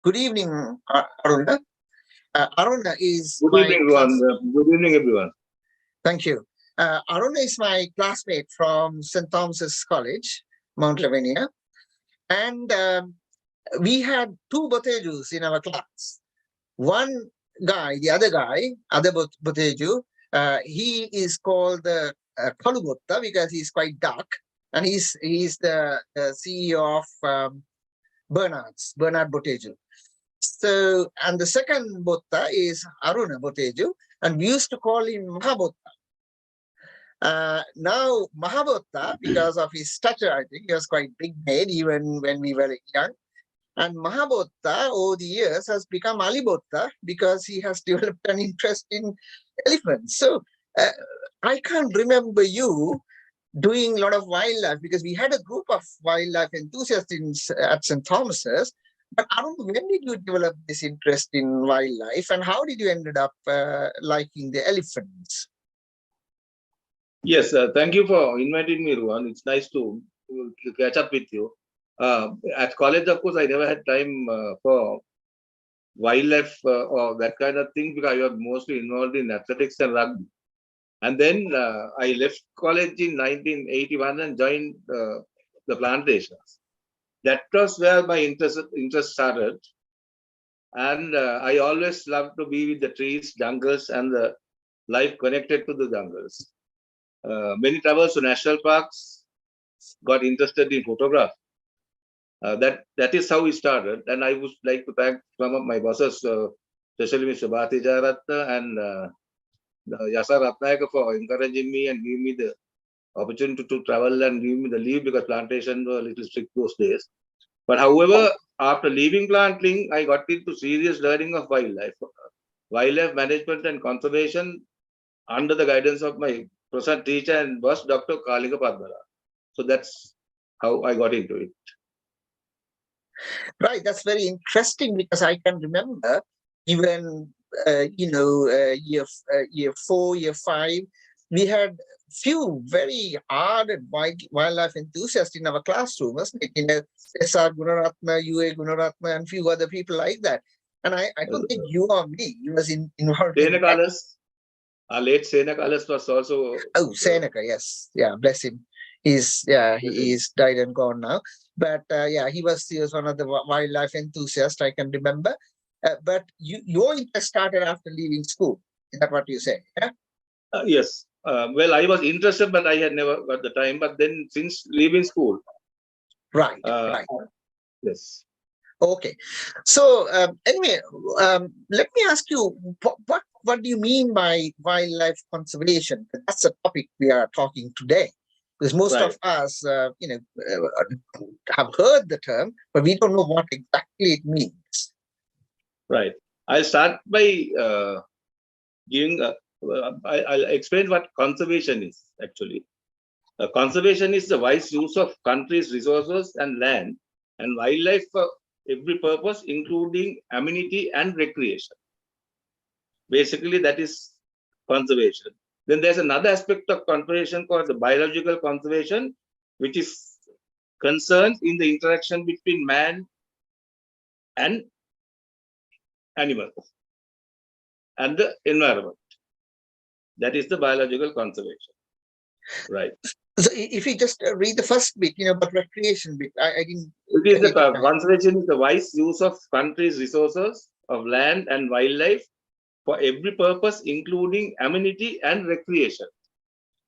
Good evening, Aruna. Aruna is Good my evening, everyone. Good evening, everyone. Thank you. Aruna is my classmate from St. Thomas's College, Mount Lavinia. And we had two Botejus in our class. One guy, the other guy, other Botejue, he is called the Kalubotta because he's quite dark. And he's the CEO of Bernard Botejue. So, and the second Botta is Aruna Botejue, and we used to call him Mahabotta. Now, Mahabotta, because of his stature, I think he was quite big made even when we were young. And Mahabotta, over the years, has become Alibotta because he has developed an interest in elephants. So, I can't remember you doing a lot of wildlife because we had a group of wildlife enthusiasts at St. Thomas's. But Arun, when did you develop this interest in wildlife and how did you ended up liking the elephants? Yes, thank you for inviting me, Ruan. It's nice to catch up with you. At college, of course, I never had time for wildlife or that kind of thing because I was mostly involved in athletics and rugby. And then I left college in 1981 and joined the plantations. That was where my interest started. And I always loved to be with the trees, jungles, and the life connected to the jungles. Many travels to national parks, got interested in photography. That is how we started. And I would like to thank some of my bosses, especially Mr. Bharati Jayaratna and Yasa Ratnayaka for encouraging me and giving me the opportunity to travel and give me the leave because plantation were a little strict those days. But however, after leaving planting, I got into serious learning of wildlife management and conservation under the guidance of my present teacher and boss, Dr. Kalika Padmara. So that's how I got into it. Right, that's very interesting because I can remember even year 4, year 5, we had few very ardent wildlife enthusiasts in our classroom, wasn't it? S.R. Gunaratna, U.A. Gunaratna, and few other people like that. And I don't think you or me, he was involved. Senekalas, our late Senekalas was also. Oh, Seneka, yes. Yeah, bless him. He is died and gone now. But yeah, he was one of the wildlife enthusiasts, I can remember. But your interest started after leaving school. Is that what you say? Yeah? Yes. Well, I was interested, but I had never got the time. But then since leaving school. Right, right. Yes. Okay. So anyway, let me ask you, what do you mean by wildlife conservation? That's the topic we are talking today. Because most of us, have heard the term, but we don't know what exactly it means. Right. I'll start by giving. I'll explain what conservation is actually. Conservation is the wise use of country's resources and land and wildlife for every purpose, including amenity and recreation. Basically, that is conservation. Then there's another aspect of conservation called the biological conservation, which is concerned in the interaction between man and animals and the environment. That is the biological conservation. Right. So if you just read the first bit, about recreation bit, I didn't. It is the conservation is the wise use of country's resources of land and wildlife for every purpose, including amenity and recreation.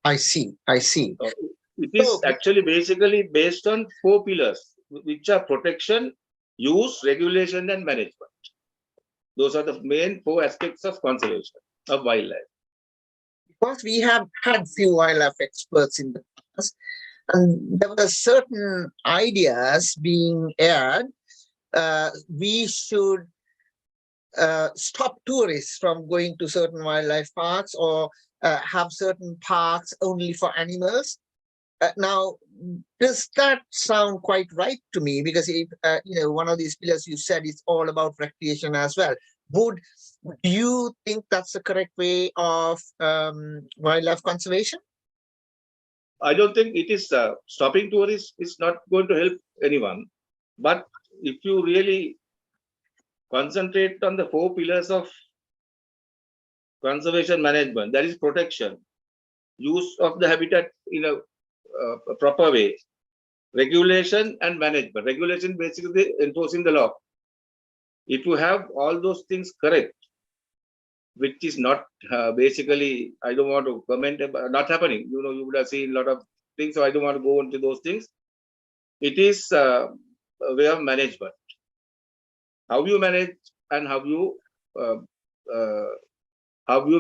I see. So it is actually basically based on 4 pillars, which are protection, use, regulation, and management. Those are the main 4 aspects of conservation of wildlife. Because we have had few wildlife experts in the past, and there were certain ideas being aired. We should stop tourists from going to certain wildlife parks or have certain parks only for animals. Now, does that sound quite right to me? Because if, one of these pillars you said is all about recreation as well. Do you think that's the correct way of wildlife conservation? I don't think it is stopping tourists is not going to help anyone. But if you really concentrate on the 4 pillars of conservation management. That is protection, use of the habitat in a proper way, regulation and management. Regulation basically enforcing the law. If you have all those things correct, which is not basically, I don't want to comment about not happening. You would have seen a lot of things, so I don't want to go into those things. It is a way of management. How you manage and how you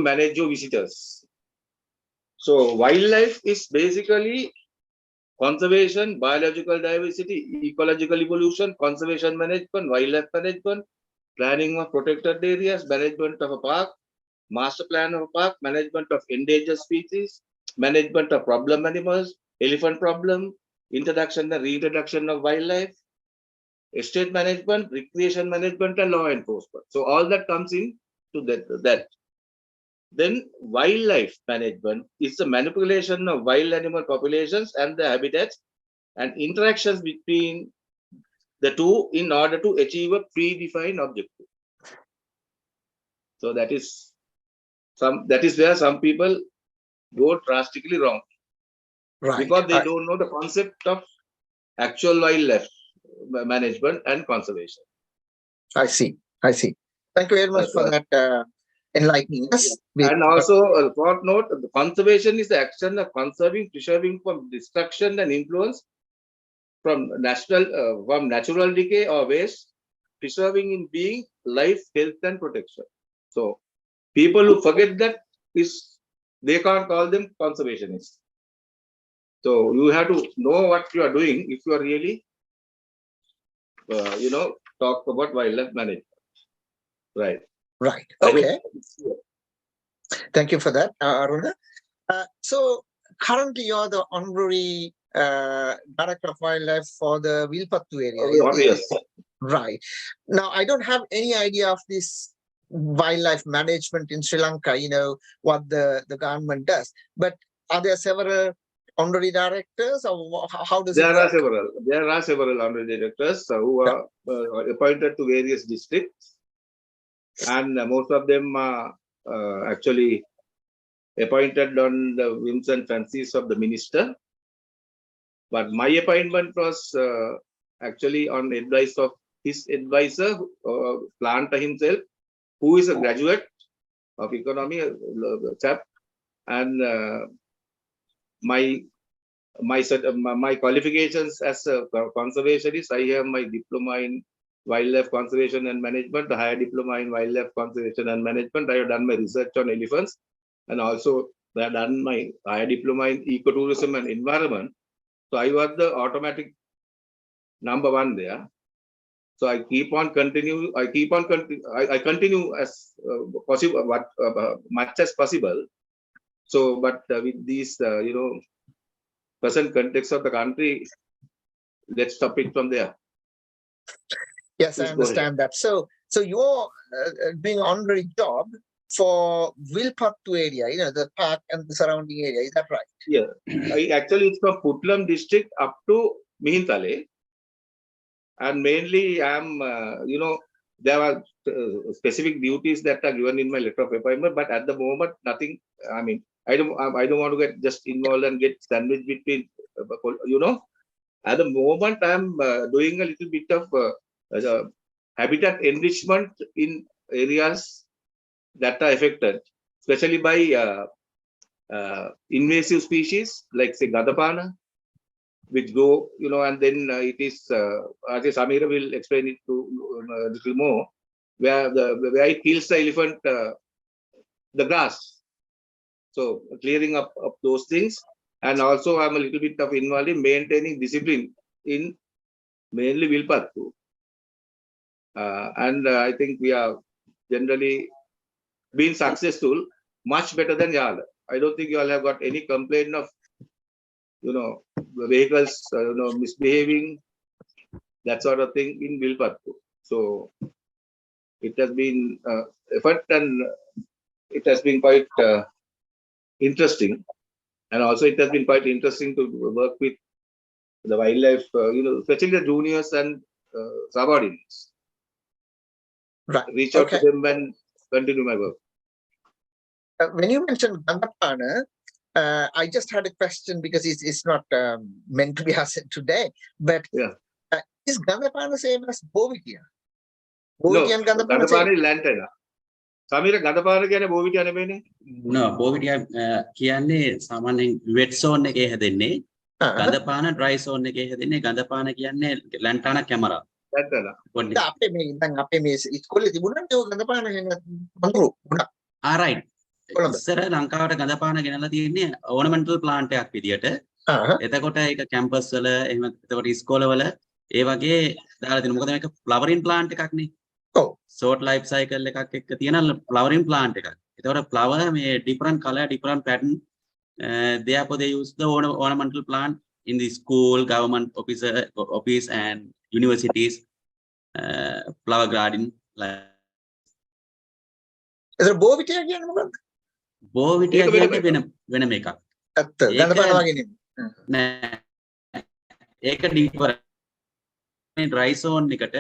manage your visitors. So wildlife is basically conservation, biological diversity, ecological evolution, conservation management, wildlife management, planning of protected areas, management of a park, master plan of a park, management of endangered species, management of problem animals, elephant problem, introduction and reintroduction of wildlife, estate management, recreation management, and law enforcement. So all that comes into that. Then wildlife management is the manipulation of wild animal populations and the habitats and interactions between the two in order to achieve a predefined objective. So that is where some people go drastically wrong. Right. Because they don't know the concept of actual wildlife management and conservation. I see. Thank you very much for that enlightening us. And also, a footnote: the conservation is the action of conserving, preserving from destruction and influence from natural decay or waste, preserving in being, life, health, and protection. So, people who forget that they can't call them conservationists. So you have to know what you are doing if you are really, talk about wildlife management. Right. Right. Okay. Thank you for that, Aruna. So currently you're the honorary Director of Wildlife for the Wilpattu area. Yes. Right. Now, I don't have any idea of this wildlife management in Sri Lanka, what the government does. But are there several honorary directors, or how does it work? There are several honorary directors who are appointed to various districts, and most of them are actually appointed on the whims and fancies of the minister. But my appointment was actually on advice of his advisor, planter himself, who is a graduate of economy, chap, and my qualifications as a conservationist. I have my diploma in wildlife conservation and management, the higher diploma in wildlife conservation and management. I have done my research on elephants, and also I have done my higher diploma in ecotourism and environment. So I was the automatic number 1 there. So I continue as possible, much as possible. So, but with these, present context of the country, let's stop it from there. Yes, I understand that. So you're doing an honorary job for Wilpattu area, the park and the surrounding area. Is that right? Yeah. It's from Puttlan district up to Mihintale. And mainly I'm, there are specific duties that are given in my letter of appointment, but at the moment, nothing. I mean, I don't want to get just involved and get sandwiched between, At the moment, I'm doing a little bit of habitat enrichment in areas that are affected, especially by invasive species like, say, Gadapana, which go, and then it is, as Sameera will explain it to a little more, where it kills the elephant, the grass. So clearing up of those things, and also I'm a little bit of involved in maintaining discipline in mainly Wilpattu. And I think we are generally been successful, much better than Yala. I don't think you all have got any complaint of, the vehicles, misbehaving, that sort of thing in Wilpattu. So it has been effort, and it has been quite interesting. And also it has been quite interesting to work with the wildlife, especially the juniors and subordinates. Right. reach out Okay. to them and continue my work. When you mentioned Gandapana, I just had a question because it's not meant to be asked today. But Yeah. is Gandapana same as Bovitia? No, Bovitia and Gandapana same? Gandapana is lantana. Sameera, Gandapana කියන්නේ බෝවිටියා නෙමෙයිනේ. No, බෝවිටියා කියන්නේ සාමාන්‍යයෙන් wet zone එකේ හැදෙන්නේ. ගඳපාන dry zone එකේ හැදෙන්නේ. ගඳපාන කියන්නේ lantana camera. lantana. අපේ මේ දැන් අපේ මේ ඉස්කෝලේ තිබුණා නේ ගඳපාන වඳුරු ගොඩක්. right. ඉස්සර ලංකාවට ගඳපාන ගෙනලා තියෙන්නේ ornamental plant එකක් විදියට. එතකොට ඒක campus වල එහෙම එතකොට ඉස්කෝලවල ඒ වගේ දාලා තියෙනවා. මොකද මේක flowering plant එකක් නේ. ඔව්. short life cycle එකක් එක්ක තියෙන flowering plant එකක්. එතකොට flower මේ different color, different pattern. Therefore they use the ornamental plant in the school, government office and universities, flower garden. ඒතර බෝවිටියා කියන්නේ මොකක්ද? බෝවිටියා කියන්නේ වෙන මේකක්. ඇත්ත ගඳපාන වගේ නෙමෙයි. නෑ. ඒක different. මේ dry zone එකට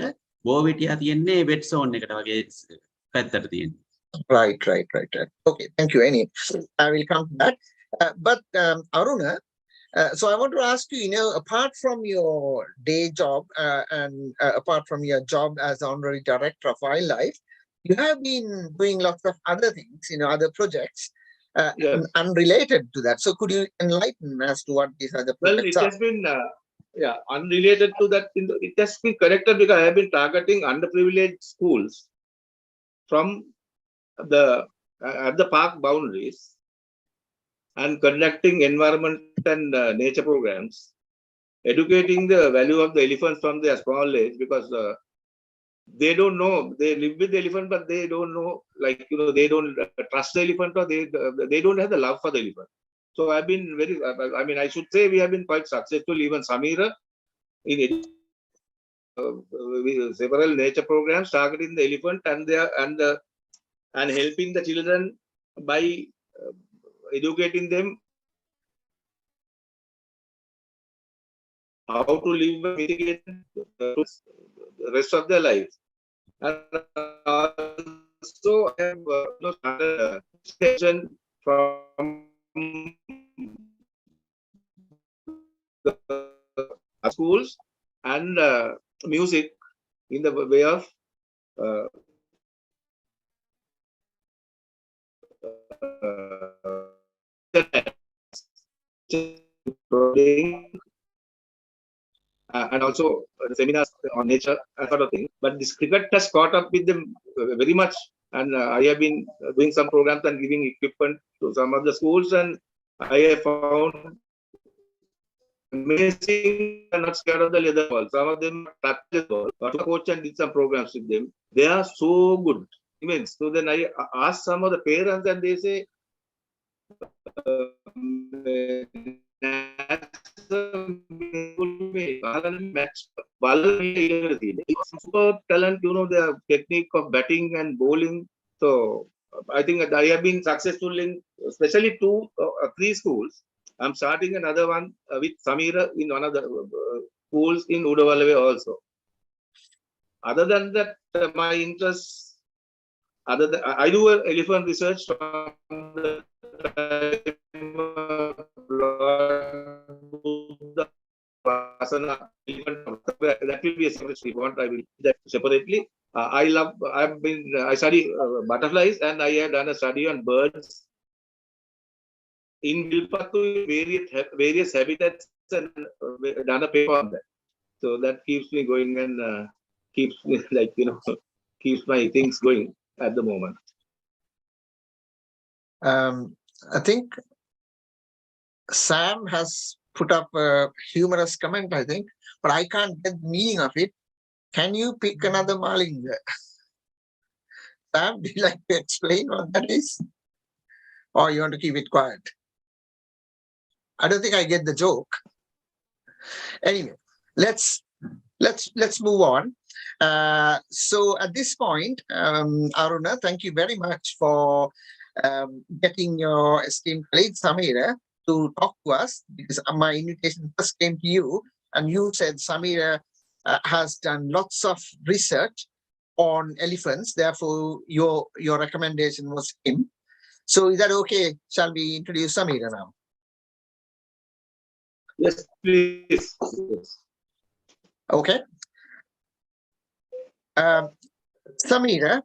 බෝවිටියා තියෙන්නේ wet zone එකට වගේ පැත්තට තියෙන්නේ. Right. Okay, thank you. Anyway, I will come to that. But Aruna, so I want to ask you, apart from your day job and apart from your job as Honorary Director of Wildlife, you have been doing lots of other things, other projects Yes. unrelated to that. So could you enlighten as to what these other Well, projects it are? has been unrelated to that. It has been connected because I have been targeting underprivileged schools from the at the park boundaries and conducting environment and nature programs, educating the value of the elephants from their small age, because they don't know, they live with the elephant, but they don't know, they don't trust the elephant, or they don't have the love for the elephant. So I've been I should say we have been quite successful. Even Sameera in several nature programs targeting the elephant and helping the children by educating them how to live and mitigate the rest of their lives. And also I have started a station from the schools and music in the way of and also seminars on nature and sort of thing. But this cricket has caught up with them very much, and I have been doing some programs and giving equipment to some of the schools, and I have found amazing and not scared of the leather ball. Some of them practice ball. I took a coach and did some programs with them. They are so good, immense. So then I asked some of the parents, and they say, super talent, their technique of batting and bowling. So I think that I have been successful in especially 2 or 3 schools. I'm starting another one with Sameera in one of the schools in Udawalawe also. Other than that, my interests, I do elephant research from the time that will be a separate report. I will do that separately. I study butterflies, and I have done a study on birds in Wilpattu, various habitats, and done a paper on that. So that keeps me going and keeps me keeps my things going at the moment. I think Sam has put up a humorous comment, I think, but I can't get the meaning of it. Can you pick another Malinga? Sam, do you like to explain what that is? Or you want to keep it quiet? I don't think I get the joke. Anyway, let's move on. So at this point, Aruna, thank you very much for getting your esteemed colleague Sameera to talk to us, because my invitation first came to you, and you said Sameera has done lots of research on elephants. Therefore, your recommendation was him. So is that okay? Shall we introduce Sameera now? Yes, please. Yes. Okay. Sameera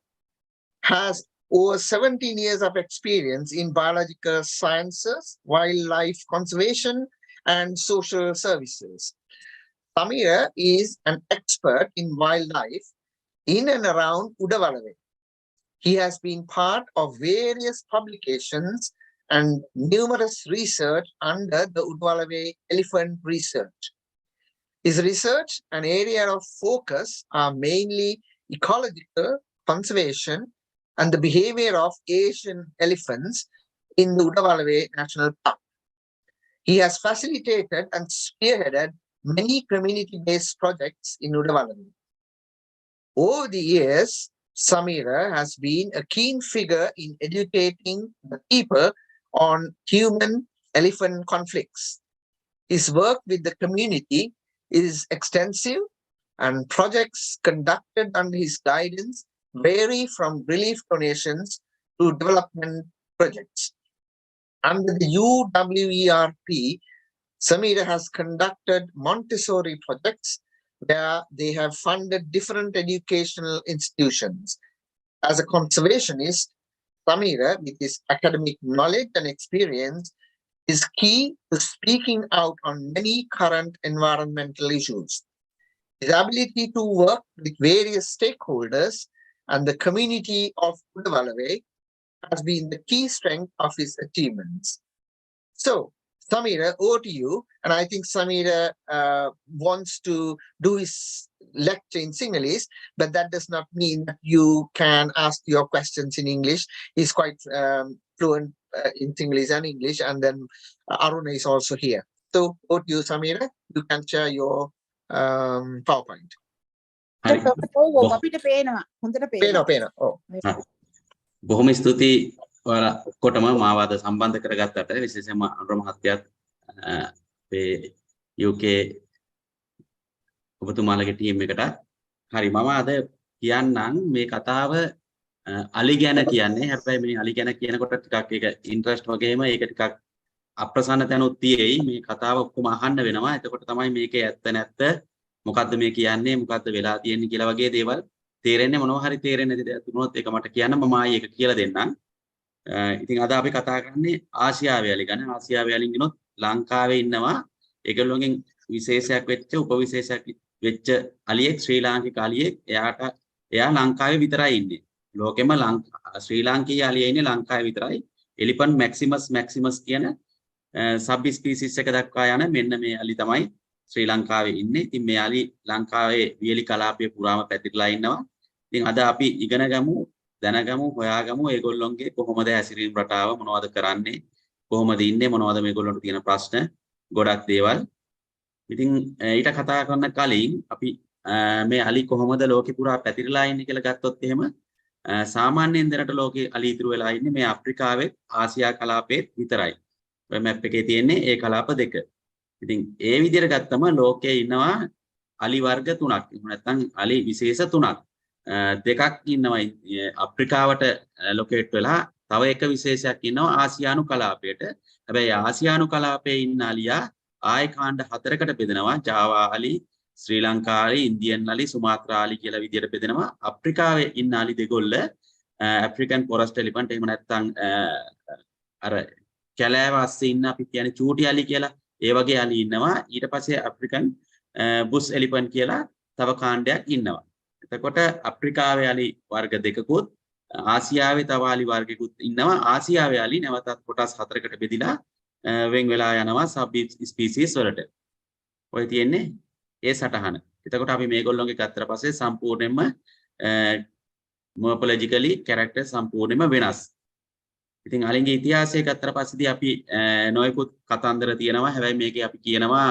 has over 17 years of experience in biological sciences, wildlife conservation, and social services. Sameera is an expert in wildlife in and around Udawalawe. He has been part of various publications and numerous research under the Udawalawe Elephant Research. His research and area of focus are mainly ecological conservation and the behavior of Asian elephants in the Udawalawe National Park. He has facilitated and spearheaded many community-based projects in Udawalawe. Over the years, Sameera has been a keen figure in educating the people on human-elephant conflicts. His work with the community is extensive, and projects conducted under his guidance vary from relief donations to development projects. Under the UWERP, Sameera has conducted Montessori projects where they have funded different educational institutions. As a conservationist, Sameera, with his academic knowledge and experience, is key to speaking out on many current environmental issues. His ability to work with various stakeholders and the community of Udawalawe has been the key strength of his achievements. So, Sameera, over to you. And I think Sameera wants to do his lecture in Sinhalese, but that does not mean that you can ask your questions in English. He's quite fluent in Sinhalese and English, and then Aruna is also here. So, over to you, Sameera. You can share your PowerPoint. Pena. Oh. බොහොම ස්තුතියි ඔයාලා ඔක්කොටම මාව අද සම්බන්ධ කරගත්තට විශේෂයෙන්ම අනුර මහත්තයාත් අපේ UK ඔබතුමාලගේ ටීම් එකට හරි මම අද කියන්නම් මේ කතාව අලි ගැන කියන්නේ හැබැයි මේ අලි ගැන කියනකොට ටිකක් ඒක ඉන්ටරෙස්ට් වගේම ඒක ටිකක් අප්‍රසන්න තැනුත් තියෙයි මේ කතාව ඔක්කොම අහන්න වෙනවා එතකොට තමයි මේකේ ඇත්ත නැත්ත මොකද්ද මේ කියන්නේ මොකද්ද වෙලා තියෙන්නේ කියලා වගේ දේවල් තේරෙන්නේ මොනවා හරි තේරෙන්නේ නැති දෙයක් තුනොත් ඒක මට කියන්න මම ආයේ ඒක කියලා දෙන්නම්. ඉතින් අද අපි කතා කරන්නේ ආසියාවේ අලි ගැන. ආසියාවේ අලින් ගිනොත් ලංකාවේ ඉන්නවා ඒගොල්ලෝගෙන් විශේෂයක් වෙච්ච උපවිශේෂයක් වෙච්ච අලියෙක් ශ්‍රී ලාංකික අලියෙක්. එයා ලංකාවේ විතරයි ඉන්නේ. ලෝකෙම ශ්‍රී ලාංකීය අලිය ඉන්නේ ලංකාවේ විතරයි. එලිෆන්ට් මැක්සිමස් කියන සබ් ස්පීසිස් එක දක්වා යන මෙන්න මේ අලි තමයි ශ්‍රී ලංකාවේ ඉන්නේ. ඉතින් මේ අලි ලංකාවේ වියලි කලාපයේ පුරාම පැතිරලා ඉන්නවා. ඉතින් අද අපි ඉගෙන ගමු, දැනගමු, හොයාගමු ඒගොල්ලොන්ගේ කොහොමද හැසිරීම රටාව, මොනවද කරන්නේ, කොහොමද ඉන්නේ, මොනවද මේගොල්ලන්ට තියෙන ප්‍රශ්න, ගොඩක් දේවල්. ඉතින් ඊට කතා කරන කලින් අපි මේ අලි කොහොමද ලෝකෙ පුරා පැතිරලා ඉන්නේ කියලා ගත්තොත් එහෙම සාමාන්‍යයෙන් දැනට ලෝකෙ අලි ඉතුරු වෙලා ඉන්නේ මේ අප්‍රිකාවේ ආසියා කලාපයේ විතරයි. ඔය මැප් එකේ තියෙන්නේ ඒ කලාප දෙක. ඉතින් ඒ විදිහට ගත්තම ලෝකයේ ඉන්නවා අලි වර්ග තුනක්. එහෙම නැත්නම් අලි විශේෂ තුනක්. දෙකක් ඉන්නවා අප්‍රිකාවට ලොකේට් වෙලා තව එක විශේෂයක් ඉන්නවා ආසියානු කලාපයට. හැබැයි ආසියානු කලාපයේ ඉන්න අලියා ආය කාණ්ඩ හතරකට බෙදෙනවා. ජාවා අලි, ශ්‍රී ලංකා අලි, ඉන්දියන් අලි, සුමාත්‍රා අලි කියලා විදිහට බෙදෙනවා. අප්‍රිකාවේ ඉන්න අලි දෙගොල්ල ඇෆ්‍රිකන් ෆොරස්ට් එලිෆන්ට් එහෙම නැත්නම් අර කැලෑව අස්සේ ඉන්න අපි කියන්නේ චූටි අලි කියලා ඒ වගේ අලි ඉන්නවා. ඊට පස්සේ අප්‍රිකන් බුස් එලිෆන්ට් කියලා තව කාණ්ඩයක් ඉන්නවා. එතකොට අප්‍රිකාවේ අලි වර්ග දෙකකුත් ආසියාවේ තව අලි වර්ගයකුත් ඉන්නවා. ආසියාවේ අලි නැවතත් කොටස් හතරකට බෙදිලා වෙන් වෙලා යනවා සබ් ස්පීසිස් වලට. ඔය තියෙන්නේ ඒ සටහන. එතකොට අපි මේගොල්ලෝගේ ගත්තට පස්සේ සම්පූර්ණයෙන්ම මොර්ෆොලොජිකලි කැරක්ටර් සම්පූර්ණයෙන්ම වෙනස්. ඉතින් අලින්ගේ ඉතිහාසය ගත්තට පස්සේදී අපි නොයෙකුත් කතන්දර තියෙනවා. හැබැයි මේකේ අපි කියනවා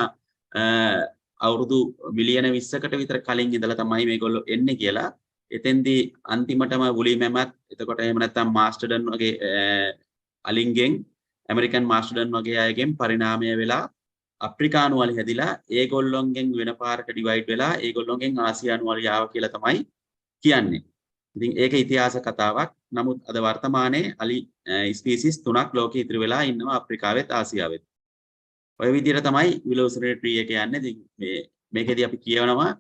අවුරුදු මිලියන 20කට විතර කලින් ඉඳලා තමයි මේගොල්ලෝ එන්නේ කියලා. එතෙන්දී අන්තිමටම වුලි මැමත් එතකොට එහෙම නැත්නම් මාස්ටර්ඩන් වගේ අලින්ගෙන් ඇමරිකන් මාස්ටර්ඩන් වගේ අයගෙන් පරිණාමය වෙලා අප්‍රිකානු අලි හැදිලා ඒගොල්ලොන්ගෙන් වෙන පාරක ඩිවයිඩ් වෙලා ඒගොල්ලොන්ගෙන් ආසියානු අලි ආවා කියලා තමයි කියන්නේ. ඉතින් ඒක ඉතිහාස කතාවක්. නමුත් අද වර්තමානයේ අලි ස්පීසිස් 3ක් ලෝකෙ ඉතිරි වෙලා ඉන්නවා අප්‍රිකාවෙත් ආසියාවෙත්. ඔය විදිහට තමයි විලෝසිරේ ට්‍රී එක යන්නේ. ඉතින් මේකෙදී අපි කියවනවා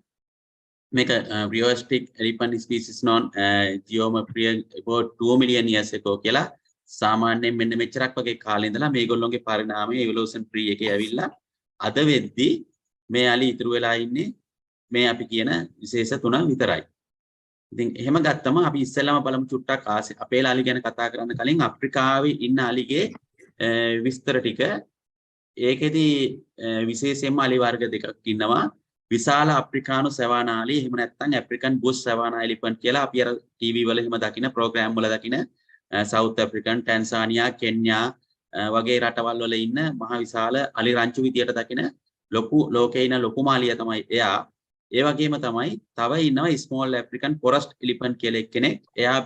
මේක Briostic elephant species known geometry about 2 million years ago කියලා. සාමාන්‍යයෙන් මෙන්න මෙච්චරක් වගේ කාලේ ඉඳලා මේගොල්ලෝගේ පරිණාමය evolution tree එකේ ඇවිල්ලා අද වෙද්දී මේ අලි ඉතුරු වෙලා ඉන්නේ මේ අපි කියන විශේෂ 3 විතරයි. ඉතින් එහෙම ගත්තම අපි ඉස්සෙල්ලාම බලමු චුට්ටක් අපේ අලි ගැන කතා කරන්න කලින් අප්‍රිකාවේ ඉන්න අලිගේ විස්තර ටික. ඒකෙදි විශේෂයෙන්ම අලි වර්ග දෙකක් ඉන්නවා. විශාල අප්‍රිකානු සැවානා අලි, එහෙම නැත්නම් ඇෆ්‍රිකන් බුෂ් සැවානා එලිෆන්ට් කියලා අපි අර ටීවී වල එහෙම දකින ප්‍රෝග්‍රෑම් වල දකින සවුත් ඇෆ්‍රිකන්, ටැන්සානියා, කෙන්යා වගේ රටවල් වල ඉන්න මහ විශාල අලි රංචු විදියට දකින ලෝකේ ඉන්න ලොකුම අලිය තමයි එයා. ඒ වගේම තමයි තව ඉන්නවා ස්මෝල් ඇෆ්‍රිකන් ෆොරස්ට් එලිෆන්ට් කියලා එක්කෙනෙක්. එයා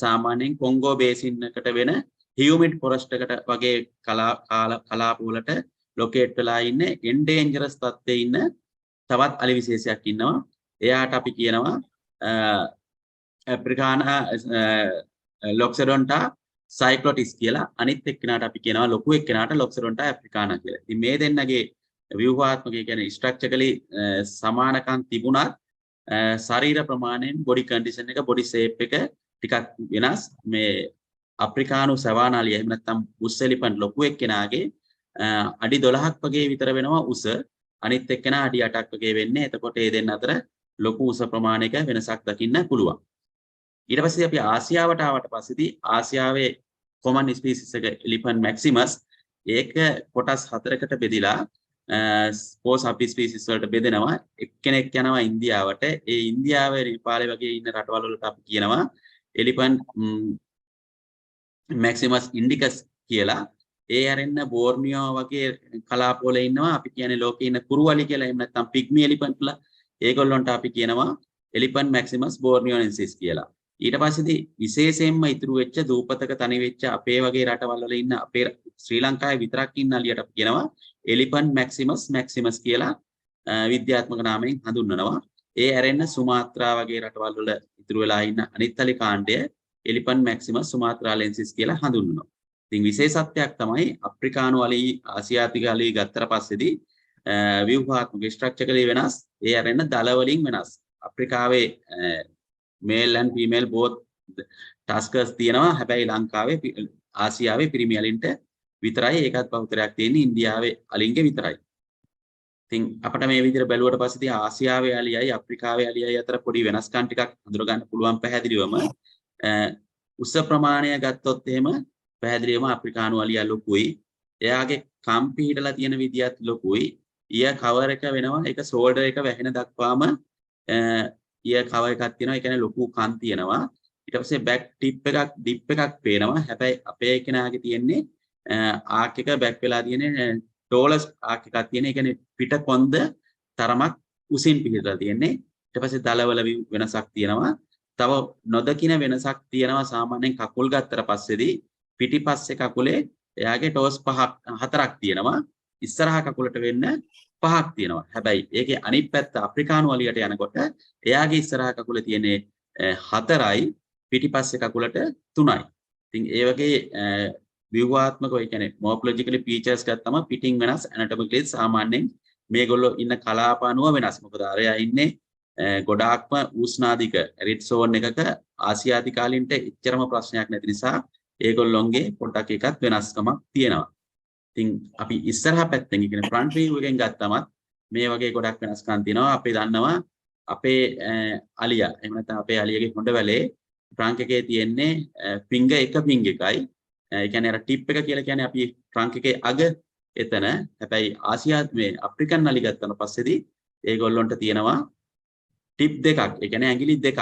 සාමාන්‍යයෙන් කොංගෝ බේසින් එකට වෙන හියුමිඩ් ෆොරස්ට් එකට වගේ කලාප වලට ලොකේට් වෙලා ඉන්නේ එන්ඩේන්ජරස් තත්ත්වයේ ඉන්න තවත් අලි විශේෂයක් ඉන්නවා. එයාට අපි කියනවා ඇෆ්‍රිකානා ලොක්සඩොන්ටා සයික්ලොටිස් කියලා. අනිත් එක්කෙනාට අපි කියනවා ලොකු එක්කෙනාට ලොක්සඩොන්ටා ඇෆ්‍රිකානා කියලා. ඉතින් මේ දෙන්නගේ ව්‍යුහාත්මක කියන්නේ ස්ට්‍රක්චරලි සමානකම් තිබුණත් ශරීර ප්‍රමාණයෙන් බොඩි කන්ඩිෂන් එක බොඩි ෂේප් එක ටිකක් වෙනස්. මේ අප්‍රිකානු සවානා අලිය එහෙම නැත්නම් බුෂ් එලිෆන්ට් ලොකු එක්කෙනාගේ අඩි 12ක් වගේ විතර වෙනවා උස. අනිත් එක්කෙනා අඩි 8ක් වගේ වෙන්නේ. එතකොට මේ දෙන්න අතර ලොකු උස ප්‍රමාණයක වෙනසක් දකින්න පුළුවන්. ඊට පස්සේ අපි ආසියාවට ආවට පස්සේදී ආසියාවේ common species එක elephant maximus ඒක කොටස් 4කට බෙදිලා ස්පෝ සබ් ස්පීසිස් වලට බෙදෙනවා. එක්කෙනෙක් යනවා ඉන්දියාවට. ඒ ඉන්දියාවේ රිපාලේ වගේ ඉන්න රටවල් වලට අපි කියනවා elephant maximus indicus කියලා. ඒ හැරෙන්න බෝර්නියෝ වගේ කලාප වල ඉන්නවා අපි කියන්නේ ලෝකේ ඉන්න කුරුවලි කියලා. එහෙම නැත්නම් පිග්මි එලිෆන්ට්ලා. ඒගොල්ලන්ට අපි කියනවා elephant maximus borneoensis කියලා. ඊට පස්සේදී විශේෂයෙන්ම ඉතුරු වෙච්ච දූපතක තනි වෙච්ච අපේ වගේ රටවල් වල ඉන්න අපේ ශ්‍රී ලංකාවේ විතරක් ඉන්න අලියට අපි කියනවා elephant maximus කියලා විද්‍යාත්මක නාමයෙන් හඳුන්වනවා. ඒ ඇරෙන්න සුමාත්‍රා වගේ රටවල් වල ඉතුරු වෙලා ඉන්න අනිත් අලි කාණ්ඩය elephant maximus sumatralensis කියලා හඳුන්වනවා. ඉතින් විශේෂත්වයක් තමයි අප්‍රිකානු අලි ආසියාතික අලි ගත්තට පස්සේදී ව්‍යුහාත්මක ස්ට්‍රක්චරලි වෙනස්. ඒ ඇරෙන්න දල වලින් වෙනස්. අප්‍රිකාවේ male and female both tuskers තියෙනවා. හැබැයි ලංකාවේ ආසියාවේ පිරිමි අලින්ට විතරයි ඒකත් බහුතරයක් තියෙන්නේ. ඉන්දියාවේ අලින්ගේ විතරයි. ඉතින් අපිට මේ විදිහට බැලුවට පස්සේදී ආසියාවේ අලියයි අප්‍රිකාවේ අලියයි අතර පොඩි වෙනස්කම් ටිකක් හඳුනා ගන්න පුළුවන් පැහැදිලිවම. උස ප්‍රමාණය ගත්තොත් එහෙම පැහැදිලිවම අප්‍රිකානු අලියා ලොකුයි. එයාගේ කම් පිහිටලා තියෙන විදියත් ලොකුයි. ඊය කවර් එක වෙනවා. ඒක ෂෝල්ඩර් එක වැහෙන දක්වාම ඊය කවර් එකක් තියෙනවා. ඒ කියන්නේ ලොකු කන් තියෙනවා. ඊට පස්සේ බැක් ඩිප් එකක් පේනවා. හැබැයි අපේ කෙනාගේ තියෙන්නේ ආක් එක බැක් වෙලා තියෙන්නේ ටෝලස් ආක් එකක් තියෙන. ඒ කියන්නේ පිට කොන්ද තරමක් උසින් පිහිටලා තියෙන්නේ. ඊට පස්සේ දලවල වෙනසක් තියෙනවා. තව නොදකින වෙනසක් තියෙනවා. සාමාන්‍යයෙන් කකුල් ගත්තට පස්සේදී පිටිපස්සේ කකුලේ එයාගේ ටෝස් 4ක් තියෙනවා. ඉස්සරහා කකුලට වෙන්න 5ක් තියෙනවා. හැබැයි ඒකේ අනිත් පැත්ත අප්‍රිකානු අලියට යනකොට එයාගේ ඉස්සරහා කකුලේ තියෙන්නේ 4යි පිටිපස්සේ කකුලට 3යි. ඉතින් ඒ වගේ ව්‍යුහාත්මකව ඒ කියන්නේ මොර්ෆොලොජිකලි ෆීචර්ස් ගත්තම පිටින් වෙනස් ඇනටොමිකලි සාමාන්‍යයෙන් මේගොල්ලෝ ඉන්න කලාප අනුව වෙනස්. මොකද අරයා ඉන්නේ ගොඩාක්ම උෂ්ණාධික රිඩ් සෝන් එකක ආසියාතික අලින්ට එච්චරම ප්‍රශ්නයක් නැති නිසා ඒගොල්ලොන්ගේ පොඩ්ඩක් එකක් වෙනස්කමක් තියෙනවා. ඉතින් අපි ඉස්සරහා පැත්තෙන් කියන්නේ ෆ්‍රන්ට් view එකෙන් ගත්තම මේ වගේ ගොඩක් වෙනස්කම් තියෙනවා. අපි දන්නවා අපේ අලියා එහෙම නැත්නම් අපේ අලියගේ හොඬ වැලේ ට්‍රංක් එකේ තියෙන්නේ ෆින්ගර් එකයි. ඒ කියන්නේ අර ටිප් එක කියලා කියන්නේ අපි ට්‍රංක් එකේ අග එතන. හැබැයි ආසියාත් මේ අප්‍රිකන් අලි ගත්තම පස්සේදී ඒගොල්ලොන්ට තියෙනවා ටිප් දෙකක්. ඒ කියන්නේ ඇඟිලි දෙකක්.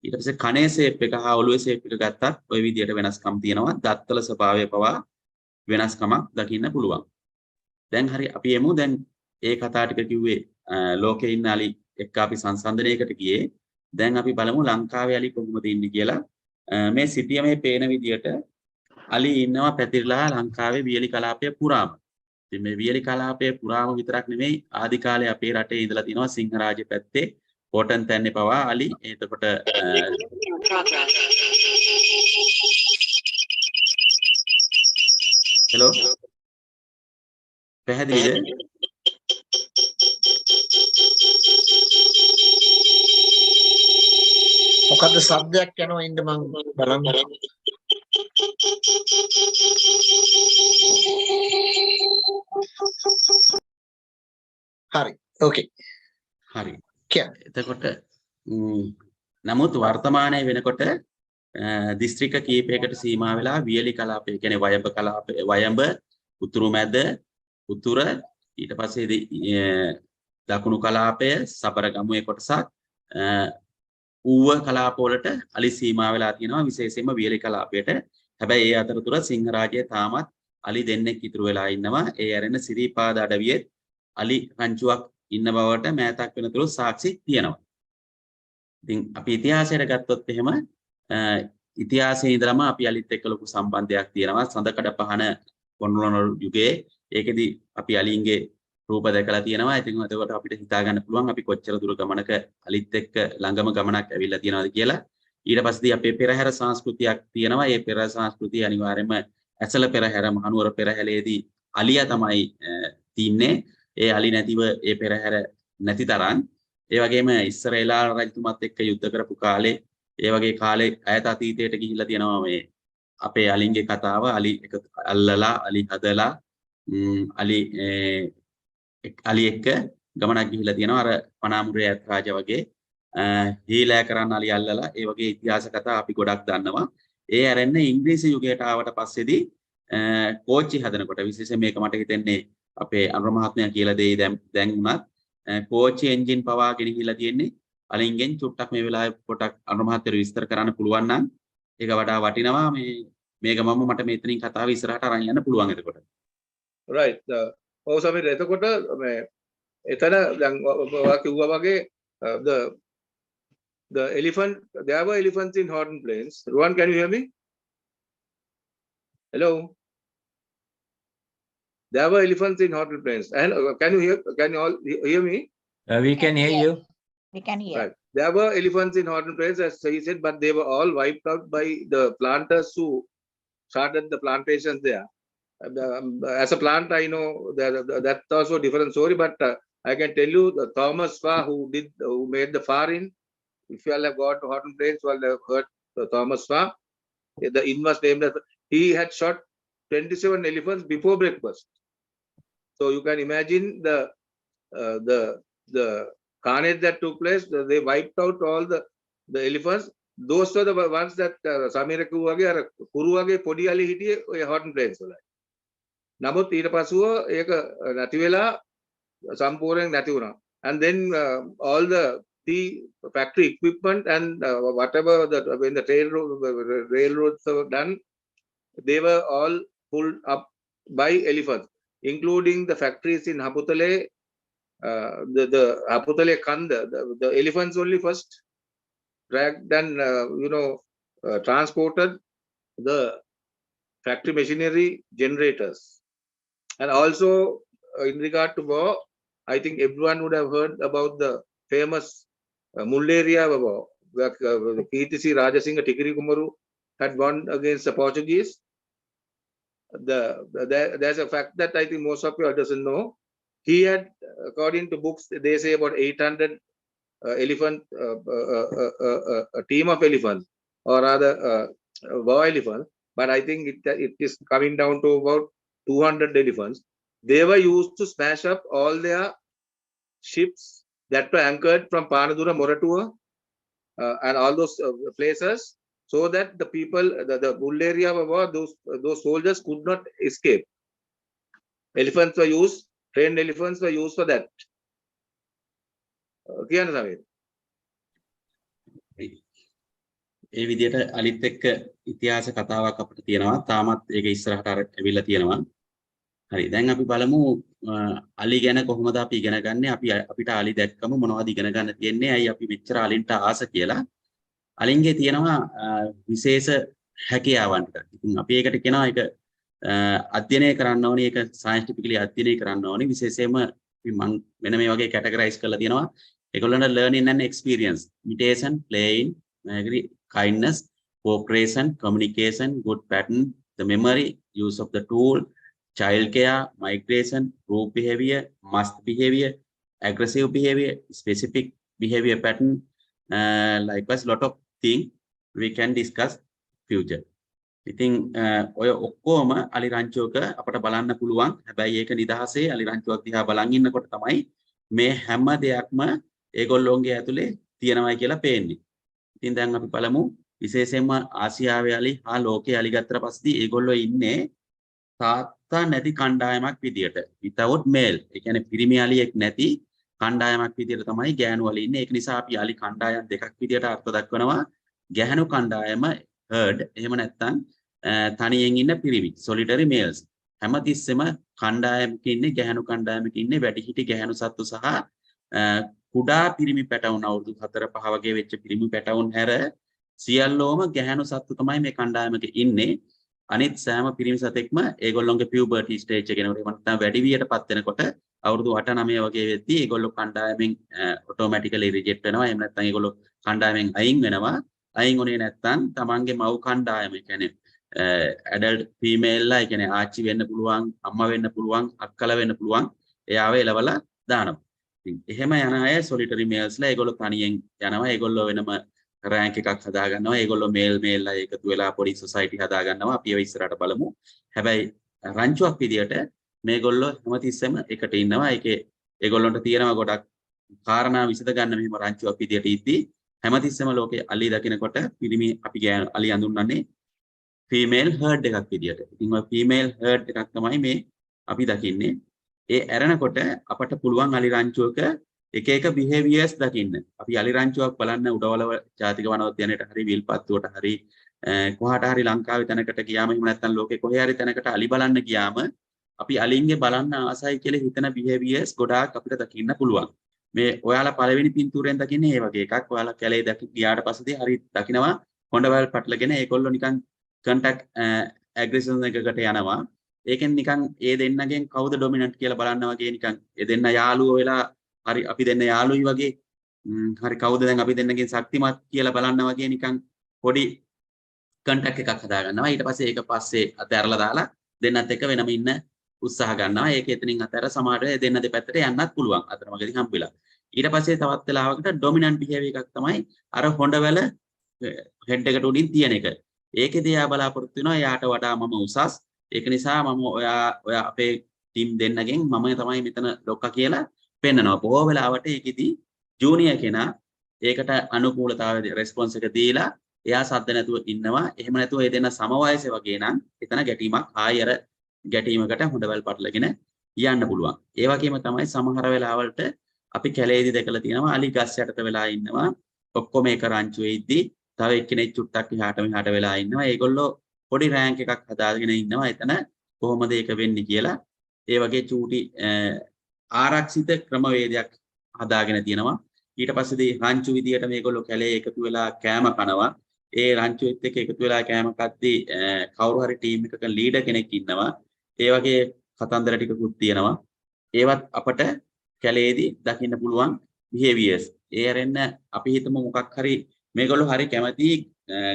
ඊට පස්සේ කනේ ෂේප් එක හා ඔළුවේ ෂේප් එක ගත්තත් ওই විදියට වෙනස්කම් තියෙනවා. දත්වල ස්වභාවය පවා වෙනස්කමක් දකින්න පුළුවන්. දැන් හරි අපි එමු. දැන් ඒ කතා ටික කිව්වේ ලෝකේ ඉන්න අලි එක්ක අපි සංසන්දනයකට ගියේ. දැන් අපි බලමු ලංකාවේ අලි කොහොමද ඉන්නේ කියලා. මේ සිටිය මේ පේන විදියට අලි ඉන්නවා පැතිරලා ලංකාවේ වියලි කලාපය පුරාම. ඉතින් මේ වියලි කලාපය පුරාම විතරක් නෙමෙයි ආදි කාලේ අපේ රටේ ඉඳලා තිනවා සිංහරාජ්‍ය පැත්තේ පොටන් තැන්නේ පවා අලි එතකොට හෙලෝ පැහැදිලිද මොකද්ද සබ්ජෙක්ට් යනවා ඉන්න මම බලන්න. හරි. ඕකේ. හරි. කියන්න. එතකොට නමුත් වර්තමානයේ වෙනකොට දිස්ත්‍රික්ක කීපයකට සීමා වෙලා වියලි කලාපය කියන්නේ වයඹ කලාපය වයඹ උතුරු මැද උතුර ඊට පස්සේ දකුණු කලාපය සබරගමුවේ කොටසක් ඌව කලාප වලට අලි සීමා වෙලා තියෙනවා විශේෂයෙන්ම වියලි කලාපයට. හැබැයි ඒ අතරතුර සිංහරාජයේ තාමත් අලි දෙන්නෙක් ඉතුරු වෙලා ඉන්නවා. ඒ ඇරෙන සිරිපාද අඩවියේ අලි රංචුවක් ඉන්න බවට මෑතක් වෙනතුරු සාක්ෂි තියෙනවා. ඉතින් අපි ඉතිහාසයට ගත්තොත් එහෙම ඉතිහාසයේ ඉඳලම අපි අලිත් එක්ක ලොකු සම්බන්ධයක් තියෙනවා. සඳකඩ පහන පොන්රොනල් යුගයේ ඒකෙදි අපි අලින්ගේ රූප දැකලා තියෙනවා. ඉතින් එතකොට අපිට හිතා ගන්න පුළුවන් අපි කොච්චර දුර ගමනක අලිත් එක්ක ළඟම ගමනක් ඇවිල්ලා තියෙනවද කියලා. ඊට පස්සේ අපේ පෙරහැර සංස්කෘතියක් තියෙනවා. ඒ පෙරහැර සංස්කෘතිය අනිවාර්යයෙන්ම ඇසල පෙරහැර මහනුවර පෙරහැරේදී අලියා තමයි තින්නේ. ඒ අලි නැතිව ඒ පෙරහැර නැති තරම්. ඒ වගේම ඉස්සරේලා රජතුමත් එක්ක යුද්ධ කරපු කාලේ ඒ වගේ කාලේ ඈත අතීතයට ගිහිල්ලා තියෙනවා මේ අපේ අලින්ගේ කතාව. අලි එක අල්ලලා අලි හදලා අලි එක්ක ගමනක් ගිහිල්ලා තියෙනවා. අර පනාමුරේ ඇත් රාජ වගේ හීලෑ කරන්න අලි අල්ලලා ඒ වගේ ඉතිහාස කතා අපි ගොඩක් දන්නවා. ඒ ඇරෙන්නේ ඉංග්‍රීසි යුගයට ආවට පස්සේදී කෝච්චි හදනකොට විශේෂයෙන් මේක මට හිතෙන්නේ අපේ අනුර මහත්මයා කියලා දෙයි දැන් උනත් කෝච්චි එන්ජින් පවා ගෙනහිලා තියෙන්නේ අලින්ගෙන් චුට්ටක් මේ වෙලාවේ පොටක් අනුර මහත්මයාට විස්තර කරන්න පුළුවන් නම් ඒක වඩා වටිනවා. මේ ගමම මට මෙතනින් කතාව ඉස්සරහට අරන් යන්න පුළුවන් එතකොට. right ඔව් සමීර එතකොට මේ එතන දැන් ඔයා කිව්වා වගේ the elephant there were elephants in Horton Plains. Ruan, can you hear me? Hello. There were elephants in Horton Plains. And can you all hear me? We can hear you. We can hear. Right. There were elephants in Horton Plains, as he said, but they were all wiped out by the planters who started the plantations there. As a plant, I know that's also a different story, but I can tell you the Thomas Farr who made the Farr in. If you all have got to Horton Plains, you all have heard Thomas Farr. The inn was named as he had shot 27 elephants before breakfast. So you can imagine the carnage that took place. They wiped out all the elephants. Those were the ones that Sameera Weerathunga or Kuruwage podi ali hitiye oy Horton Plains වලයි. නමුත් ඊට පසුව ඒක නැති වෙලා සම්පූර්ණයෙන් නැති වුණා. And then all the factory equipment and whatever when the railroads were done, they were all pulled up by elephants, including the factories in Haputale, the Haputale Kanda. The elephants only first dragged and transported the factory machinery generators. And also in regard to war, I think everyone would have heard about the famous Mullaria war, where Kirtisi Rajasinghe Tikiri Kumaru had won against the Portuguese. There's a fact that I think most of you doesn't know. He had, according to books, they say about 800 elephant, a team of elephants, or rather war elephants. But I think it is coming down to about 200 elephants. They were used to smash up all their ships that were anchored from Panadura, Moratuwa, and all those places, so that the people, the bull area of war, those soldiers could not escape. Elephants were used, trained elephants were used for that. කියන්න සමීර. ඒ විදිහට අලිත් එක්ක ඉතිහාස කතාවක් අපිට තියෙනවා. තාමත් ඒක ඉස්සරහට ඇවිල්ලා තියෙනවා. හරි. දැන් අපි බලමු අලි ගැන කොහොමද අපි ඉගෙන ගන්නේ? අපිට අලි දැක්කම මොනවද ඉගෙන ගන්න තියෙන්නේ? ඇයි අපි මෙච්චර අලින්ට ආස කියලා? අලින්ගේ තියෙනවා විශේෂ හැකියාවන් ටිකක්. ඉතින් අපි ඒකට කියනවා ඒක අධ්‍යයනය කරන්න ඕනේ. ඒක සයන්ටිෆිකලි අධ්‍යයනය කරන්න ඕනේ. විශේෂයෙන්ම මම මෙන්න මේ වගේ කැටගරයිස් කරලා තියෙනවා. ඒගොල්ලන්ට learning and experience, imitation, playing, kindness, cooperation, communication, good pattern, the memory, use of the tool, child care, migration, group behavior, must behavior, aggressive behavior, specific behavior pattern, likewise lot of things we can discuss future. ඉතින් ඔය ඔක්කොම අලි රංචුවක අපට බලන්න පුළුවන්. හැබැයි ඒක නිදහසේ අලි රංචුවක් දිහා බලන් ඉන්නකොට තමයි මේ හැම දෙයක්ම ඒගොල්ලෝන්ගේ ඇතුලේ තියෙනවයි කියලා පේන්නේ. ඉතින් දැන් අපි බලමු විශේෂයෙන්ම ආසියාවේ අලි හා ලෝකයේ අලි ගත්තට පස්සේ ඒගොල්ලෝ ඉන්නේ තාත්තා නැති කණ්ඩායමක් විදියට. without male. ඒ කියන්නේ පිරිමි අලියෙක් නැති කණ්ඩායමක් විදියට තමයි ගෑනු අලි ඉන්නේ. ඒක නිසා අපි අලි කණ්ඩායම් දෙකක් විදියට අර්ථ දක්වනවා. ගැහණු කණ්ඩායම herd, එහෙම නැත්නම් තනියෙන් ඉන්න පිරිමි, solitary males. හැමතිස්සෙම කණ්ඩායමක ඉන්නේ ගැහණු කණ්ඩායමක ඉන්නේ වැඩිහිටි ගැහණු සත්තු සහ කුඩා පිරිමි පැටවුන් අවුරුදු 4-5 වගේ වෙච්ච පිරිමි පැටවුන් හැර සියල්ලෝම ගැහණු සත්තු තමයි මේ කණ්ඩායමක ඉන්නේ. අනිත් සෑම පිරිමි සතෙක්ම ඒගොල්ලොන්ගේ puberty stage එක එනකොට නැත්නම් වැඩි වියටපත් වෙනකොට අවුරුදු 8-9 වගේ වෙද්දී ඒගොල්ලෝ කණ්ඩායමෙන් automatically reject වෙනවා. එහෙම නැත්නම් ඒගොල්ලෝ කණ්ඩායමෙන් අයින් වෙනවා. අයින් උනේ නැත්නම් තමන්ගේ මව් කණ්ඩායම කියන්නේ adult female ලා, ඒ කියන්නේ ආච්චි වෙන්න පුළුවන්, අම්මා වෙන්න පුළුවන්, අක්කලා වෙන්න පුළුවන්, එයාව එලවලා දානවා. ඉතින් එහෙම යන අය solitary males ලා ඒගොල්ලෝ තනියෙන් යනවා. ඒගොල්ලෝ වෙනම rank එකක් හදා ගන්නවා. ඒගොල්ලෝ male ලා එකතු වෙලා පොඩි society හදා ගන්නවා. අපි ඒව ඉස්සරහට බලමු. හැබැයි රංචුවක් විදියට මේගොල්ලෝ හැමතිස්සෙම එකට ඉන්නවා. ඒකේ ඒගොල්ලන්ට තියෙනවා ගොඩක් කාරණා විසඳ ගන්න මෙහෙම රංචුවක් විදියට ඉද්දී හැමතිස්සෙම ලෝකේ අලි දකිනකොට පිරිමි අපි අලි අඳුන්වන්නේ female herd එකක් විදියට. ඉතින් ඔය female herd එකක් තමයි මේ අපි දකින්නේ. ඒ ඇරෙනකොට අපට පුළුවන් අලි රංචුවක එක එක behaviors දකින්න. අපි අලි රංචුවක් බලන්න උඩවලව ජාතික වනෝද්‍යානයට හරි විල්පත්තුවට හරි කොහාට හරි ලංකාවේ තැනකට ගියාම එහෙම නැත්නම් ලෝකේ කොහේ හරි තැනකට අලි බලන්න ගියාම අපි අලින්ගේ බලන්න ආසයි කියලා හිතන behaviors ගොඩාක් අපිට දකින්න පුළුවන්. මේ ඔයාලා පළවෙනි පින්තූරයෙන් දකින්නේ මේ වගේ එකක්. ඔයාලා කැලේ ගියාට පස්සේ හරි දකින්නවා හොඬවල් පටලගෙන ඒගොල්ලෝ නිකන් contact aggression එකකට යනවා. ඒකෙන් නිකන් ඒ දෙන්නගෙන් කවුද dominant කියලා බලන්න වගේ නිකන් ඒ දෙන්න යාළුවෝ වෙලා හරි අපි දෙන්න යාළුයි වගේ හරි කවුද දැන් අපි දෙන්නගෙන් ශක්තිමත් කියලා බලන්න වගේ නිකන් පොඩි contact එකක් හදා ගන්නවා. ඊට පස්සේ ඒක පස්සේ අතහැරලා දාලා දෙන්නත් එක්ක වෙනම ඉන්න උත්සාහ ගන්නවා. ඒක එතනින් අතහැර සමහරට දෙන්න දෙපැත්තට යන්නත් පුළුවන්. අතරමඟදී හම්බෙලා. ඊට පස්සේ තවත් වෙලාවකට dominant behavior එකක් තමයි අර හොඬවැල head එකට උඩින් තියෙන එක. ඒකෙදී යා බලාපොරොත්තු වෙනවා යාට වඩා මම උසස්. ඒක නිසා මම ඔයා අපේ ටීම් දෙන්නගෙන් මම තමයි මෙතන ලොක්කා කියලා පෙන්නනවා. බොහෝ වෙලාවට ඒකෙදී ජූනියර් කෙනා ඒකට අනුකූලතාවයේ රෙස්පොන්ස් එක දීලා එයා සද්ද නැතුව ඉන්නවා. එහෙම නැතුව ඒ දෙන්න සම වයසේ වගේ නම් එතන ගැටීමක් ආයෙ අර ගැටීමකට හොඬවල් පටලගෙන යන්න පුළුවන්. ඒ වගේම තමයි සමහර වෙලාවලට අපි කැලේදී දැකලා තියෙනවා අලි ගස් යටට වෙලා ඉන්නවා. ඔක්කොම එක රංචුවේ ඉද්දි තව එක්කෙනෙක් චුට්ටක් එහාට මෙහාට වෙලා ඉන්නවා. ඒගොල්ලෝ පොඩි රෑන්ක් එකක් හදාගෙන ඉන්නවා. එතන කොහොමද ඒක වෙන්නේ කියලා ඒ වගේ චූටි ආරක්ෂිත ක්‍රමවේදයක් හදාගෙන තියෙනවා. ඊට පස්සේදී රංචු විදියට මේගොල්ලෝ කැලේ එකතු වෙලා කෑම කනවා. ඒ රංචුවෙත් එක්ක එකතු වෙලා කෑම කද්දී කවුරු හරි ටීම් එකක ලීඩර් කෙනෙක් ඉන්නවා. ඒ වගේ කතන්දර ටිකකුත් තියෙනවා. ඒවත් අපට කැලේදී දකින්න පුළුවන් behaviors. ඒ අරෙන්න අපි හිතමු මොකක් හරි මේගොල්ලෝ හරි කැමති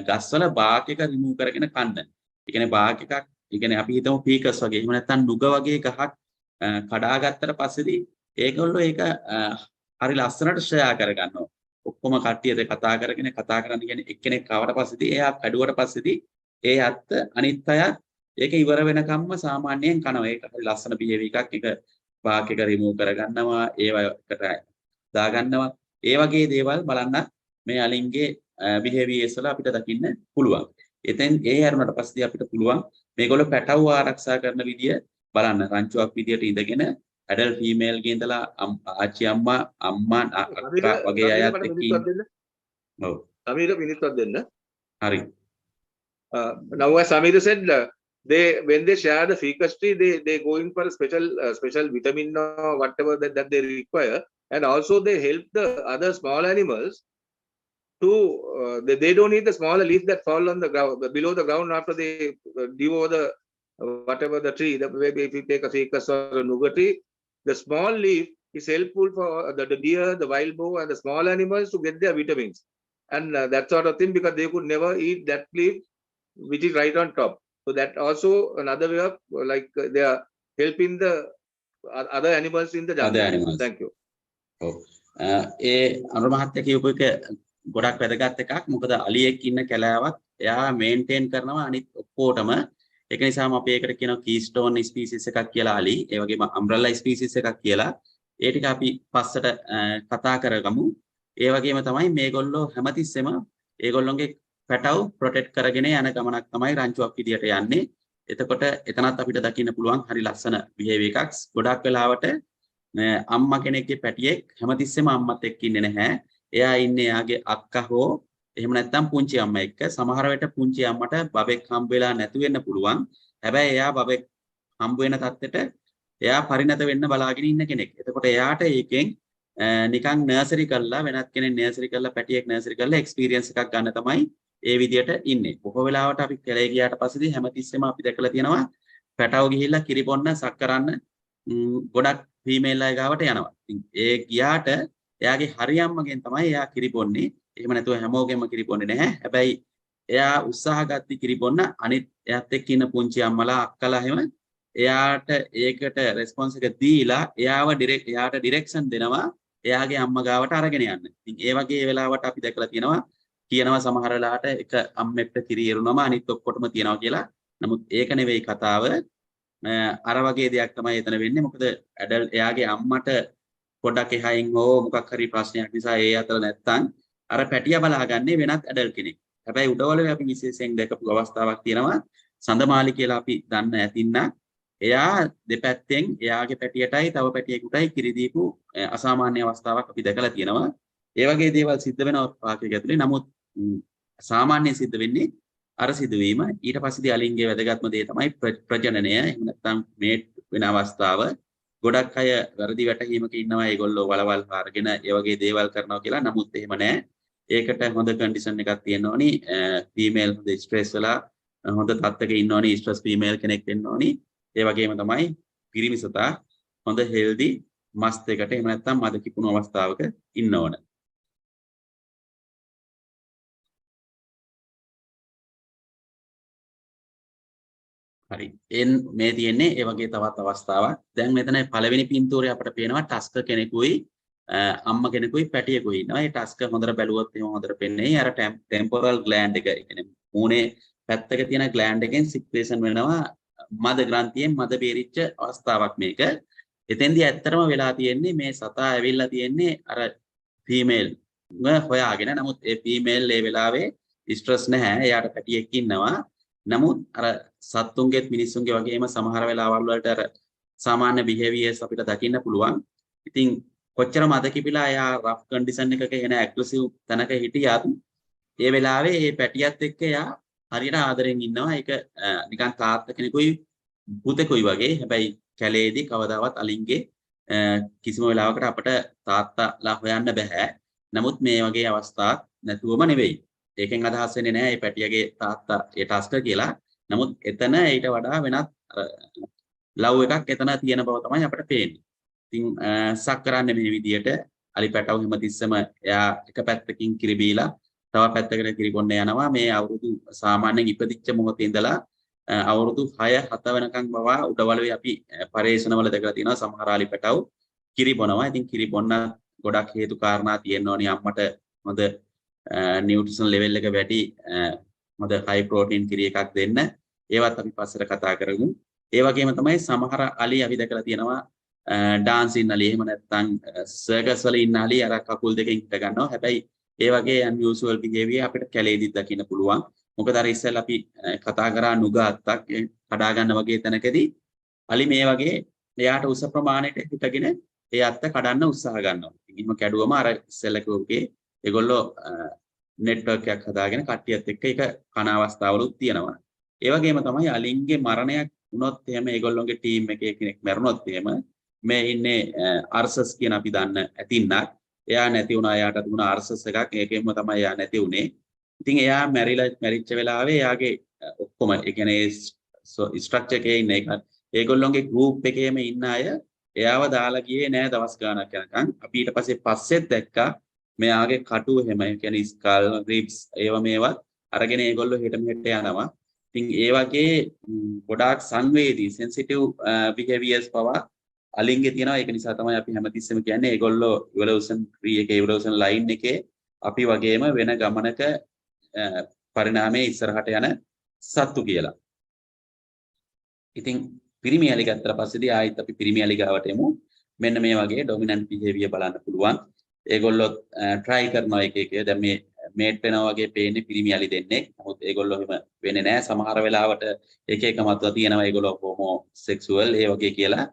ගස්වල බාක් එක රිමූව් කරගෙන කන්න. ඒ කියන්නේ බාක් එකක්, ඒ කියන්නේ අපි හිතමු පීකස් වගේ. එහෙම නැත්නම් නුග වගේ ගහක් කඩාගත්තට පස්සේදී ඒගොල්ලෝ ඒක හරි ලස්සනට ෂෙයා කරගන්නවා. ඔක්කොම කට්ටියද කතා කරන්න කියන්නේ එක්කෙනෙක් ආවට පස්සේදී එයා කැඩුවට පස්සේදී ඒ අත්ත අනිත් අයත් ඒක ඉවර වෙනකම්ම සාමාන්‍යයෙන් කනවා. ඒක හරි ලස්සන behavior එකක්. ඒක බාක් එක රිමූව් කරගන්නවා, ඒවකට දාගන්නවා. ඒ වගේ දේවල් බලන්න මේ අලින්ගේ behaviors වල අපිට දකින්න පුළුවන්. එතෙන් ඒ හැරුණාට පස්සේ අපිට පුළුවන් මේගොල්ලෝ පැටව ආරක්ෂා කරන විදිය බලන්න. රංචුවක් විදියට ඉඳගෙන adult female ගේ ඉඳලා ආච්චි අම්මා අක්කා වගේ අයත් එක්ක ඉන්න. ඔව්. Sameera මිනිත්තුවක් දෙන්න. හරි. Now as Sameera said, when they share the fecus tree, they going for a special vitamin or whatever that they require, and also they help the other small animals to they don't eat the smaller leaf that fall on the ground below the ground after they devour the whatever the tree. Maybe if you take a ficus or a nougat tree, the small leaf is helpful for the deer, the wild boar, and the small animals to get their vitamins and that sort of thing, because they could never eat that leaf which is right on top. So that also another way of they are helping the other animals in the jungle. Other animals. Thank you. ඔව්. ඒ අනුර මහත්තයා කියපු එක ගොඩක් වැදගත් එකක්. මොකද අලියෙක් ඉන්න කැලෑවක් එයා මේන්ටේන් කරනවා අනිත් ඔක්කොටම. ඒක නිසාම අපි ඒකට කියනවා කීස්ටෝන් ස්පීසිස් එකක් කියලා අලි. ඒ වගේම අම්බ්‍රෙලා ස්පීසිස් එකක් කියලා. ඒ ටික අපි පස්සට කතා කරගමු. ඒ වගේම තමයි මේගොල්ලෝ හැමතිස්සෙම ඒගොල්ලොන්ගේ පැටව ප්‍රොටෙක්ට් කරගෙන යන ගමනක් තමයි රංචුවක් විදියට යන්නේ. එතකොට එතනත් අපිට දකින්න පුළුවන් හරි ලස්සන බිහේවියර් එකක්. ගොඩක් වෙලාවට අම්මා කෙනෙක්ගේ පැටියෙක් හැමතිස්සෙම අම්මත් එක්ක ඉන්නේ නැහැ. එයා ඉන්නේ එයාගේ අක්කා හෝ එහෙම නැත්නම් පුංචි අම්මා එක්ක. සමහර වෙලට පුංචි අම්මට බබෙක් හම්බ වෙලා නැතු වෙන්න පුළුවන්. හැබැයි එයා බබෙක් හම්බ වෙන තත්ත්වෙට එයා පරිණත වෙන්න බලාගෙන ඉන්න කෙනෙක්. එතකොට එයාට ඒකෙන් නිකන් නර්සරි කරලා වෙනත් කෙනෙක් නර්සරි කරලා පැටියෙක් නර්සරි කරලා එක්ස්පීරියන්ස් එකක් ගන්න තමයි ඒ විදියට ඉන්නේ. බොහෝ වෙලාවට අපි කැලේ ගියාට පස්සේදී හැමතිස්සෙම අපි දැකලා තියෙනවා පැටව ගිහිල්ලා කිරි බොන්න සක් කරන්න ගොඩක් ෆීමේල් අය ගාවට යනවා. ඉතින් ඒ ගියාට එයාගේ හරියම්මගෙන් තමයි එයා කිරි බොන්නේ. එහෙම නැතුව හැමෝගෙම කිරි බොන්නේ නැහැ. හැබැයි එයා උත්සාහ ගත්ත කිරි බොන්න අනිත් එයාත් එක්ක ඉන්න පුංචි අම්මලා අක්කලා එහෙම එයාට ඒකට රෙස්පොන්ස් එක දීලා එයාට ඩිරෙක්ෂන් දෙනවා එයාගේ අම්මා ගාවට අරගෙන යන්න. ඉතින් ඒ වගේ වෙලාවට අපි දැකලා කියනවා සමහර වෙලාවට එක අම්මෙක්ට කිරි එරුනම අනිත් ඔක්කොටම තියනවා කියලා. නමුත් ඒක නෙවෙයි කතාව. අර වගේ දෙයක් තමයි එතන වෙන්නේ. මොකද එයාගේ අම්මට පොඩක් එහයින් හෝ මොකක් හරි ප්‍රශ්නයක් නිසා ඒ අතර නැත්තම් අර පැටියා බලාගන්නේ වෙනත් ඇඩල්ට් කෙනෙක්. හැබැයි උඩවලවේ අපි විශේෂයෙන් දැකපු අවස්ථාවක් තියෙනවා. සඳමාලි කියලා අපි දන්න ඇතින්න එයා දෙපැත්තෙන් එයාගේ පැටියටයි තව පැටියෙකුටයි කිරි දීපු අසාමාන්‍ය අවස්ථාවක් අපි දැකලා තියෙනවා. ඒ වගේ දේවල් සිද්ධ වෙනවා පාකයක් ඇතුලේ. නමුත් සාමාන්‍යයෙන් සිද්ධ වෙන්නේ අර සිදුවීම. ඊට පස්සේදී අලින්ගේ වැදගත්ම දේ තමයි ප්‍රජනනය. එහෙම නැත්නම් මේට් වෙන අවස්ථාව. ගොඩක් අය වැරදි වැටහීමක ඉන්නවා ඒගොල්ලෝ වලවල් පාරගෙන ඒ වගේ දේවල් කරනවා කියලා. නමුත් එහෙම නැහැ. ඒකට හොඳ කන්ඩිෂන් එකක් තියෙන්න ඕනි. ෆීමේල් හොඳ ස්ට්‍රෙස් වෙලා හොඳ තත්ත්වයක ඉන්න ඕනි. ස්ට්‍රෙස් ෆීමේල් කෙනෙක් වෙන්න ඕනි. ඒ වගේම තමයි පිරිමි සතා හොඳ හෙල්දි මස්ත් එකට එහෙම නැත්නම් මද කිපුණු අවස්ථාවක ඉන්න ඕන. හරි. මේ තියෙන්නේ ඒ වගේ තවත් අවස්ථාවක්. දැන් මෙතන පළවෙනි පින්තූරේ අපිට පේනවා ටස්ක කෙනෙකුයි අම්මා කෙනෙකුයි පැටියෙකුයි ඉන්නවා. ඒ ටස්ක හොඳට බැලුවොත් එහෙම හොඳට පෙන්නේ. අර ටෙම්පොරල් ග්ලෑන්ඩ් එක කියන්නේ මූණේ පැත්තක තියෙන ග්ලෑන්ඩ් එකෙන් සික්‍රේෂන් වෙනවා. මද ග්‍රන්ථියෙන් මද බේරිච්ච අවස්ථාවක් මේක. එතෙන්දී ඇත්තටම වෙලා තියෙන්නේ මේ සතා ඇවිල්ලා තියෙන්නේ අර ෆීමේල් හොයාගෙන. නමුත් ඒ ෆීමේල් ඒ වෙලාවේ ස්ට්‍රෙස් නැහැ. එයාට පැටියෙක් ඉන්නවා. නමුත් අර සත්තුන්ගේත් මිනිස්සුන්ගේ වගේම සමහර වෙලාවල් වලට අර සාමාන්‍ය බිහේවියර්ස් අපිට දකින්න පුළුවන්. ඉතින් කොච්චර මද කිපිලා එයා රෆ් කන්ඩිෂන් එකක එන ඇග්‍රෙසිව් තැනක හිටියත් ඒ වෙලාවේ මේ පැටියත් එක්ක එයා හරියට ආදරෙන් ඉන්නවා. ඒක නිකන් තාත්තා කෙනෙකුයි පුතෙකුයි වගේ. හැබැයි කැලේදී කවදාවත් අලින්ගේ කිසිම වෙලාවකට අපිට තාත්තාලා හොයන්න බෑ. නමුත් මේ වගේ අවස්ථාවක් නැතුවම නෙවෙයි. ඒකෙන් අදහස් වෙන්නේ නැහැ මේ පැටියගේ තාත්තා ඒ ටස්ක කියලා. නමුත් එතන ඊට වඩා වෙනත් ලව් එකක් එතන තියෙන බව තමයි අපිට පේන්නේ. ඉතින් සක් කරන්නේ මේ විදියට අලි පැටව හැමතිස්සම එයා එක පැත්තකින් කිරි බීලා තව පැත්තකට කිරි බොන්න යනවා. මේ අවුරුදු සාමාන්‍යයෙන් ඉපදිච්ච මොහොතේ ඉඳලා අවුරුදු 6-7 වෙනකන් බවා උඩවලවේ අපි පරේෂණවල දැකලා තියෙනවා සමහර අලි පැටව කිරි බොනවා. ඉතින් කිරි බොන්න ගොඩක් හේතු කාරණා තියෙන්න ඕනි. අම්මට හොඳ නියුට්‍රිෂන් ලෙවල් එක වැඩි හොඳ හයි ප්‍රෝටීන් කිරි එකක් දෙන්න. ඒවත් අපි පස්සට කතා කරමු. ඒ වගේම තමයි සමහර අලි අපි දැකලා තියෙනවා ඩාන්සින් අලි එහෙම නැත්නම් සර්කස් වල ඉන්න අලි අර කකුල් දෙකෙන් හිට ගන්නවා. හැබැයි ඒ වගේ unusual behavior අපිට කැලේදිත් දකින්න පුළුවන්. මොකද අර ඉස්සෙල්ලා අපි කතා කරා නුගාත්තක් කඩා ගන්න වගේ තැනකදී අලි මේ වගේ එයාට උස ප්‍රමාණයට හිටගෙන ඒ අත්ත කඩන්න උත්සාහ ගන්නවා. ඉතින් එහෙම කැඩුවම අර ඉස්සෙල්ලා කිව්වේ ඒගොල්ලෝ නෙට්වර්ක් එකක් හදාගෙන කට්ටියත් එක්ක ඒක කන අවස්ථාවලුත් තියෙනවා. ඒ වගේම තමයි අලින්ගේ මරණයක් වුණොත් එහෙම ඒගොල්ලොන්ගේ ටීම් එකේ කෙනෙක් මැරුණොත් එහෙම මේ ඉන්නේ අර්සස් කියන අපි දන්න ඇතින්නක්. එයා නැති වුණා. එයාට තිබුණ අර්සස් එකක්. ඒකෙන්ම තමයි එයා නැති වුණේ. ඉතින් එයා මැරිච්ච වෙලාවේ එයාගේ ඔක්කොම ඒ කියන්නේ ස්ට්‍රක්චර් එකේ ඉන්න එක ඒගොල්ලොන්ගේ ගෲප් එකේම ඉන්න අය එයාව දාලා ගියේ නෑ දවස් ගාණක් යනකම්. අපි ඊට පස්සෙත් දැක්කා මෙයාගේ කටු එහෙම කියන්නේ ස්කල් රිබ්ස් මේවත් අරගෙන ඒගොල්ලෝ හෙට මෙහෙට යනවා. ඉතින් ඒ වගේ ගොඩාක් සංවේදී සෙන්සිටිව් බිහේවියර්ස් පවා අලින්ගේ තියෙනවා. ඒක නිසා තමයි අපි හැමතිස්සෙම කියන්නේ ඒගොල්ලෝ ඉවලූෂන් ට්‍රී එකේ ඉවලූෂන් ලයින් එකේ අපි වගේම වෙන ගමනක පරිණාමයේ ඉස්සරහට යන සත්තු කියලා. ඉතින් පිරිමි අලි ගත්තට පස්සේදී ආයෙත් අපි පිරිමි අලි ගාවට එමු. මෙන්න මේ වගේ ඩොමිනන්ට් බිහේවියර් බලන්න පුළුවන්. ඒගොල්ලෝ try කරනවා එක එක. දැන් මේ මේට් වෙනවා වගේ පේන්නේ පිරිමි අලි දෙන්නේ. නමුත් ඒගොල්ලෝ එහෙම වෙන්නේ නැහැ. සමහර වෙලාවට එක එක මතවා තියෙනවා ඒගොල්ලෝ හෝමෝසෙක්සුවල් ඒ වගේ කියලා.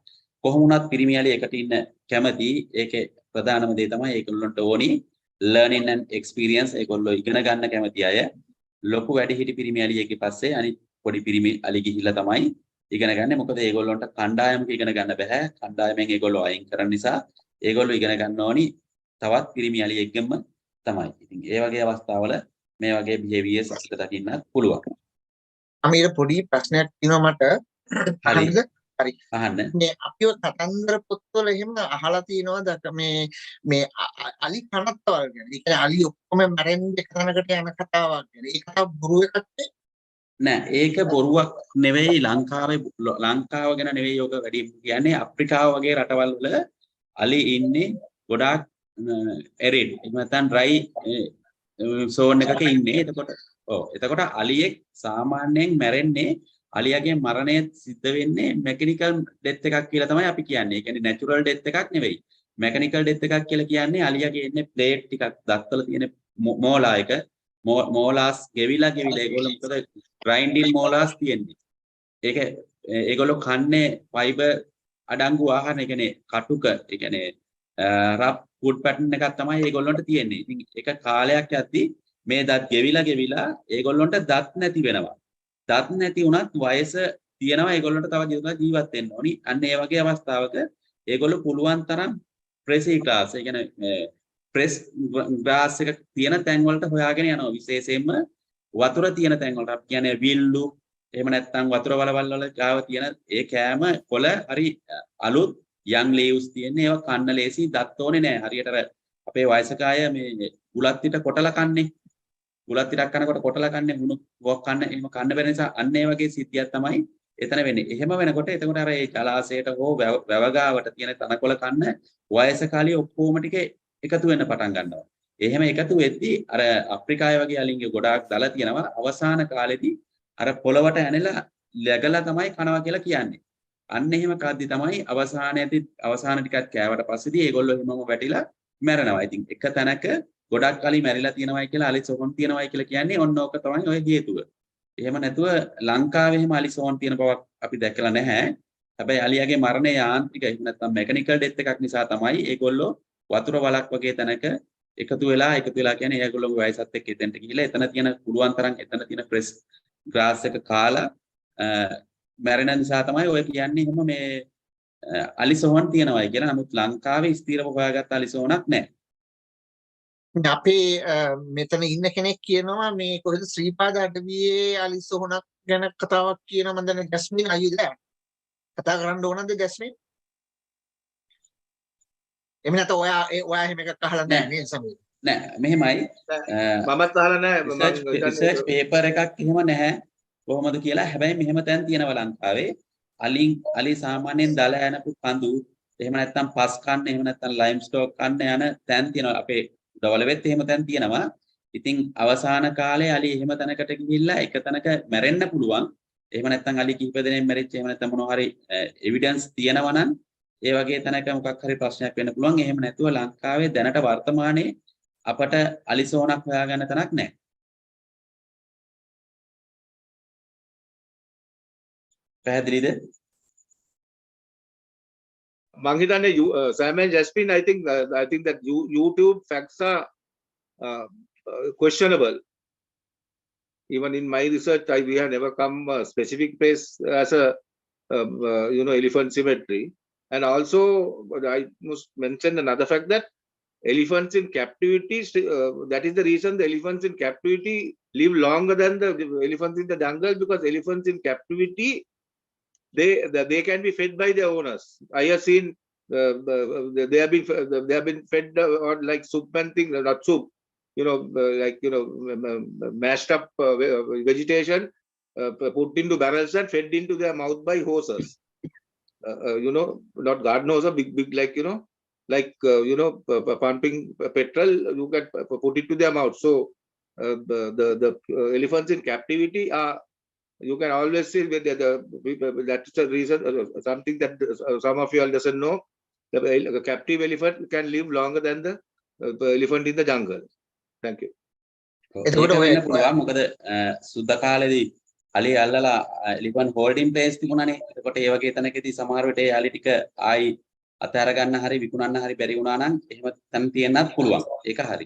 කොහොම වුණත් පිරිමි අලි එකට ඉන්න කැමති. ඒකේ ප්‍රධානම දේ තමයි ඒගොල්ලන්ට ඕනි learning and experience. ඒගොල්ලෝ ඉගෙන ගන්න කැමති අය. ලොකු වැඩිහිටි පිරිමි අලියෙක්ගේ පස්සේ අනිත් පොඩි පිරිමි අලි ගිහිල්ලා තමයි ඉගෙන ගන්න. මොකද ඒගොල්ලන්ට කණ්ඩායමක ඉගෙන ගන්න බෑ. කණ්ඩායමෙන් ඒගොල්ලෝ අයින් කරන නිසා ඒගොල්ලෝ ඉගෙන ගන්න ඕනි තවත් පිරිමි අලියෙක්ගෙම තමයි. ඉතින් ඒ වගේ අවස්ථාවල මේ වගේ behaviors අපිට දකින්නත් පුළුවන්. අමීර පොඩි ප්‍රශ්නයක් තියෙනවා මට. හරිද? හරි. අහන්න. මේ අපිව කතන්දර පොත්වල එහෙම අහලා තියෙනවද මේ අලි කනත්තවල් ගැන? ඒ කියන්නේ අලි ඔක්කොම මැරෙන්න එක තැනකට යන කතාවක් ගැන. ඒ කතාව බොරු එකක් නෑ. ඒක බොරුවක් නෙවෙයි. ලංකාව ගැන නෙවෙයි යෝග වැඩි කියන්නේ අප්‍රිකාව වගේ රටවල් වල අලි ඉන්නේ ගොඩාක් එරිඩ්. එහෙම නැත්නම් ඩ්‍රයි සෝන් එකක ඉන්නේ. එතකොට අලියෙක් සාමාන්‍යයෙන් මැරෙන්නේ අලියාගේ මරණය සිද්ධ වෙන්නේ මෙකැනිකල් ඩෙත් එකක් කියලා තමයි අපි කියන්නේ. ඒ කියන්නේ නැචරල් ඩෙත් එකක් නෙවෙයි. මෙකැනිකල් ඩෙත් එකක් කියලා කියන්නේ අලියාගේ ඉන්නේ ප්ලේට් ටිකක් දත්වල තියෙන මෝලා එක මෝලාස් ගෙවිලා ඒගොල්ලෝ මොකද ග්‍රයින්ඩින් මෝලාස් තියෙන්නේ. ඒක ඒගොල්ලෝ කන්නේ ෆයිබර් අඩංගු ආහාර. ඒ කියන්නේ කටුක ඒ කියන්නේ රබ් ෆුඩ් පැටර්න් එකක් තමයි ඒගොල්ලන්ට තියෙන්නේ. ඉතින් ඒක කාලයක් යද්දි මේ දත් ගෙවිලා ඒගොල්ලන්ට දත් නැති වෙනවා. දත් නැති වුණත් වයස තියෙනවා ඒගොල්ලන්ට තව ජීවත් වෙන්න ඕනි. අන්න ඒ වගේ අවස්ථාවක ඒගොල්ලෝ පුළුවන් තරම් ප්‍රෙසි ග්‍රාස් ඒ කියන්නේ ප්‍රෙස් ග්‍රාස් එක තියෙන තැන් වලට හොයාගෙන යනවා. විශේෂයෙන්ම වතුර තියෙන තැන් වලට අපි කියන්නේ විල්ලු එහෙම නැත්නම් වතුර වලවල් වල ගාව තියෙන ඒ කෑම කොළ හරි අලුත් young leaves තියෙන්නේ. ඒවා කන්න ලේසි. දත් ඕනේ නැහැ. හරියට අපේ වයසක අය මේ බුලත් පිට කොටලා කන්නේ. බුලත් පිටක් කනකොට කොටලා කන්නේ මුණු ගොක් කන්න එහෙම කන්න බැරි නිසා අන්න ඒ වගේ සිද්ධියක් තමයි එතන වෙන්නේ. එහෙම වෙනකොට එතකොට අර ඒ ජලාශයට හෝ වැවගාවට තියෙන තනකොළ කන්න වයස කාලේ ඔක්කොම ටික එකතු වෙන්න පටන් ගන්නවා. එහෙම එකතු වෙද්දී අර අප්‍රිකාවේ වගේ අලින්ගේ ගොඩාක් දල තියෙනවා. අවසාන කාලෙදී අර පොළවට ඇනලා läගලා තමයි කනවා කියලා කියන්නේ. අන්න එහෙම කද්දි තමයි අවසාන ටිකක් කෑවට පස්සේදී ඒගොල්ලෝ එහෙමම වැටිලා මැරෙනවා. ඉතින් එක තැනක ගොඩක් අලි මැරිලා තියෙනවායි කියලා අලි සොහොන් තියෙනවායි කියලා කියන්නේ ඔන්න ඕක තමයි ඔය හේතුව. එහෙම නැතුව ලංකාවේ එහෙම අලි සොහොන් තියෙන බවක් අපි දැකලා නැහැ. හැබැයි අලියාගේ මරණය යාන්ත්‍රික එහෙම නැත්නම් මෙකැනිකල් ඩෙත් එකක් නිසා තමයි ඒගොල්ලෝ වතුර වලක් වගේ තැනක එකතු වෙලා කියන්නේ ඒගොල්ලෝගේ වයසත් එක්ක එතනට ගිහිල්ලා එතන තියෙන පුළුවන් තරම් එතන තියෙන ප්‍රෙස් ග්‍රාස් එක කාලා මැරෙන නිසා තමයි ඔය කියන්නේ එහෙම මේ අලි සොහොන් තියෙනවායි කියලා. නමුත් ලංකාවේ ස්ථිරව හොයාගත්ත අලි සොහොනක් නැහැ. අපේ මෙතන ඉන්න කෙනෙක් කියනවා මේ කොහෙද ශ්‍රීපාද අඩවියේ අලි සොහොනක් ගැන කතාවක් කියනවා. මම දැන් ජස්මින් අයියද කතා කරන්න ඕනද ජස්මින්? එහෙම නැත්නම් ඔයා එහෙම එකක් අහලා නැහැ නේද සමීර? නෑ මෙහෙමයි. මමත් අහලා නැහැ. රිසර්ච් පේපර් එකක් එහෙම නැහැ. කොහොමද කියලා. හැබැයි මෙහෙම තැන් තියෙනවා ලංකාවේ. අලි සාමාන්‍යයෙන් දල යනපු කඳු එහෙම නැත්නම් පස් කන්න එහෙම නැත්නම් ලයිම් ස්ටෝක් කන්න යන තැන් තියෙනවා. අපේ උඩවලවෙත් එහෙම තැන් තියෙනවා. ඉතින් අවසාන කාලේ අලි එහෙම තැනකට ගිහිල්ලා එක තැනක මැරෙන්න පුළුවන්. එහෙම නැත්නම් අලි කිහිප දෙනෙක් මැරිච්ච එහෙම නැත්නම් මොනවා හරි එවිඩන්ස් තියෙනවා නම් ඒ වගේ තැනක මොකක් හරි ප්‍රශ්නයක් වෙන්න පුළුවන්. එහෙම නැතුව ලංකාවේ දැනට වර්තමානයේ අපට අලි සොහොනක් හොයාගන්න තැනක් නැහැ. පැහැදිලිද? මං හිතන්නේ Sam and Jasmine, I think that YouTube facts are questionable. Even in my research, we have never come a specific place as a elephant cemetery. And also, I must mention another fact that elephants in captivity, that is the reason the elephants in captivity live longer than the elephants in the jungle, because elephants in captivity, they can be fed by their owners. I have seen they have been fed on like soup and things, not soup, mashed up vegetation, put into barrels and fed into their mouth by horses. Not garden hose, big pumping petrol. You can put it to their mouth. So the elephants in captivity are. You can always see that's the reason. Something that some of you all doesn't know. The captive elephant can live longer than the elephant in the jungle. Thank you. ඒක වෙන්න පුළුවන් මොකද සුද්ධ කාලේදී අලි අල්ලලා elephant holding place තිබුණානේ. එතකොට ඒ වගේ තැනකදී සමහර විට ඒ අලි ටික ආයි අතහැර ගන්න හරි විකුණන්න හරි බැරි වුණා නම් එහෙම තැන තියෙන්නත් පුළුවන්. ඒක හරි.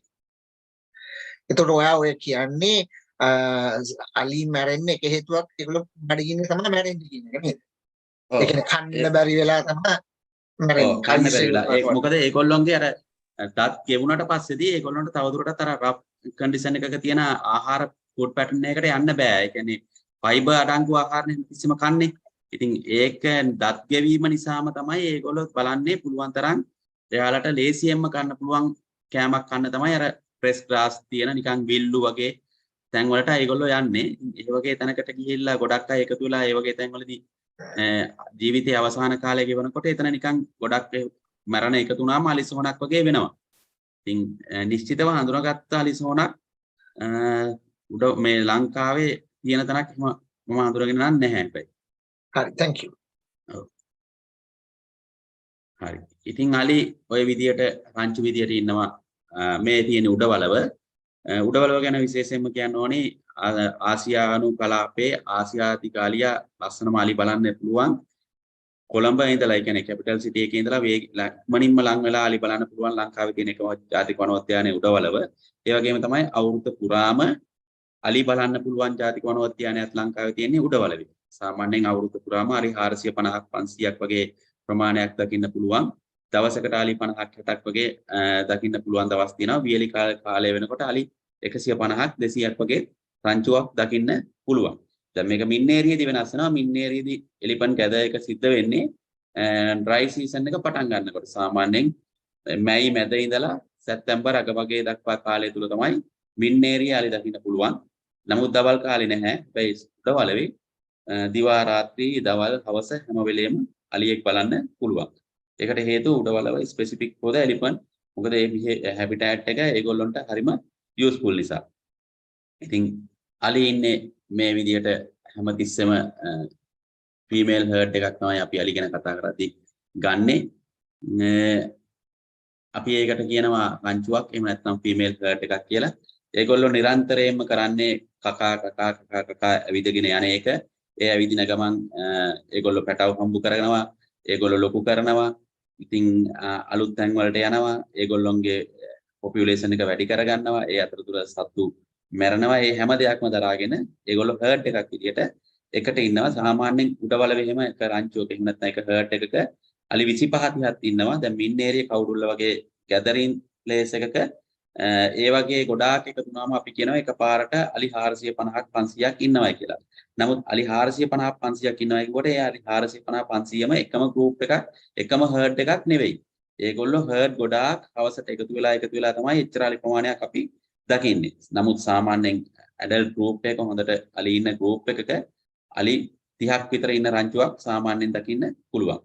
එතකොට ඔයා ඔය කියන්නේ අලි මැරෙන්න එක හේතුවක් ඒගොල්ලෝ බඩගින්නේ තමයි මැරෙන්නේ කියන එක නේද? ඒ කියන්නේ කන්න බැරි වෙලා තමයි මැරෙන්නේ. කන්න බැරි වෙලා. ඒක මොකද ඒගොල්ලෝන්ගේ අර දත් ගෙවුනට පස්සේදී ඒගොල්ලන්ට තවදුරටත් අර රෆ් කන්ඩිෂන් එකක තියෙන ආහාර ෆුඩ් පැටර්න් එකකට යන්න බෑ. ඒ කියන්නේ ෆයිබර් අඩංගු ආහාර කිසිම කන්නේ. ඉතින් ඒක දත් ගෙවීම නිසාම තමයි ඒගොල්ලෝ බලන්නේ පුළුවන් තරම් එයාලට ලේසියෙන්ම කන්න පුළුවන් කෑමක් කන්න තමයි අර ප්‍රෙස් ග්‍රාස් තියෙන නිකන් විල්ලු වගේ තැන් වලට ඒගොල්ලෝ යන්නේ. ඒ වගේ තැනකට ගිහිල්ලා ගොඩක් අය එකතු වෙලා ඒ වගේ තැන් වලදී ජීවිතයේ අවසාන කාලය ගෙවනකොට එතන නිකන් ගොඩක් මරණ එකතු වුණාම අලිසෝණක් වගේ වෙනවා. ඉතින් නිශ්චිතව හඳුනාගත්ත අලිසෝණක් උඩ මේ ලංකාවේ තියෙන තැනක් මම හඳුනගෙන නැහැ හැබැයි. හරි thank you. හරි. ඉතින් අලි ඔය විදියට රංචු විදියට ඉන්නවා මේ තියෙන උඩවලව. උඩවලව ගැන විශේෂයෙන්ම කියන්න ඕනේ ආසියානු කලාපයේ ආසියාතික අලියා ලස්සනම අලි බලන්න පුළුවන්. කොළඹ ඉඳලා ඒ කියන්නේ කැපිටල් සිටි එකේ ඉඳලා මනින්ම ලං වෙලා අලි බලන්න පුළුවන් ලංකාවේ තියෙන එකම ජාතික වනෝද්‍යානයේ උඩවලව. ඒ වගේම තමයි අවුරුදු පුරාම අලි බලන්න පුළුවන් ජාතික වනෝද්‍යානයත් ලංකාවේ තියෙන්නේ උඩවලවේ. සාමාන්‍යයෙන් අවුරුදු පුරාම අලි 450ක් 500ක් වගේ ප්‍රමාණයක් දකින්න පුළුවන්. දවසකට අලි 50ක් 60ක් වගේ දකින්න පුළුවන් දවස් තියෙනවා. වියලි කාලය වෙනකොට අලි 150ක් 200ක් වගේ රංචුවක් දකින්න පුළුවන්. දැන් මේක මින්නේරියේදී වෙනස් වෙනවා. මින්නේරියේදී එලිෆන්ට් ගැද එක සිද්ධ වෙන්නේ ඩ්‍රයි සීසන් එක පටන් ගන්නකොට. සාමාන්‍යයෙන් මැයි මැද ඉඳලා සැප්තැම්බර් අග වගේ දක්වා කාලය තුල තමයි මින්නේරිය අලි දකින්න පුළුවන්. නමුත් දවල් කාලේ නැහැ. හැබැයි උඩවලවේ දිවා රාත්‍රී දවල් හවස හැම වෙලෙම අලියෙක් බලන්න පුළුවන්. ඒකට හේතුව උඩවලව ස්පෙસિෆික් for the elephant. මොකද මේ හැබිටැට් එක ඒගොල්ලන්ට හරිම යූස්ෆුල් නිසා. ඉතින් අලි ඉන්නේ මේ විදියට හැමතිස්සෙම ෆීමේල් හර්ඩ් එකක් තමයි අපි අලි ගැන කතා කරද්දී ගන්නෙ. අපි ඒකට කියනවා රංචුවක් එහෙම නැත්නම් ෆීමේල් හර්ඩ් එකක් කියලා. ඒගොල්ලෝ නිරන්තරයෙන්ම කරන්නේ කකා ඇවිදගෙන යන එක. ඒ ඇවිදින ගමන් ඒගොල්ලෝ පැටව හම්බු කරනවා. ඒගොල්ලෝ ලොකු කරනවා. ඉතින් අලුත් තැන් වලට යනවා. ඒගොල්ලොන්ගේ පොපියුලේෂන් එක වැඩි කරගන්නවා. ඒ අතරතුර සත්තු මැරෙනවා. මේ හැම දෙයක්ම දරාගෙන ඒගොල්ලෝ හර්ඩ් එකක් විදියට එකට ඉන්නවා. සාමාන්‍යයෙන් උඩවලවේ එහෙම එක රංචුවක එහෙම නැත්නම් එක හර්ඩ් එකක අලි 25 30ක් ඉන්නවා. දැන් මින්නේරිය කවුරුල්ල වගේ ගැදරින් ප්ලේස් එකක ඒ වගේ ගොඩාක් එකතු වුණාම අපි කියනවා එකපාරට අලි 450ක් 500ක් ඉන්නවයි කියලා. නමුත් අලි 450ක් 500ක් ඉන්නවයි කියනකොට ඒ අලි 450 500ම එකම ගෲප් එකක් එකම හර්ඩ් එකක් නෙවෙයි. ඒගොල්ලෝ හර්ඩ් ගොඩාක් හවසට එකතු වෙලා තමයි එච්චර අලි ප්‍රමාණයක් අපි දකින්නේ. නමුත් සාමාන්‍යයෙන් ඇඩල්ට් ගෲප් එක හොඳට අලි ඉන්න ගෲප් එකක අලි 30ක් විතර ඉන්න රංචුවක් සාමාන්‍යයෙන් දකින්න පුළුවන්.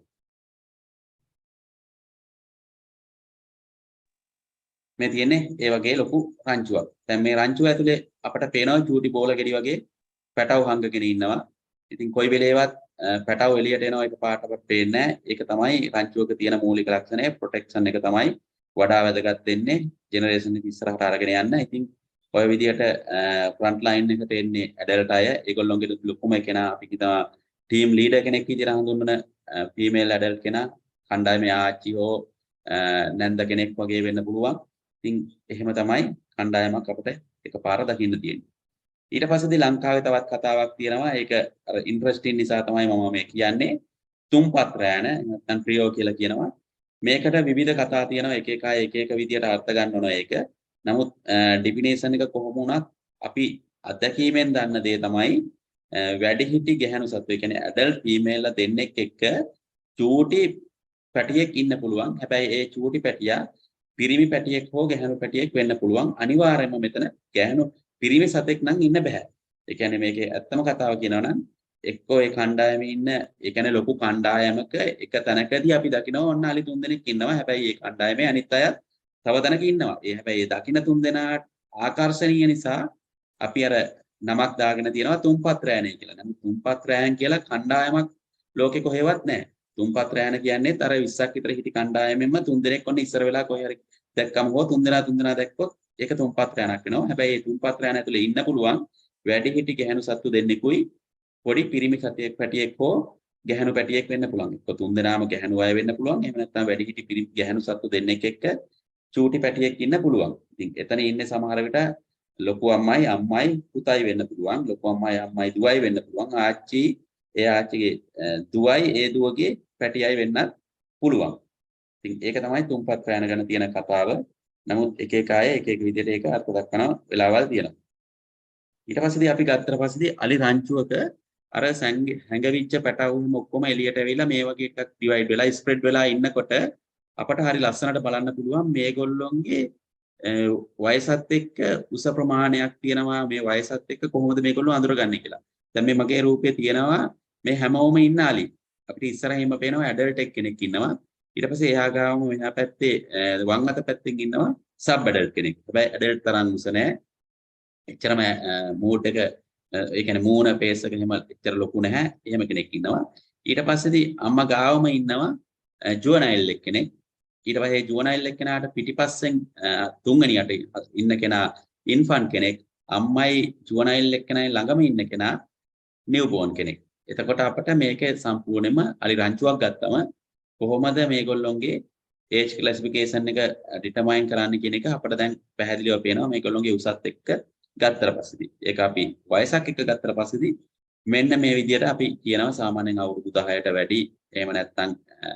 මේ තියෙන්නේ ඒ වගේ ලොකු රංචුවක්. දැන් මේ රංචුව ඇතුලේ අපට පේනවා චූටි බෝල ගෙඩි වගේ පැටව හංගගෙන ඉන්නවා. ඉතින් කොයි වෙලේවත් පැටව එළියට එනවා එක පාටවත් පේන්නේ නැහැ. ඒක තමයි රංචුවක තියෙන මූලික ලක්ෂණය. ප්‍රොටෙක්ෂන් එක තමයි වඩා වැදගත් වෙන්නේ ජෙනරේෂන් එක ඉස්සරහට අරගෙන යන්න. ඉතින් ඔය විදියට ෆ්‍රන්ට් ලයින් එකට එන්නේ ඇඩල්ට් අය. ඒගොල්ලොන්ගේ ලොකුම කෙනා අපි කියනවා ටීම් ලීඩර් කෙනෙක් විදියට හඳුන්වන ෆීමේල් ඇඩල්ට් කෙනා කණ්ඩායමේ ආච්චි හෝ නැන්ද කෙනෙක් වගේ වෙන්න පුළුවන්. ඉතින් එහෙම තමයි කණ්ඩායමක් අපිට එකපාර දකින්න තියෙන්නේ. ඊට පස්සේදී ලංකාවේ තවත් කතාවක් තියෙනවා. ඒක අර ඉන්ටරෙස්ටිං නිසා තමයි මම මේ කියන්නේ. තුම්පත් රෑන නැත්නම් ක්‍රියෝ කියලා කියනවා. මේකට විවිධ කතා තියෙනවා. එක එක විදියට අර්ථ ගන්න ඕන ඒක. නමුත් ඩිෆිනිෂන් එක කොහොම වුණත් අපි අත්දැකීමෙන් දන්න දේ තමයි වැඩිහිටි ගැහැණු සත්තු. ඒ කියන්නේ ඇඩල්ට් ෆීමේල්ලා දෙන්නෙක් එක්ක චූටි පැටියෙක් ඉන්න පුළුවන්. හැබැයි ඒ චූටි පැටියා පිරිමි පැටියෙක් හෝ ගැහැණු පැටියෙක් වෙන්න පුළුවන්. අනිවාර්යයෙන්ම මෙතන ගැහැණු පිරිමි සතෙක් නම් ඉන්න බෑ. ඒ කියන්නේ මේකේ ඇත්තම කතාව කියනවා නම් එක්කෝ ඒ කණ්ඩායමේ ඉන්න ඒ කියන්නේ ලොකු කණ්ඩායමක එක තැනකදී අපි දකිනවා ඔන්න අලි 3 දෙනෙක් ඉන්නවා. හැබැයි ඒ කණ්ඩායමේ අනිත් අය තව තැනක ඉන්නවා. හැබැයි ඒ දකින්න 3 දෙනා ආකර්ෂණීය නිසා අපි අර නමක් දාගෙන තියෙනවා තුම්පත් රෑනේ කියලා. නමුත් තුම්පත් රෑන් කියලා කණ්ඩායමක් ලෝකේ කොහෙවත් නැහැ. තුම්පත් රෑන කියන්නේ අර 20ක් විතර හිටි කණ්ඩායමෙන්ම 3 දෙනෙක් ඔන්න ඉස්සර වෙලා කොහේ හරි දැක්කම හෝ 3 දෙනා දැක්කොත් ඒක තුම්පත් රෑනක් වෙනවා. හැබැයි මේ තුම්පත් රෑන ඇතුලේ ඉන්න පුළුවන් වැඩි හිටි ගැහැණු සත්තු දෙන්නෙකුයි පොඩි පිරිමි සතෙක් පැටියෙක් හෝ ගැහැණු පැටියෙක් වෙන්න පුළුවන්. එක්ක 3 දෙනාම ගැහැණු අය වෙන්න පුළුවන්. එහෙම නැත්නම් වැඩි හිටි පිරිමි ගැහැණු සත්තු දෙන්නෙක් එක්ක චූටි පැටියෙක් ඉන්න පුළුවන්. ඉතින් එතන ඉන්නේ සමහර විට ලොකු අම්මයි පුතයි වෙන්න පුළුවන්. ලොකු අම්මයි දුවයි වෙන්න පුළුවන්. ආච්චි ඒ ආච්චිගේ දුවයි ඒ දුවගේ පැටියයි වෙන්නත් පුළුවන්. ඉතින් ඒක තමයි තුම්පත් රෑන ගැන තියෙන කතාව. නමුත් එක එක අය එක එක විදිහට ඒක අර්ථ දක්වන වෙලාවල් තියෙනවා. ඊට පස්සේදී අපි ගත්තට පස්සේදී අලි රංචුවක අර හැංගවිච්ච පැටවුම් ඔක්කොම එළියට ඇවිල්ලා මේ වගේ එකක් ඩිවයිඩ් වෙලා ස්ප්‍රෙඩ් වෙලා ඉන්නකොට අපට හරි ලස්සනට බලන්න පුළුවන් මේගොල්ලොන්ගේ වයසත් එක්ක උස ප්‍රමාණයක් තියෙනවා. මේ වයසත් එක්ක කොහොමද මේගොල්ලෝ අඳුරගන්නේ කියලා. දැන් මේ මගේ රූපේ තියෙනවා මේ හැමෝම ඉන්න අලි. අපිට ඉස්සරහින්ම පේනවා ඇඩල්ට් කෙනෙක් ඉන්නවා. ඊට පස්සේ එහා ගාවම මෙහා පැත්තේ වම් අත පැත්තෙන් ඉන්නවා සබ් ඇඩල්ට් කෙනෙක්. හැබැයි ඇඩල්ට් තරම් උස නැහැ. එච්චරම මූඩ් එක ඒ කියන්නේ මූණ පේස් එක එහෙම එච්චර ලොකු නැහැ. එහෙම කෙනෙක් ඉන්නවා. ඊට පස්සේදී අම්මා ගාවම ඉන්නවා ජුවනයිල් කෙනෙක්. ඊට පස්සේ ජුවනයිල් එක්කෙනාට පිටිපස්සෙන් තුන්වෙනියට ඉන්න කෙනා ඉන්ෆන්ට් කෙනෙක්. අම්මයි ජුවනයිල් එක්කෙනයි ළඟම ඉන්න කෙනා නිව්බෝර්න් කෙනෙක්. එතකොට අපිට මේකේ සම්පූර්ණයෙන්ම අලි රංචුවක් ගත්තම කොහොමද මේගොල්ලොන්ගේ ඒජ් ක්ලාසිෆිකේෂන් එක ඩිටර්මයින් කරන්න කියන එක අපිට දැන් පැහැදිලිව පේනවා මේගොල්ලොන්ගේ උසත් එක්ක ගත්තට පස්සේදී. ඒක අපි වයසක් එක්ක ගත්තට පස්සේදී මෙන්න මේ විදිහට අපි කියනවා සාමාන්‍යයෙන් අවුරුදු 10ට වැඩි එහෙම නැත්නම්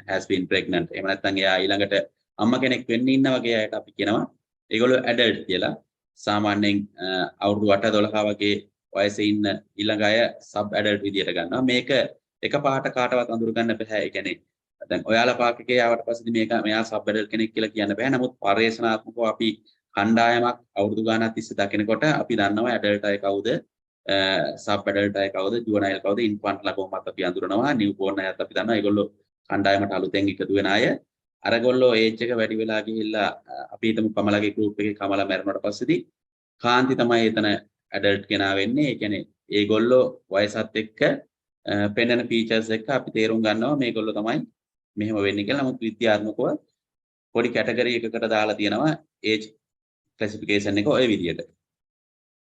has been pregnant එහෙම නැත්නම් එයා ඊළඟට අම්මා කෙනෙක් වෙන්න ඉන්න වගේ අයට අපි කියනවා ඒගොල්ලෝ ඇඩල්ට් කියලා. සාමාන්‍යයෙන් අවුරුදු 8-12 වගේ වයසේ ඉන්න ඊළඟ අය සබ් ඇඩල්ට් විදියට ගන්නවා. මේක එකපාරට කාටවත් අඳුර ගන්න බෑ. ඒ කියන්නේ දැන් ඔයාලා පාකකේ ආවට පස්සේ මේක මෙයා සබ් ඇඩල්ට් කෙනෙක් කියලා කියන්න බෑ. නමුත් පරිේශනාත්මකව අපි කණ්ඩායමක් අවුරුදු ගානක් තිස්සේ දකිනකොට අපි දන්නවා ඇඩල්ට් අය කවුද, සබ් ඇඩල්ට් අය කවුද, ජුවනයිල් කවුද, ඉන්ෆන්ට්ලා කොහොමද අපි අඳුරනවා, නිව්බෝර්න් අයත් අපි දන්නවා. ඒගොල්ලෝ කණ්ඩායමට අලුතෙන් එකතු වෙන අය. අරගොල්ලෝ ඒජ් එක වැඩි වෙලා ගිහිල්ලා අපි හිතමු කමලගේ ගෲප් එකේ කමලා මැරුණාට පස්සේදී කාන්ති තමයි එතන ඇඩල්ට් කෙනා වෙන්නේ. ඒ කියන්නේ ඒගොල්ලෝ වයසත් එක්ක පෙන්වන ෆීචර්ස් එක අපි තේරුම් ගන්නවා මේගොල්ලෝ තමයි මෙහෙම වෙන්නේ කියලා. නමුත් විද්‍යාත්මකව පොඩි කැටගරි එකකට දාලා තියෙනවා ඒජ් ක්ලාසිෆිකේෂන් එක ඔය විදියට.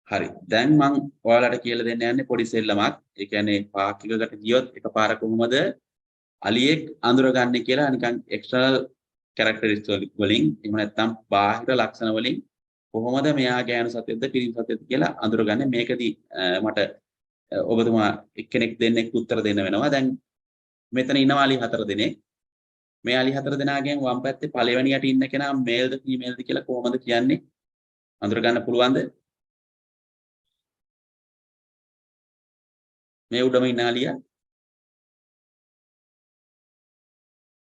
හරි. දැන් මම ඔයාලට කියලා දෙන්න යන්නේ පොඩි සෙල්ලමක්. ඒ කියන්නේ පාක් එකකට ගියොත් එකපාර කොහොමද අලියෙක් අඳුරගන්නේ කියලා නිකන් එක්ස්ටර්නල් කැරක්ටරිස්ටික්ස් වලින් එහෙම නැත්නම් බාහිර ලක්ෂණ වලින් කොහොමද මෙයා ගෑනු සතෙක්ද පිරිමි සතෙක්ද කියලා අඳුරගන්නේ. මේකදී මට ඔබතුමා එක්කෙනෙක් දෙන්නෙක් උත්තර දෙන්න වෙනවා. දැන් මෙතන ඉන්නවා අලි 4 දෙනෙක්. මේ අලි 4 දෙනාගෙන් වම් පැත්තේ පළවෙනියට ඉන්න කෙනා මේල්ද ෆීමේල්ද කියලා කොහොමද කියන්නේ? අඳුරගන්න පුළුවන්ද? මේ උඩම ඉන්න අලියා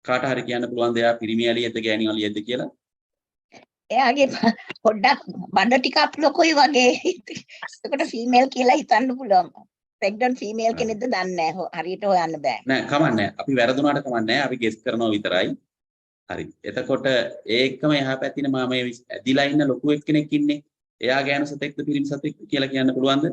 කාට හරි කියන්න පුළුවන්ද එයා පිරිමි අලියෙක්ද ගෑණි අලියෙක්ද කියලා? එයාගේ පොඩ්ඩක් බඩ ටිකක් ලොකුයි වගේ. ඒකට ෆීමේල් කියලා හිතන්න පුළුවන්. ප්‍රෙග්නන්ට් ෆීමේල් කෙනෙක්ද දන්නේ නැහැ. හරියට හොයන්න බෑ. නෑ කමන්නේ. අපි වැරදුනාට කමන්නේ. අපි ගෙස් කරනවා විතරයි. හරි. එතකොට ඒකම එහා පැත්තේ මම මේ ඇදිලා ඉන්න ලොකු එක්කෙනෙක් ඉන්නේ. එයා ගෑනු සතෙක්ද පිරිමි සතෙක්ද කියලා කියන්න පුළුවන්ද?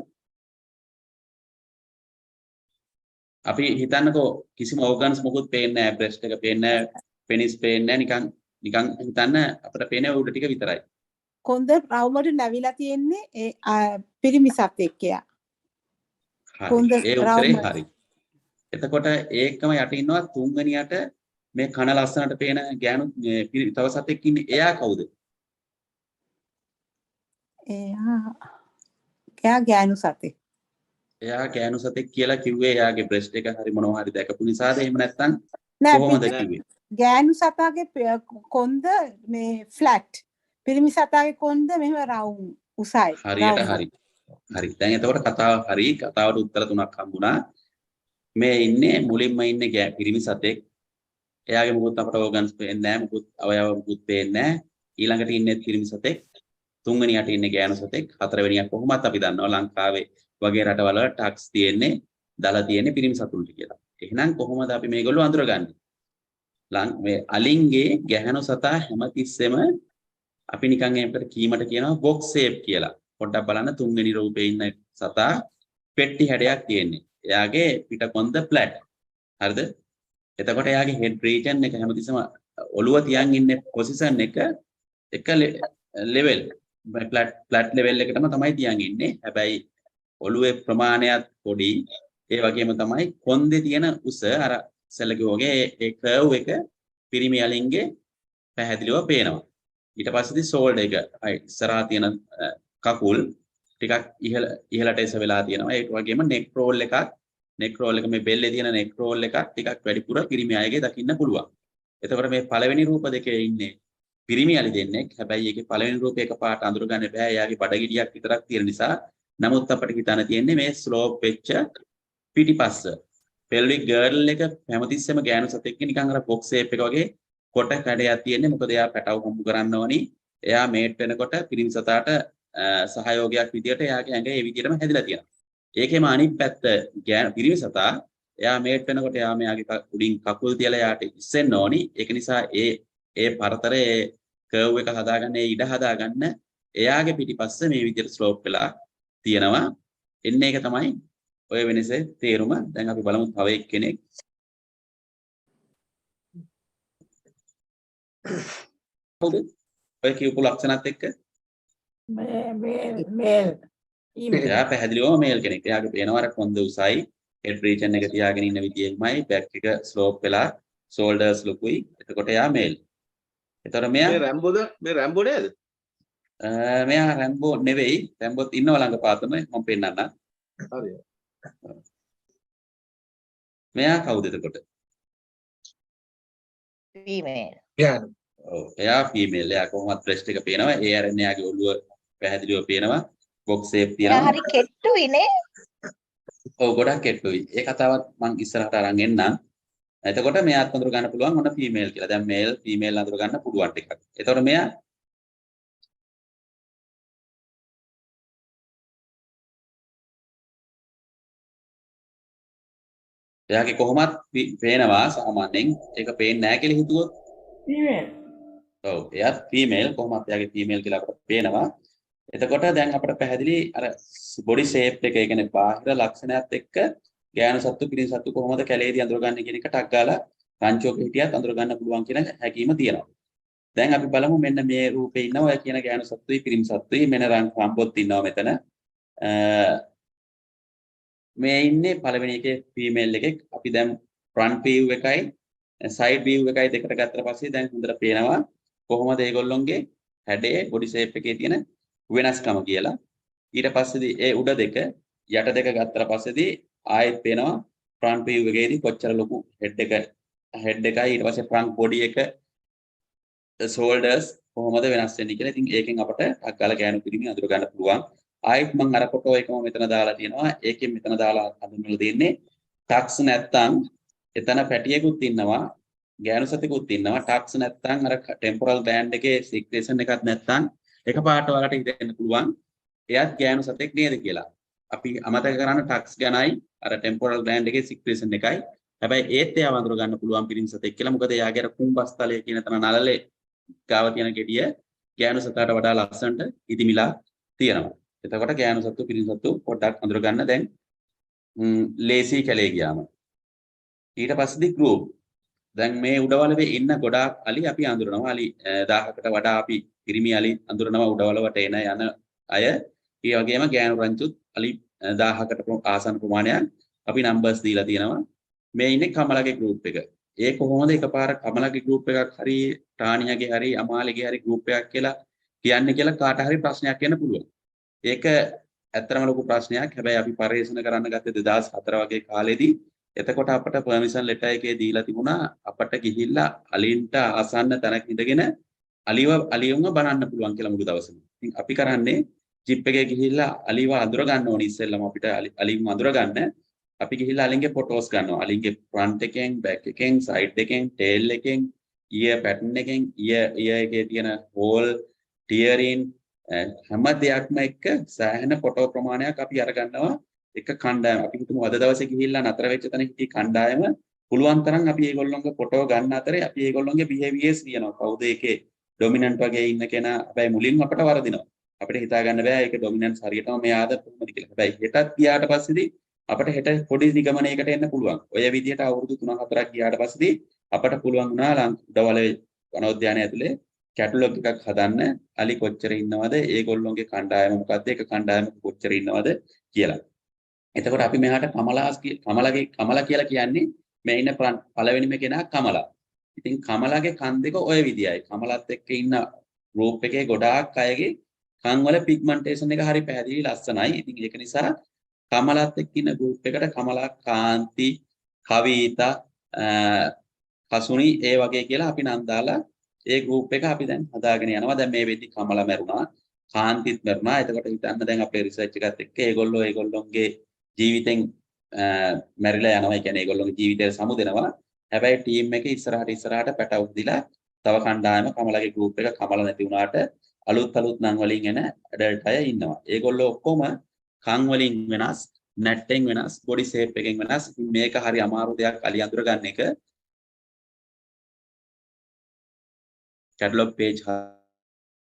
අපි හිතන්නකෝ කිසිම ඕගන්ස් මොකුත් පේන්නේ නැහැ. බ්‍රෙස්ට් එක පේන්නේ නැහැ. පෙනිස් පේන්නේ නැහැ. නිකන් හිතන්න අපිට පේන්නේ උඩ ටික විතරයි. කොන්ද රවුමට නැවිලා තියෙන්නේ ඒ පිරිමි සතෙක් එයා. කොන්ද ඒ උත්තරේ හරි. එතකොට ඒකම යට ඉන්නවා තුන්වෙනියට මේ කන ලස්සනට පේන ගෑනු තව සතෙක් ඉන්නේ. එයා කවුද? එයා ගෑනු සතෙක්. එයා ගෑනු සතෙක් කියලා කිව්වේ එයාගේ බ්‍රෙස්ට් එක හරි මොනවා හරි දැකපු නිසාද? එහෙම නැත්නම් කොහොමද කිව්වේ? ගෑනු සතාගේ කොන්ද මේ ෆ්ලැට්. පිරිමි සතාගේ කොන්ද මෙහෙම රවුම් උසයි. හරියට හරි. හරි. දැන් එතකොට කතාව හරි. කතාවට උත්තර තුනක් හම්බුණා. මේ ඉන්නේ මුලින්ම ඉන්නේ පිරිමි සතෙක්. එයාගේ මොකුත් අපට ඕගන්ස් පේන්නේ නැහැ, මොකුත් අවයව මොකුත් පේන්නේ නැහැ. ඊළඟට ඉන්නේ පිරිමි සතෙක්, තුන්වෙනියට ඉන්නේ ගෑනු සතෙක්, හතරවෙනියක් කොහොමත් අපි දන්නවා ලංකාවේ වගේ රටවල ටැක්ස් තියෙන්නේ, දාලා තියෙන්නේ පිරිමි සතුන්ට කියලා. එහෙනම් කොහොමද අපි මේගොල්ලෝ අඳුරගන්නේ? මේ අලින්ගේ ගැහණු සතා හැමතිස්සෙම අපි නිකන් ඒකට කීමට කියනවා බොක්ස් ෂේප් කියලා. පොඩ්ඩක් බලන්න තුන්වෙනි රූපේ ඉන්න සතා පෙට්ටි හැඩයක් තියෙන්නේ. එයාගේ පිටකොන්ද ෆ්ලැට්. හරිද? එතකොට එයාගේ හෙඩ් රීජන් එක හැමතිස්සම ඔළුව තියන් ඉන්නේ පොසිෂන් එක ලෙවල් ෆ්ලැට් ලෙවල් එකටම තමයි තියන් ඉන්නේ. හැබැයි ඔළුවේ ප්‍රමාණයත් පොඩි. ඒ වගේම තමයි කොන්දේ තියෙන උස අර සෙල්ලගේ වගේ ඒ කර්ව් එක පිරිමි අලින්ගේ පැහැදිලිව පේනවා. ඊට පස්සේදී සෝල්ඩ් එක ඉස්සරහා තියෙන කකුල් ටිකක් ඉහළට එස වෙලා තියෙනවා. ඒ වගේම නෙක් රෝල් එකක් මේ බෙල්ලේ තියෙන නෙක් රෝල් එකක් ටිකක් වැඩිපුර පිරිමි අයගේ දකින්න පුළුවන්. එතකොට මේ පළවෙනි රූප දෙකේ ඉන්නේ පිරිමි අලි දෙන්නෙක්. හැබැයි ඒකේ පළවෙනි රූපේ එකපාරට අඳුර ගන්න බෑ. එයාගේ බඩගිඩියක් විතරක් තියෙන නිසා. නමුත් අපිට හිතන්න තියෙන්නේ මේ ස්ලෝප් වෙච්ච පිටිපස්ස. පෙල්වික් ගර්ල් එක හැමතිස්සෙම ගෑනු සතෙක්ගේ නිකන් අර බොක්ස් ෂේප් එක වගේ කොට කැඩයක් තියෙන්නේ. මොකද එයා පැටව හම්බු කරන්න ඕනි. එයා මේට් වෙනකොට පිරිමි සතාට සහයෝගයක් විදියට එයාගේ ඇඟ ඒ විදියටම හැදිලා තියෙනවා. ඒකෙම අනිත් පැත්ත පිරිමි සතා එයා මේට් වෙනකොට එයා මෙයාගේ උඩින් කකුල් තියලා එයාට ඉස්සෙන්න ඕනි. ඒක නිසා ඒ පරතරයේ කර්ව් එක හදාගන්න ඉඩ හදාගන්න එයාගේ පිටිපස්ස මේ විදියට ස්ලෝප් වෙලා තියෙනවා. එන්නේ ඒක තමයි ඔය වෙනසේ තේරුම. දැන් අපි බලමු තව එක්කෙනෙක්. හොඳ. ඔය කියපු ලක්ෂණත් එක්ක මේල් එයා පැහැදිලිවම මේල් කෙනෙක්. එයාගේ පේනවා අර කොන්ද උසයි, හෙඩ් රීජන් එක තියාගෙන ඉන්න විදියෙමයි, බැක් එක ස්ලෝප් වෙලා, ෂෝල්ඩර්ස් ලොකුයි. එතකොට එයා මේල්. එතකොට මෙයා මේ රැම්බෝ නේද? මෙයා රැම්බෝ නෙවෙයි. රැම්බෝත් ඉන්නව ළඟ පාතම මම පෙන්නන්නම්. හරි. මෙයා කවුද එතකොට? female. ඔව් එයා ෆීමේල්. එයා කොහොමත් බ්‍රෙස්ට් එක පේනවා. ඒ අරගෙන එයාගේ ඔළුව පැහැදිලිව පේනවා. බොක්ස් ෂේප් එයා තියෙනවා. හරි කෙට්ටුයිනේ. ඔව් ගොඩක් කෙට්ටුයි. ඒ කතාවත් මම ඉස්සරහට අරන් එන්නම්. එතකොට මෙයාත් අඳුර ගන්න පුළුවන් මොන ෆීමේල් කියලා. දැන් මේල් ෆීමේල් අඳුර ගන්න පුළුවන් ටිකක්. එතකොට මෙයා එයාගේ කොහොමත් පේනවා සාමාන්‍යයෙන්. ඒක පේන්නේ නැහැ කියලා හිතුවොත්. ෆීමේල්. ඔව් එයාත් ෆීමේල්. කොහොමත් එයාගේ ෆීමේල් කියලා අපට පේනවා. එතකොට දැන් අපිට පැහැදිලි අර බොඩි ෂේප් එක, ඒ කියන්නේ බාහිර ලක්ෂණයත් එක්ක ගෑනු සත්තු පිරිමි සත්තු කොහොමද කැලේදී අඳුරගන්නේ කියන එක ටක් ගාලා රංචුවක හිටියත් අඳුර ගන්න පුළුවන් කියන හැකියාව තියෙනවා. දැන් අපි බලමු මෙන්න මේ රූපේ ඉන්න ඔය කියන ගෑනු සත්තුයි පිරිමි සත්තුයි මෙන්න රම්බොත් ඉන්නවා මෙතන. මේ ඉන්නේ පළවෙනි එකේ ෆීමේල් එකෙක්. අපි දැන් ෆ්‍රන්ට් view එකයි සයිඩ් view එකයි දෙකට ගත්තට පස්සේ දැන් හොඳට පේනවා කොහොමද ඒගොල්ලොන්ගේ හැඩේ බොඩි ෂේප් එකේ තියෙන වෙනස්කම කියලා. ඊට පස්සේදී ඒ උඩ දෙක යට දෙක ගත්තට පස්සේදී ආයෙත් පේනවා ෆ්‍රන්ට් view එකේදී කොච්චර ලොකු හෙඩ් එකයි ඊට පස්සේ ෆ්‍රන්ට් බොඩි එක ෂෝල්ඩර්ස් කොහොමද වෙනස් වෙන්නේ කියලා. ඉතින් ඒකෙන් අපට අක්කාල ගෑනු පිරිමි අඳුර ගන්න පුළුවන්. ආයෙත් මම අර ෆොටෝ එකම මෙතන දාලා තියෙනවා. ඒකෙන් මෙතන දාලා අඳුනලා තියෙන්නේ ටක්ස් නැත්තම් එතන පැටියෙකුත් ඉන්නවා, ගෑනු සතෙකුත් ඉන්නවා. ටක්ස් නැත්තම් අර ටෙම්පොරල් ග්ලෑන්ඩ් එකේ සික්‍රේෂන් එකක් නැත්තම් එකපාරට ඔයාලට හිතෙන්න පුළුවන් එයාත් ගෑනු සතෙක් නේද කියලා. අපි අමතක කරන්න ටක්ස් ගැනයි අර ටෙම්පොරල් ග්ලෑන්ඩ් එකේ සික්‍රේෂන් එකයි. හැබැයි ඒත් එයාව අඳුර ගන්න පුළුවන් පිරිමි සතෙක් කියලා. මොකද එයාගේ අර කුඹස්තලයේ කියන තන නළලේ ගාව තියෙන ගෙඩිය ගෑනු සතාට වඩා ලස්සනට ඉදිමිලා තියෙනවා. එතකොට ගෑනු සත්තු පිරිමි සත්තු පොඩ්ඩක් අඳුර ගන්න දැන් ලේසි කැලේ ගියාම. ඊට පස්සේදී ගෲප්. දැන් මේ උඩවලවේ ඉන්න ගොඩාක් අලි අපි අඳුරනවා. අලි 1000කට වඩා අපි පිරිමි අලි අඳුරනවා උඩවලවට එන යන අය. ඒ වගේම ගෑනු රංචුත් අලි 1000කට ආසන්න ප්‍රමාණයක් අපි නම්බර්ස් දීලා තියෙනවා. මේ ඉන්නේ කමලගේ ගෲප් එක. ඒ කොහොමද එකපාර කමලගේ ගෲප් එකක් හරි ටානියාගේ හරි අමාලගේ හරි ගෲප් එකක් කියලා කියන්නේ කියලා කාට හරි ප්‍රශ්නයක් එන්න පුළුවන්. ඒක ඇත්තටම ලොකු ප්‍රශ්නයක්. හැබැයි අපි පරිශන කරන්න ගත්තේ 2004 වගේ කාලෙදී. එතකොට අපට පර්මිෂන් ලෙටර් එකේ දීලා තිබුණා අපට ගිහිල්ලා අලින්ට ආසන්න තැනක ඉඳගෙන අලියුන්ව බලන්න පුළුවන් කියලා මුළු දවසම. ඉතින් අපි කරන්නේ ජිප් එකේ ගිහිල්ලා අලිව අඳුර ගන්න ඕනේ ඉස්සෙල්ලාම අපිට අලිව අඳුර ගන්න. අපි ගිහිල්ලා අලින්ගේ ෆොටෝස් ගන්නවා. අලින්ගේ ෆ්‍රන්ට් එකෙන්, බෑක් එකෙන්, සයිඩ් එකෙන්, ටේල් එකෙන්, ඉයර් පැටර්න් එකෙන්, ඉයර් එකේ තියෙන හෝල්, ටියරින් හැම දෙයක්ම එක්ක සෑහෙන ෆොටෝ ප්‍රමාණයක් අපි අරගන්නවා එක කණ්ඩායම. අපි හිතමු අද දවසේ ගිහිල්ලා නතර වෙච්ච තැන හිටිය කණ්ඩායම පුළුවන් තරම් අපි ඒගොල්ලෝගේ ෆොටෝ ගන්න අතරේ අපි ඒගොල්ලෝගේ behaviors කියනවා. කවුද ඒකේ ඩොමිනන්ට් වගේ ඉන්න කෙනා. හැබැයි මුලින්ම අපට වරදිනවා. අපිට හිතා ගන්න බෑ ඒක ඩොමිනන්ට් හරියටම මෙයාද කොහොමද කියලා. හැබැයි හෙටත් ගියාට පස්සේදී අපිට හෙට පොඩි නිගමනයකට එන්න පුළුවන්. ඔය විදිහට අවුරුදු 3-4ක් ගියාට පස්සේදී අපට පුළුවන් වුණා උඩවලේ වනෝද්‍යානය ඇතුලේ කැටලොග් එකක් හදන්න අලි කොච්චර ඉන්නවද, ඒගොල්ලෝගේ කණ්ඩායම මොකද්ද, ඒක කණ්ඩායම කොච්චර ඉන්නවද කියලා. එතකොට අපි මෙහාට කමලා කියලා කියන්නේ මේ ඉන්න පළවෙනිම කෙනා කමලා. ඉතින් කමලාගේ කන් දෙක ඔය විදියයි. කමලත් එක්ක ඉන්න ගෲප් එකේ ගොඩාක් අයගේ කන් වල පිග්මන්ටේෂන් එක හරි පැහැදිලි ලස්සනයි. ඉතින් ඒක නිසා කමලත් එක්ක ඉන්න ගෲප් එකට කමලා, කාන්ති, කවිතා, කසුනි ඒ වගේ කියලා අපි නම් දාලා ඒ ගෲප් එක අපි දැන් හදාගෙන යනවා. දැන් මේ වෙද්දි කමලා මැරුණා, කාන්තිත් මැරුණා. එතකොට හිතන්න දැන් අපේ රිසර්ච් එකත් එක්ක ඒගොල්ලෝගේ ජීවිතෙන් මැරිලා යනවා. ඒ කියන්නේ ඒගොල්ලෝගේ ජීවිතයට සමුදෙනවා. හැබැයි ටීම් එක ඉස්සරහට පැටවුම් දිලා තව කණ්ඩායම කමලගේ ගෲප් එක කමල නැති වුණාට අලුත් නම් වලින් එන ඇඩල්ට් අය ඉන්නවා. ඒගොල්ලෝ ඔක්කොම කන් වලින් වෙනස්, නැට්ටෙන් වෙනස්, බොඩි ෂේප් එකෙන් වෙනස්. මේක හරි අමාරු දෙයක් අලි අඳුර ගන්න එක. කැටලොග් පේජ්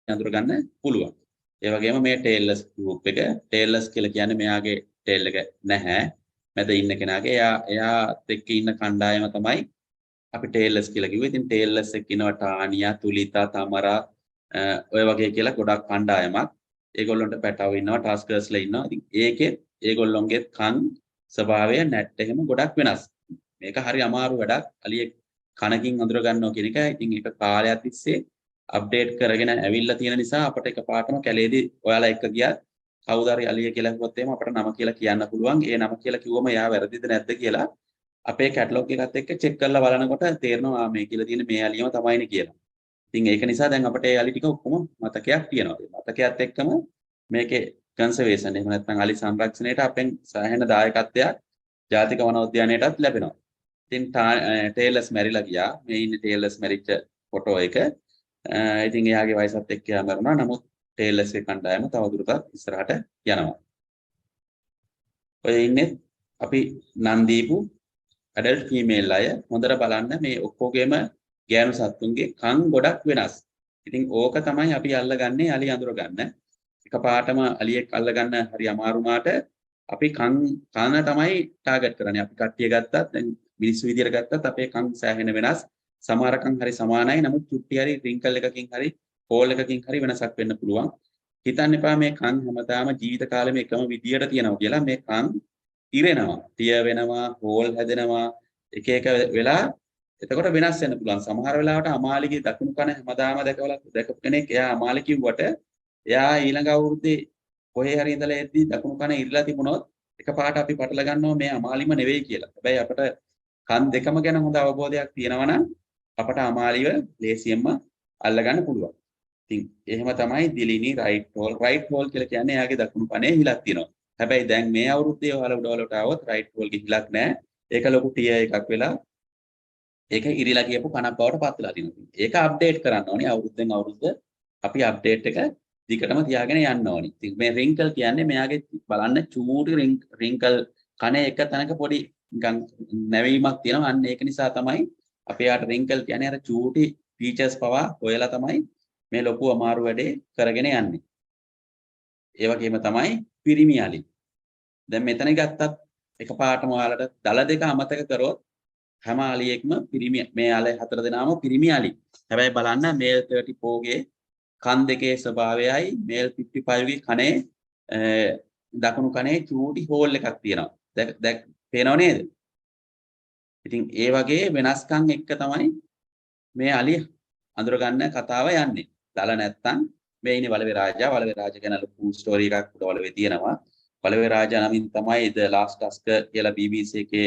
අඳුර ගන්න පුළුවන්. ඒ වගේම මේ ටේල්ලස් ගෲප් එක, ටේල්ලස් කියලා කියන්නේ මෙයාගේ ටේල් එක නැහැ. මැද ඉන්න කෙනාගේ එයාත් එක්ක ඉන්න කණ්ඩායම තමයි අපි ටේල්ලස් කියලා කිව්වේ. ඉතින් ටේල්ලස් එක්ක ඉනවා ටානියා, තුලිතා, තමරා ඔය වගේ කියලා ගොඩක් කණ්ඩායමක්. ඒගොල්ලන්ට පැටව ඉන්නවා, ටාස්කර්ස්ලා ඉන්නවා. ඉතින් ඒකෙත් ඒගොල්ලොන්ගේ කන් ස්වභාවය නැට් එහෙම ගොඩක් වෙනස්. මේක හරි අමාරු වැඩක්. අලියෙක් කනකින් අඳුර ගන්නවා කියන එක. ඉතින් ඒක කාලයක් තිස්සේ අප්ඩේට් කරගෙන ඇවිල්ලා තියෙන නිසා අපිට එකපාරටම කැලේදී ඔයාලා එක්ක ගියත් කවුද හරි අලිය කියලා කිව්වොත් එහෙම අපිට නම කියලා කියන්න පුළුවන්. ඒ නම කියලා කිව්වම එයා වැරදිද නැද්ද කියලා අපේ කැටලොග් එකත් එක්ක චෙක් කරලා බලනකොට තේරෙනවා මේ කියලා තියෙන මේ අලියම තමයිනේ කියලා. ඉතින් ඒක නිසා දැන් අපිට ඒ අලි ටික ඔක්කොම මතකයක් තියෙනවා. මතකයත් එක්කම මේකේ කන්සර්වේෂන් එහෙම නැත්නම් අලි සංරක්ෂණයට අපෙන් සෑහෙන දායකත්වයක් ජාතික වනෝද්‍යානයටත් ලැබෙනවා. ඉතින් ටේලස් මැරිලා ගියා. මේ ඉන්නේ ටේලස් මැරිච්ච ෆොටෝ එක. ඉතින් එයාගේ වයසත් එක්ක යා මරුණා. නමුත් ටේලස්ගේ කණ්ඩායම තවදුරටත් ඉස්සරහට යනවා. ඔය ඉන්නේ අපි නම් දීපු ඇඩල්ට් ෆීමේල් අය. හොඳට බලන්න මේ ඔක්කොගේම ගෑනු සත්තුන්ගේ කන් ගොඩක් වෙනස්. ඉතින් ඕක තමයි අපි අල්ලගන්නේ අලි අඳුර ගන්න. එකපාරටම අලියෙක් අල්ලගන්න හරි අමාරු මාට අපි කන තමයි ටාගට් කරන්නේ. අපි කට්ටිය ගත්තත් දැන් මිනිස්සු විදියට ගත්තත් අපේ කන් සෑහෙන වෙනස්. සමහර කන් හරි සමානයි. නමුත් චුට්ටි හරි රින්කල් එකකින් හරි හෝල් එකකින් හරි වෙනසක් වෙන්න පුළුවන්. හිතන්න එපා මේ කන් හැමදාම ජීවිත කාලෙම එකම විදියට තියෙනවා කියලා. මේ කන් ඉරෙනවා, ටිය වෙනවා, හෝල් හැදෙනවා, එක වෙලා එතකොට වෙනස් වෙන්න පුළුවන්. සමහර වෙලාවට අමාලිගේ දකුණු කන හැමදාම දැකපු කෙනෙක් එයා අමාලි කිව්වට එයා ඊළඟ අවුරුද්දේ කොහේ හරි ඉඳලා එද්දී දකුණු කන ඉරලා තිබුණොත් එකපාරට අපි පටල ගන්නවා මේ අමාලිම නෙවෙයි කියලා. හැබැයි අපිට කන් දෙකම ගැන හොඳ අවබෝධයක් තියෙනවා නම් අපට අමාලිව ලේසියෙන්ම අල්ලගන්න පුළුවන්. ඉතින් එහෙම තමයි දිලිනි රයිට් හෝල් කියලා කියන්නේ එයාගේ දකුණු කනේ හිලක් තියෙනවා. හැබැයි දැන් මේ අවුරුද්දේ ඔයාලා උඩවලට ආවොත් රයිට් හෝල්ගේ හිලක් නැහැ. ඒක ලොකු ටිය එකක් වෙලා ඒක ඉරිලා කියපු කනක් බවට පත් වෙලා තියෙනවා. ඒක අප්ඩේට් කරන්න ඕනේ අවුරුද්දෙන් අවුරුද්ද අපි අප්ඩේට් එක දිගටම තියාගෙන යන්න ඕනේ. ඉතින් මේ රින්කල් කියන්නේ මෙයාගේ බලන්න චූටි රින්කල් කනේ එක තැනක පොඩි නිකන් නැවීමක් තියෙනවා. අන්න ඒක නිසා තමයි අපේ යාට රින්කල් කියන්නේ අර චූටි ෆීචර්ස් පවා හොයලා තමයි මේ ලොකු අමාරු වැඩේ කරගෙන යන්නේ. ඒ වගේම තමයි පිරිමි අලි. දැන් මෙතන ගත්තත් එකපාරටම ඔයාලට දල දෙක අමතක කරොත් හැම අලියෙක්ම පිරිමි මේ අල හතර දෙනාම පිරිමි අලි. හැබැයි බලන්න මේල් 34 ගේ කන් දෙකේ ස්වභාවයයි මේල් 55 ගේ කනේ දකුණු කනේ චූටි හෝල් එකක් තියෙනවා. දැන් පේනව නේද? ඉතින් ඒ වගේ වෙනස්කම් එක්ක තමයි මේ අලි අඳුර ගන්න කතාව යන්නේ. දල නැත්තම් මේ ඉන්නේ වලවේ රාජා. වලවේ රාජා ගැන ලොකු ස්ටෝරි එකක් උඩවලවේ තියෙනවා. වලවේ රාජා නමින් තමයි The Last Tusk කියලා BBC එකේ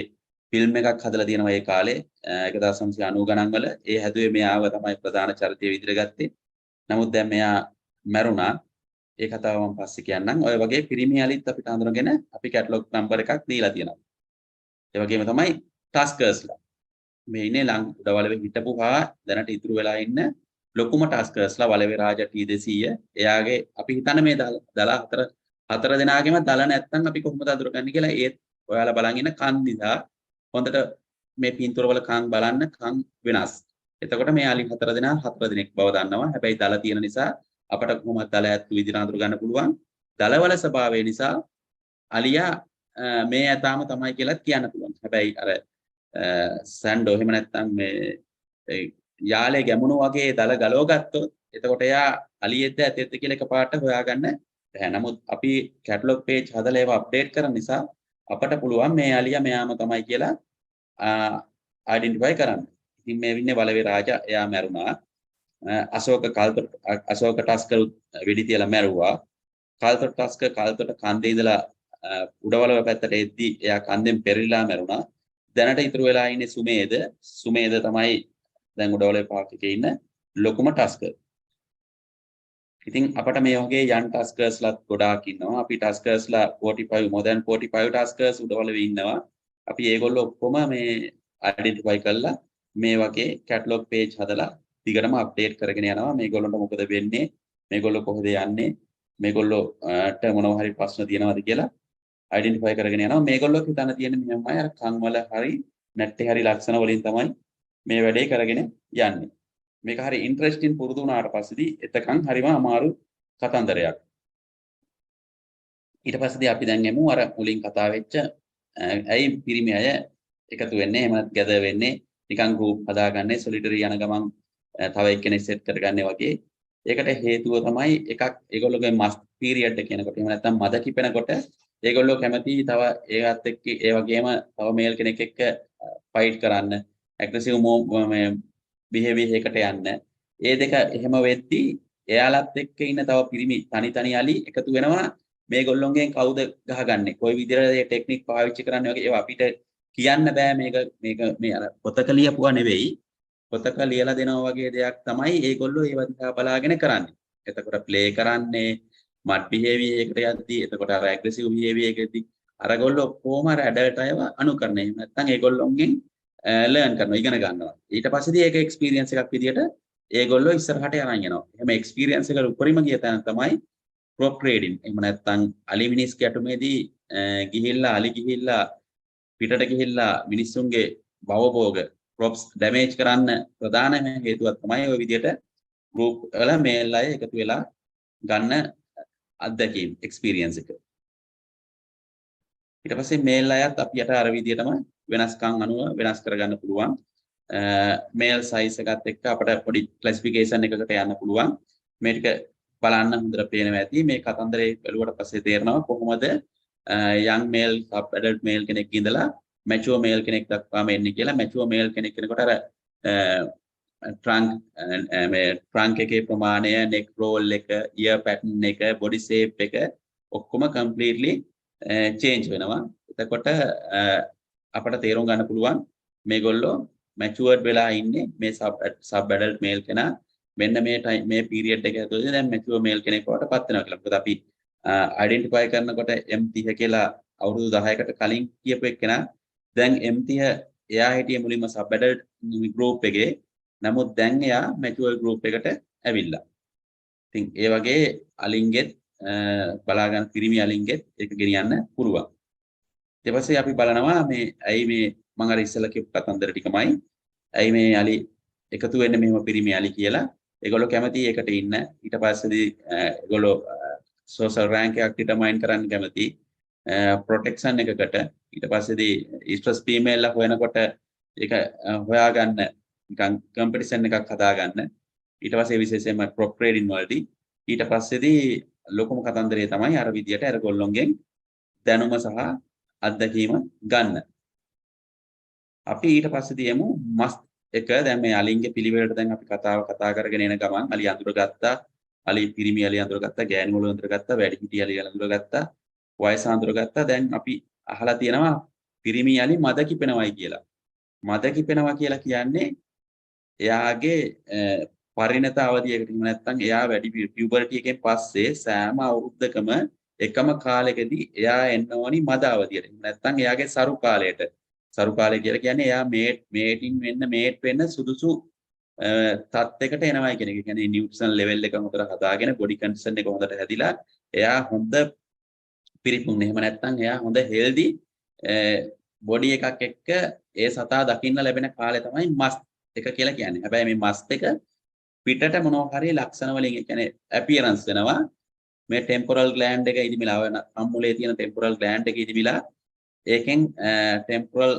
ෆිල්ම් එකක් හදලා තියෙනවා ඒ කාලේ 1990 ගණන් වල. ඒ හැදුවේ මෙයාව තමයි ප්‍රධාන චරිතය විදිහට ගත්තේ. නමුත් දැන් මෙයා මැරුණා. ඒ කතාව මම පස්සේ කියන්නම්. ඔය වගේ පිරිමි අලිත් අපිට හඳුනගෙන අපි කැටලොග් නම්බර් එකක් දීලා තියෙනවා. ඒ වගේම තමයි ටස්කර්ස්ලා. මේ ඉන්නේ උඩවලවේ හිටපු හා දැනට ඉතුරු වෙලා ඉන්න ලොකුම ටස්කර්ස්ලා වලවේ රාජ T200. එයාගේ අපි හිතන මේ දල හතර දෙනාගේම දල නැත්තම් අපි කොහොමද අඳුරගන්නේ කියලා ඒත් ඔයාලා බලන් ඉන්න කන් දිහා හොඳට මේ පින්තූරවල කන් බලන්න කන් වෙනස්. එතකොට මේ අලි හතර දෙනා හතර දිනක් බව දන්නවා. හැබැයි දල තියෙන නිසා අපට කොහොමද දල ඇත්තු විදිහට අඳුර ගන්න පුළුවන්. දලවල ස්වභාවය නිසා අලියා මේ ඇතාම තමයි කියලා කියන්න පුළුවන්. හැබැයි අර සැන්ඩෝ එහෙම නැත්නම් මේ යාලේ ගැමුණු වගේ දල ගලව ගත්තොත් එතකොට එයා අලියෙද්ද ඇතෙද්ද කියලා එකපාරට හොයාගන්න බැහැ. නමුත් අපි කැටලොග් පේජ් හදලා ඒවා අප්ඩේට් කරන නිසා අපට පුළුවන් මේ අලියා මෙයාම තමයි කියලා අයිඩෙන්ටිෆයි කරන්න. ඉතින් මේ වින්නේ වලවේ රාජා එයා මැරුණා. අශෝක ටස්කර් වෙඩි තියලා මැරුවා. කල්තොට ටස්කර් කල්තොට කන්දේ ඉඳලා උඩවලව පැත්තට එද්දි එයා කන්දෙන් පෙරලිලා මැරුණා. දැනට ඉතුරු වෙලා ඉන්නේ සුමේද. සුමේද තමයි දැන් උඩවලවේ පාක් එකේ ඉන්න ලොකුම ටස්කර්. ඉතින් අපට මේ වගේ යන් ටස්කර්ස්ලාත් ගොඩාක් ඉන්නවා. අපි ටස්කර්ස්ලා 45 more than 45 ටස්කර්ස් උඩවලවේ ඉන්නවා. අපි ඒගොල්ලෝ ඔක්කොම මේ අයිඩෙන්ටිෆයි කරලා මේ වගේ කැටලොග් පේජ් හදලා දිගටම අප්ඩේට් කරගෙන යනවා. මේගොල්ලන්ට මොකද වෙන්නේ? මේගොල්ලෝ කොහෙද යන්නේ? මේගොල්ලෝට මොනවා හරි ප්‍රශ්න තියෙනවද කියලා අයිඩෙන්ටිෆයි කරගෙන යනවා. මේගොල්ලෝ හිතන තියෙන්නේ මෙහෙමයි අර කන් වල හරි නැට්ටේ හරි ලක්ෂණ වලින් තමයි මේ වැඩේ කරගෙන යන්නේ. මේක හරි ඉන්ටරෙස්ටිං පුරුදු වුණාට පස්සේදී එතකන් හරිම අමාරු කතන්දරයක්. ඊට පස්සේදී අපි දැන් එමු අර මුලින් කතා වෙච්ච ඇයි පිරිමි අය එකතු වෙන්නේ එහෙම ගැද වෙන්නේ නිකන් ගෲප් හදාගන්නේ සොලිඩරි යන ගමන් තව එක්කෙනෙක් සෙට් කරගන්නේ වගේ. ඒකට හේතුව තමයි එකක් ඒගොල්ලෝගේ මස් පීරියඩ් එක කියනකොට එහෙම නැත්නම් මද කිපෙනකොට ඒගොල්ලෝ කැමති තව ඒවත් එක්ක ඒ වගේම තව මේල් කෙනෙක් එක්ක ෆයිට් කරන්න ඇග්‍රෙසිව් මේ behaviour එකකට යන්න. ඒ දෙක එහෙම වෙද්දී එයාලත් එක්ක ඉන්න තව පිරිමි තනි අලි එකතු වෙනවා මේගොල්ලොන්ගෙන් කවුද ගහගන්නේ කොයි විදිහට මේ ටෙක්නික් පාවිච්චි කරන්නේ වගේ ඒවා අපිට කියන්න බෑ. මේක මේ අර පොතක ලියපුවා නෙවෙයි. පොතක ලියලා දෙනවා වගේ දෙයක් තමයි ඒගොල්ලෝ ඒව දිහා බලාගෙන කරන්නේ. එතකොට ප්ලේ කරන්නේ මඩ් behaviour එකට යද්දී එතකොට අර ඇග්‍රෙසිව් behaviour එකදී අරගොල්ලෝ කොහොම අර ඇඩල්ට් අයව අනුකරණය. එහෙම නැත්නම් ඒගොල්ලොන්ගෙන් ලර්න් කරනවා ඉගෙන ගන්නවා. ඊට පස්සේදී ඒක එක්ස්පීරියන්ස් එකක් විදියට ඒගොල්ලෝ ඉස්සරහට යනවා. එහෙම එක්ස්පීරියන්ස් එක උඩරිම ගිය තැන තමයි ක්‍රොප් ට්‍රේඩින්. එහෙම නැත්නම් අලි මිනිස් ගැටුමේදී අලි ගිහිල්ලා පිටට ගිහිල්ලා මිනිස්සුන්ගේ භවභෝග crops damage කරන්න ප්‍රධාන හේතුවක් තමයි ওই විදියට group වල මේල් අය එකතු වෙලා ගන්න අත්දැකීම් experience එක. ඊට පස්සේ මේල් අයත් අපිට අර විදියටම වෙනස්කම් අනුව වෙනස් කරගන්න පුළුවන්. මේල් size එකත් එක්ක අපිට පොඩි classification එකකට යන්න පුළුවන්. මේ ටික බලන්න හොඳට පේනවා ඇති. මේ කතන්දරේ බැලුවට පස්සේ තේරෙනවා කොහොමද young male sub adult male කෙනෙක් ඉඳලා mature male කෙනෙක් දක්වාම එන්නේ කියලා. mature male කෙනෙක් කෙනකොට අර trunk එකේ ප්‍රමාණය, neck roll එක, ear pattern එක, body shape එක ඔක්කොම completely change වෙනවා. එතකොට අපට තේරුම් ගන්න පුළුවන් මේගොල්ලෝ matured වෙලා ඉන්නේ මේ sub adult male කෙනා මෙන්න මේ period එක ඇතුළතදී දැන් mature male කෙනෙක් වඩ පත් වෙනවා කියලා. මොකද අපි identify කරනකොට M30 කියලා අවුරුදු 10කට කලින් කියපු එක්කෙනා දැන් M30 එයා හිටියේ මුලින්ම sub adult group එකේ. නමුත් දැන් එයා mature group එකට ඇවිල්ලා. ඉතින් ඒ වගේ අලින්ගෙත් බලාගන්න පිරිමි අලින්ගෙත් ඒක ගෙනියන්න පුළුවන්. ඊට පස්සේ අපි බලනවා මේ ඇයි මේ මම අර ඉස්සෙල්ලා කියපු කතන්දර ටිකමයි ඇයි මේ අලි එකතු වෙන්නේ මෙහෙම පිරිමි අලි කියලා. ඒගොල්ලෝ කැමති එකට ඉන්න. ඊට පස්සේදී ඒගොල්ලෝ social rank එකක් determine කරන්න කැමති protection එකකට. ඊට පස්සේදී stress female ලා හොයනකොට ඒක හොයාගන්න නිකන් competition එකක් හදාගන්න. ඊට පස්සේ විශේෂයෙන්ම crop trading වලදී ඊට පස්සේදී ලොකුම කතන්දරය තමයි අර විදියට අර ගොල්ලොන්ගෙන් දැනුම සහ අත්දැකීම ගන්න. අපි ඊට පස්සේදී යමු මස් එක දැන් මේ අලින්ගේ පිළිවෙලට දැන් අපි කතා කරගෙන එන ගමන් අලි අඳුරගත්තා, අලි පිරිමි අලි අඳුරගත්තා, ගෑණි මුල අඳුරගත්තා, වැඩිහිටි අලි අඳුරගත්තා, වයස අඳුරගත්තා. දැන් අපි අහලා තියෙනවා පිරිමි අලි මද කිපෙනවයි කියලා. මද කිපෙනවා කියලා කියන්නේ එයාගේ පරිණත අවධියකට එහෙම නැත්නම් එයා වැඩි පියුබර්ටි එකෙන් පස්සේ සෑම අවුරුද්දකම එකම කාලෙකදී එයා එන්න ඕනි මද අවධියට. එහෙම නැත්නම් එයාගේ සරු කාලයට. සරු කාලය කියලා කියන්නේ එයා මේට් වෙන්න සුදුසු තත්යකට එනවා කියන එක. කියන්නේ නියුට්‍රල් ලෙවල් එක හොඳට හදාගෙන බොඩි කන්ඩිෂන් එක හොඳට හැදිලා එයා හොඳ පිරිපුන්. එහෙම නැත්නම් එයා හොඳ හෙල්දි බොඩි එකක් එක්ක ඒ සතා දකින්න ලැබෙන කාලය තමයි මස් එක කියලා කියන්නේ. හැබැයි මේ මස් එක පිටට මොනවා හරි ලක්ෂණ වලින් ඒ කියන්නේ appearance වෙනවා. මේ temporal gland එක ඉදිමිලා අම්මුලේ තියෙන temporal gland එක ඉදිමිලා ඒකෙන් temporal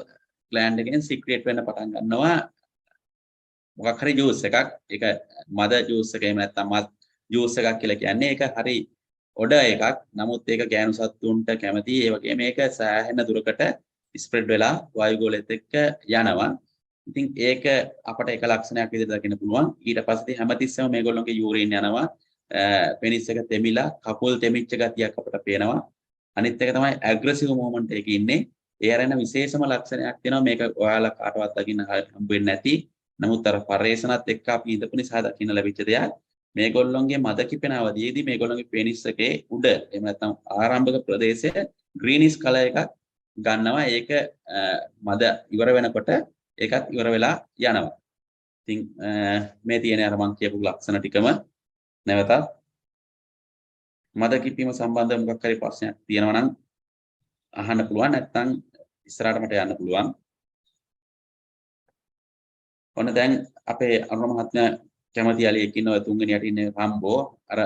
gland එකෙන් secrete වෙන්න පටන් ගන්නවා මොකක් හරි juice එකක්. ඒක මද juice එක එහෙම නැත්නම් මත් juice එකක් කියලා කියන්නේ. ඒක හරි ඔඩ එකක්. නමුත් ඒක ගෑනු සත්තුන්ට කැමති. ඒ වගේ මේක සෑහෙන දුරකට ස්ප්‍රෙඩ් වෙලා වායු ගෝලයේත් එක්ක යනවා. ඉතින් ඒක අපට එක ලක්ෂණයක් විදිහට දකින්න පුළුවන්. ඊට පස්සේ හැමතිස්සෙම මේගොල්ලෝගේ යූරින් යනවා. පෙනිස් එක තෙමිලා කකුල් තෙමිච්ච ගතියක් අපට පේනවා. අනිත් එක තමයි ඇග්‍රෙසිව් මොමන්ට් එකේ ඉන්නේ. ඒ අරන විශේෂම ලක්ෂණයක් තියෙනවා. මේක ඔයාලා කාටවත් දකින්න හම්බ වෙන්නේ නැති. නමුත් අර පරේෂණත් එක්ක අපි ඉඳපු නිසා දකින්න ලැබිච්ච දෙයක්. මේගොල්ලොන්ගේ මද කිපෙන අවධියේදී මේගොල්ලොන්ගේ පෙනිස් එකේ උඩ එහෙම නැත්නම් ආරම්භක ප්‍රදේශයේ ග්‍රීනිෂ් කලර් එකක් ගන්නවා. ඒක මද ඉවර වෙනකොට ඒකත් ඉවර වෙලා යනවා. ඉතින් මේ තියෙන අර මම කියපු ලක්ෂණ ටිකම නැවතත් මද කිපීම සම්බන්ධව මොකක් හරි ප්‍රශ්නයක් තියෙනවා නම් අහන්න පුළුවන්. නැත්නම් ඉස්සරහට මට යන්න පුළුවන්. ඔන්න දැන් අපේ අරුණ මහත්මයා කැමති අලියෙක් ඉන්නවා තුන්වෙනි යට ඉන්නේ රම්බෝ. අර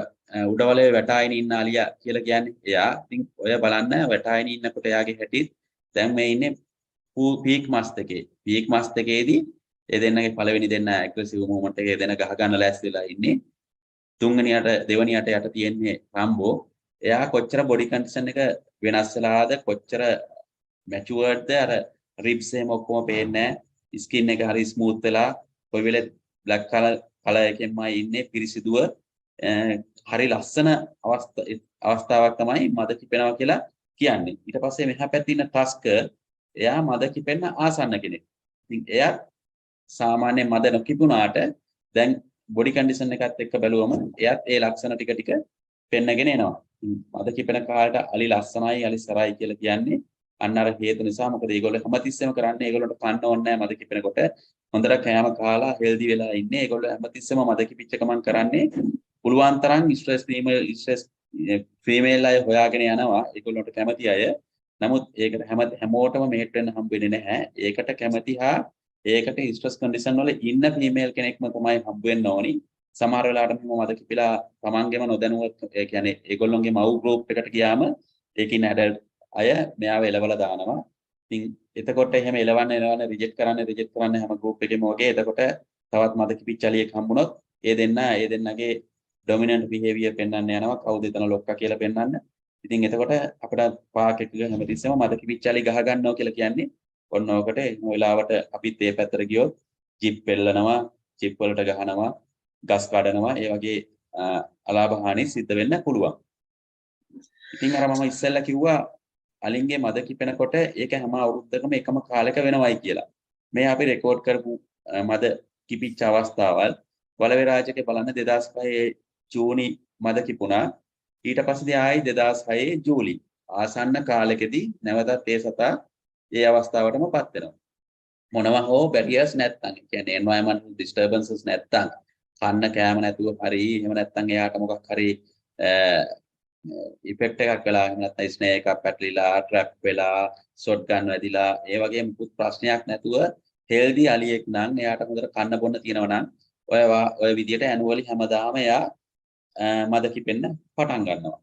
උඩවලේ වැටායින ඉන්න අලියා කියලා කියන්නේ එයා. ඉතින් ඔය බලන්න වැටායින ඉන්නකොට එයාගේ හැටිත් දැන් මේ ඉන්නේ පීක් මස් දෙකේ. පීක් මස් දෙකේදී ඒ දෙන්නගේ පළවෙනි දෙන්න ඇග්‍රෙසිව් මොමන්ට් එකේ දෙන ගහ ගන්න ලෑස්තිලා ඉන්නේ. තුන්වෙනියට දෙවෙනියට යට තියෙන්නේ රම්බෝ. එයා කොච්චර බොඩි කන්ඩිෂන් එක වෙනස් වෙලාද කොච්චර මැචුවර්ඩ්ද අර රිබ්ස් එහෙම ඔක්කොම පේන්නේ නැහැ. ස්කින් එක හරි ස්මූත් වෙලා කොයි වෙලේ බ්ලැක් කලර් එකෙන්මයි ඉන්නේ පිරිසිදුව. හරි ලස්සන අවස්ථාවක් තමයි මද කිපෙනවා කියලා කියන්නේ. ඊට පස්සේ මෙහා පැත්තේ ඉන්න ටස්කර් එයා මද කිපෙන්න ආසන්න කෙනෙක්. ඉතින් එයා සාමාන්‍ය මද නොකිපුණාට දැන් බොඩි කන්ඩිෂන් එකත් එක්ක බැලුවම එයාත් ඒ ලක්ෂණ ටික පෙන්නගෙන එනවා. මද කිපෙන කාලට අලි ලස්සනයි අලි සරයි කියලා කියන්නේ අන්න අර හේතු නිසා. මොකද ඒගොල්ලෝ හැමතිස්සෙම කරන්නේ ඒගොල්ලොන්ට කන්න ඕනේ නැහැ මද කිපෙනකොට. හොඳට කෑම කාලා හෙල්දි වෙලා ඉන්නේ. ඒගොල්ලෝ හැමතිස්සෙම මද කිපිච්ච ගමන් කරන්නේ පුළුවන් තරම් ස්ට්‍රෙස් ෆීමේල් අය හොයාගෙන යනවා. ඒගොල්ලොන්ට කැමති අය. නමුත් ඒකට හැමෝටම මේට් වෙන්න හම්බ වෙන්නේ නැහැ. ඒකට කැමති හා ඒකට ස්ට්‍රෙස් කන්ඩිෂන් වල ඉන්න ෆීමේල් කෙනෙක්ම තමයි හම්බ වෙන්න ඕනි. සමහර වෙලාවට මෙහෙම මද කිපිලා තමන්ගේම නොදැනුවත් ඒ කියන්නේ ඒගොල්ලොන්ගේ මව් ගෲප් එකට ගියාම ඒකින් ඇඩල්ට් අය මෙයාව එලවලා දානවා. ඉතින් එතකොට එහෙම එලවන්න රිජෙක්ට් කරන්න හැම ගෲප් එකෙම වගේ. එතකොට තවත් මද කිපිච්ච අලියෙක් හම්බුනොත් ඒ දෙන්නගේ ඩොමිනන්ට් බිහේවියර් පෙන්වන්න යනවා. කවුද එතන ලොක්කා කියලා පෙන්වන්න. ඉතින් එතකොට අපිට පාක් එකක හැමතිස්සෙම මද කිපිච්ච අලි ගහ ගන්නවා කියලා කියන්නේ ඔන්න ඔකට එහෙම වෙලාවට අපිත් ඒ පැත්තට ගියොත් ජිප් පෙල්ලනවා, ජිප් වලට ගහනවා, ගස් කඩනවා. ඒ වගේ අලාභ හානි සිද්ධ වෙන්න පුළුවන්. ඉතින් අර මම ඉස්සෙල්ලා කිව්වා අලින්ගේ මද කිපෙනකොට ඒක හැම අවුරුද්දකම එකම කාලයක වෙනවයි කියලා. මේ අපි රෙකෝඩ් කරපු මද කිපිච්ච අවස්ථාවල් වලවේ රාජ්‍යකේ බලන්න 2005 ජූනි මද කිපුණා. ඊට පස්සේ ආයි 2006 ජූලි. ආසන්න කාලෙකදී නැවතත් ඒ සතා ඒ අවස්ථාවටමපත් වෙනවා. මොනවා හෝ බැරියර්ස් නැත්තම් කියන්නේ environmental disturbances නැත්තම් කන්න කෑම නැතුව හරි එහෙම නැත්තම් එයාට මොකක් හරි ඉෆෙක්ට් එකක් වෙලා එහෙම නැත්නම් ස්නේක් එකක් පැටලිලා ට්‍රැප් වෙලා ෂොට් ගන්න වැදිලා ඒ වගේ මුකුත් ප්‍රශ්නයක් නැතුව හෙල්දි අලියෙක් නම් එයාට හොඳට කන්න බොන්න තියෙනවා නම් ඔය විදියට ඇනුවලි හැමදාම එයා මද කිපෙන්න පටන් ගන්නවා.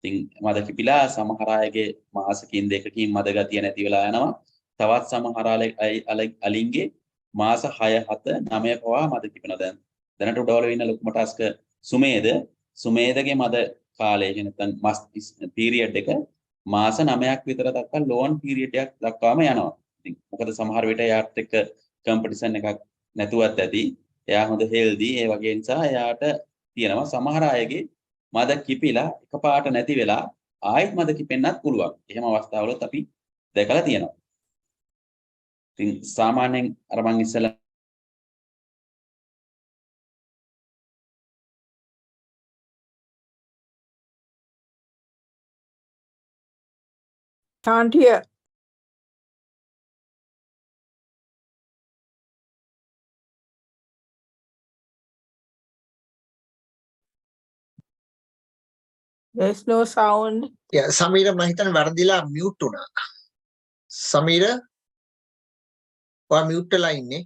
ඉතින් මද කිපිලා සමහර අයගේ මාසකින් දෙකකින් මද ගතිය නැති වෙලා යනවා. තවත් සමහර අලින්ගේ මාස 6 7 9 පවා මද කිපෙනවා. දැනට උඩවලේ ඉන්න ලොකුම ටස්ක සුමේදගේ මද කාලය නැත්නම් මස් පීරියඩ් එක මාස 9ක් විතර දක්වා ලෝන් පීරියඩ් එකක් දක්වාම යනවා. ඉතින් මොකද සමහර විට එයාට එක්ක කම්පිටිෂන් එකක් නැතුවත් ඇති. එයා හොඳ හෙල්දි ඒ වගේ නිසා එයාට තියෙනවා. සමහර අයගේ මද කිපිලා එකපාරට නැති වෙලා ආයෙත් මද කිපෙන්නත් පුළුවන්. එහෙම අවස්ථාවලත් අපි දැකලා තියෙනවා. ඉතින් සාමාන්‍යයෙන් අර මං ඉස්සෙල්ලා Can't hear. There's no sound. Sameera මම හිතන්නේ වරදිලා mute වුණා. Sameera ඔයා mute වෙලා ඉන්නේ.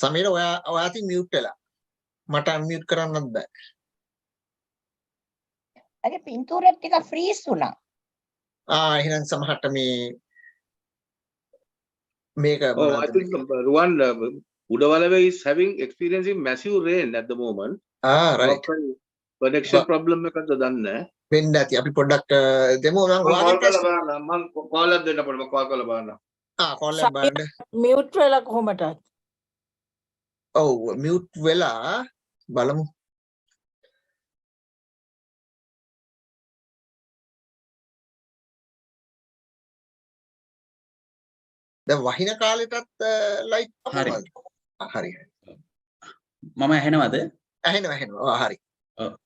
Sameera ඔයා ඉතින් mute වෙලා. මට unmute කරන්නත් බෑ. අගේ පින්තූරෙත් ටික ෆ්‍රීස් වුණා. එහෙනම් සමහරට මේක Oh, I think Rwanda, Udawalawe is experiencing massive rain at the moment. right. Connection problem එකක්ද දන්නේ නැහැ. වෙන්න ඇති. අපි පොඩ්ඩක් දෙමු නම් ඔයාගේ ප්‍රශ්න. මම call එකක් දෙන්න පොඩ්ඩක් call කරලා බලන්න. call එක බලන්න. Mute වෙලා කොහොමද? ඔව් mute වෙලා බලමු. දැන් වහින කාලෙටත් ලයිට් හරි. හරි. මම ඇහෙනවද? ඇහෙනවා. හරි.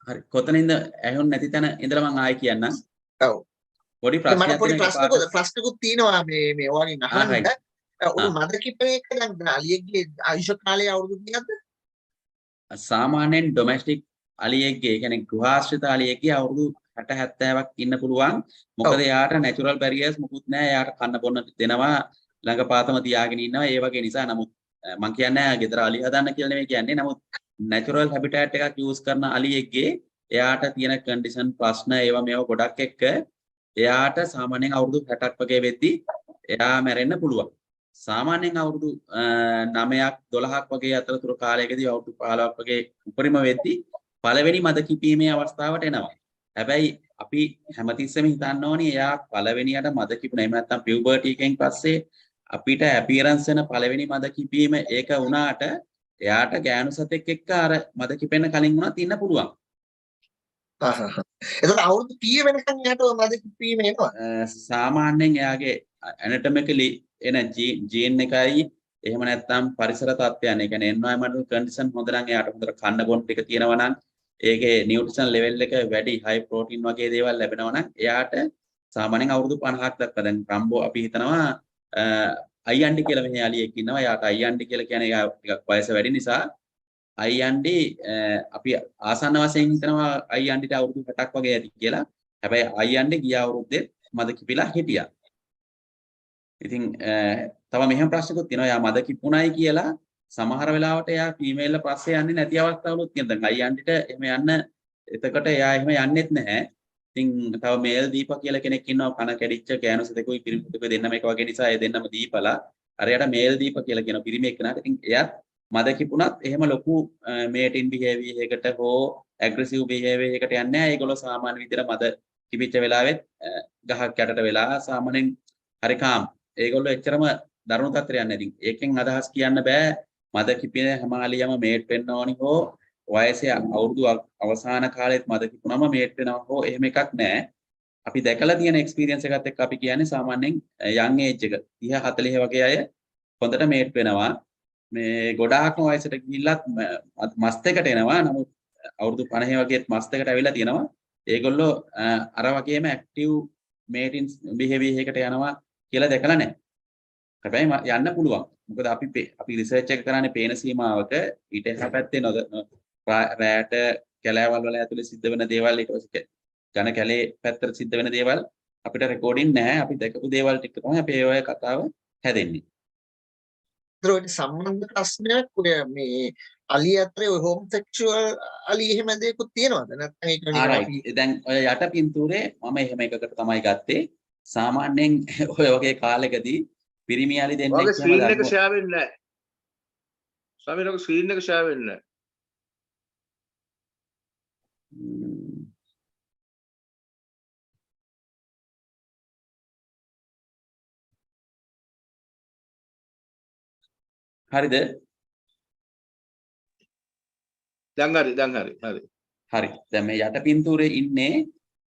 හරි. කොතනින්ද ඇහුන් නැති තැන ඉඳලා මම ආයෙ කියන්නම්. ඔව්. පොඩි මට පොඩි ප්‍රශ්නයක් ප්‍රශ්නකුත් තියෙනවා මේ ඔයගෙන් අහන්න. උඩු මද කිපේ එක දැන් අලියෙක්ගේ ආයුෂ කාලය අවුරුදු කීයක්ද? සාමාන්‍යයෙන් ඩොමෙස්ටික් අලියෙක්ගේ කියන්නේ ගෘහාශ්‍රිත අලියෙක්ගේ අවුරුදු 60 70ක් ඉන්න පුළුවන්. මොකද එයාට නැචරල් බැරියර්ස් මුකුත් නැහැ. එයාට කන්න බොන්න දෙනවා. ළඟපාතම තියාගෙන ඉන්නවා. ඒ වගේ නිසා නමුත් මම කියන්නේ ගෙදර අලි හදන්න කියලා නෙමෙයි කියන්නේ. නමුත් නැචරල් හැබිටට් එකක් යූස් කරන අලියෙක්ගේ එයාට තියෙන කන්ඩිෂන් ප්‍රශ්න ඒවා මේවා ගොඩක් එක්ක එයාට සාමාන්‍යයෙන් අවුරුදු 60ක් වගේ වෙද්දි එයා මැරෙන්න පුළුවන්. සාමාන්‍යයෙන් අවුරුදු 9ක් 12ක් වගේ අතරතුර කාලයකදී අවුරුදු 15ක් වගේ උපරිම වෙද්දි පළවෙනි මද කිපීමේ අවස්ථාවට එනවා. හැබැයි අපි හැමතිස්සෙම හිතන්න ඕනේ එයා පළවෙනියට මද කිපුණා. එහෙම නැත්නම් පියුබර්ටි එකෙන් පස්සේ අපිට ඇපියරන්ස් වෙන පළවෙනි මද කිපීම ඒක වුණාට එයාට ගෑනු සතෙක් එක්ක අර මද කිපෙන්න කලින් වුණත් ඉන්න පුළුවන්. එතකොට අවුරුදු කීය වෙනකන් එයාට මද කිපීම එනවා? සාමාන්‍යයෙන් එයාගේ ඇනටොමිකලි එන ජීන් එකයි එහෙම නැත්නම් පරිසර තත්ත්වයන් ඒ කියන්නේ එන්වයරන්මන්ටල් කන්ඩිෂන් හොඳ නම් එයාට හොඳට කන්න බොන්න ටික තියෙනවා නම් ඒකේ නියුට්‍රිෂන් ලෙවල් එක වැඩි හයි ප්‍රෝටීන් වගේ දේවල් ලැබෙනවා නම් එයාට සාමාන්‍යයෙන් අවුරුදු 50ක් දක්වා දැන් රම්බෝ අපි හිතනවා අයියන්ඩි කියලා මෙහි අලියෙක් ඉන්නවා. එයාට අයියන්ඩි කියලා කියන්නේ එයා ටිකක් වයස වැඩි නිසා අයියන්ඩි අපි ආසන්න වශයෙන් හිතනවා අයියන්ඩිට අවුරුදු 60ක් වගේ ඇති කියලා. හැබැයි අයියන්ඩි ගිය අවුරුද්දේ මද කිපිලා හිටියා. ඉතින් තව මෙහෙම ප්‍රශ්නකුත් තියෙනවා. එයා මද කිපුණයි කියලා සමහර වෙලාවට එයා ෆීමේල් පස්සේ යන්නේ නැති අවස්ථාවලුත් තියෙනවා. දැන් අයියන්ඩිට එහෙම යන්න එතකොට එයා එහෙම යන්නෙත් නැහැ. ඉතින් තව මේල් දීපා කියලා කෙනෙක් ඉන්නවා කන කැඩිච්ච ගෑනු සතෙකුයි පිරිමි සතෙකුයි දෙන්නම එක වගේ නිසා ඒ දෙන්නම දීපලා අරයට මේල් දීපා කියලා කියන පිරිමි එක්කනට. ඉතින් එයාත් මද කිපුණත් එහෙම ලොකු මේටින් බිහේවියර් එකකට හෝ ඇග්‍රෙසිව් බිහේවියර් එකකට යන්නේ නැහැ. ඒගොල්ලෝ සාමාන්‍ය විදිහට මද කිපිච්ච වෙලාවෙත් ගහක් යටට වෙලා සාමාන්‍යයෙන් හරි කාම්. ඒගොල්ලෝ එච්චරම දරුණු තත්ත්වයක් නැහැ. ඉතින් ඒකෙන් අදහස් කියන්න බෑ මද කිපින හැම අලියම මේට් වෙන්න ඕනි හෝ වයසේ අවුරුදු අවසාන කාලෙත් මද කිපුනම මේට් වෙනවා හෝ එහෙම එකක් නැහැ. අපි දැකලා තියෙන එක්ස්පීරියන්ස් එකත් එක්ක අපි කියන්නේ සාමාන්‍යයෙන් යං ඒජ් එක 30 40 වගේ අය හොඳට මේට් වෙනවා. මේ ගොඩාක්ම වයසට ගිහිල්ලත් මස්තයකට එනවා. නමුත් අවුරුදු 50 වගේත් මස්තයකට ඇවිල්ලා තියෙනවා. ඒගොල්ලෝ අර වගේම ඇක්ටිව් මේටින් බිහේවියර් එකකට යනවා කියලා දැකලා නැහැ. හැබැයි යන්න පුළුවන්. මොකද අපි රිසර්ච් එක කරන්නේ පේන සීමාවක ඊට එහා පැත්තේ රැට කැලෑවල් වල ඇතුලේ සිද්ධ වෙන දේවල් ඊට පස්සේ ඝන කැලේ පැත්තට සිද්ධ වෙන දේවල් අපිට රෙකෝඩින් නැහැ. අපි දැකපු දේවල් ටික තමයි අපි ඒ වගේ කතාව හැදෙන්නේ. ඒකට සම්බන්ධ ප්‍රශ්නයක් ඔය මේ අලි අතරේ ඔය හෝමොසෙක්ෂුවල් අලි එහෙම දෙයක්ත් තියෙනවද? නැත්නම් ඒක නිකන් දැන් ඔය යට පින්තූරේ මම එහෙම එකකට තමයි ගත්තේ. සාමාන්‍යයෙන් ඔය වගේ කාලෙකදී පිරිමි අලි දෙන්නෙක් ඔයගේ ස්ක්‍රීන් එක ෂෙයා වෙන්නේ නැහැ. සමීරගේ ස්ක්‍රීන් එක ෂෙයා වෙන්නේ නැහැ. හරිද? දැන් හරි. හරි. දැන් මේ යට පින්තූරේ ඉන්නේ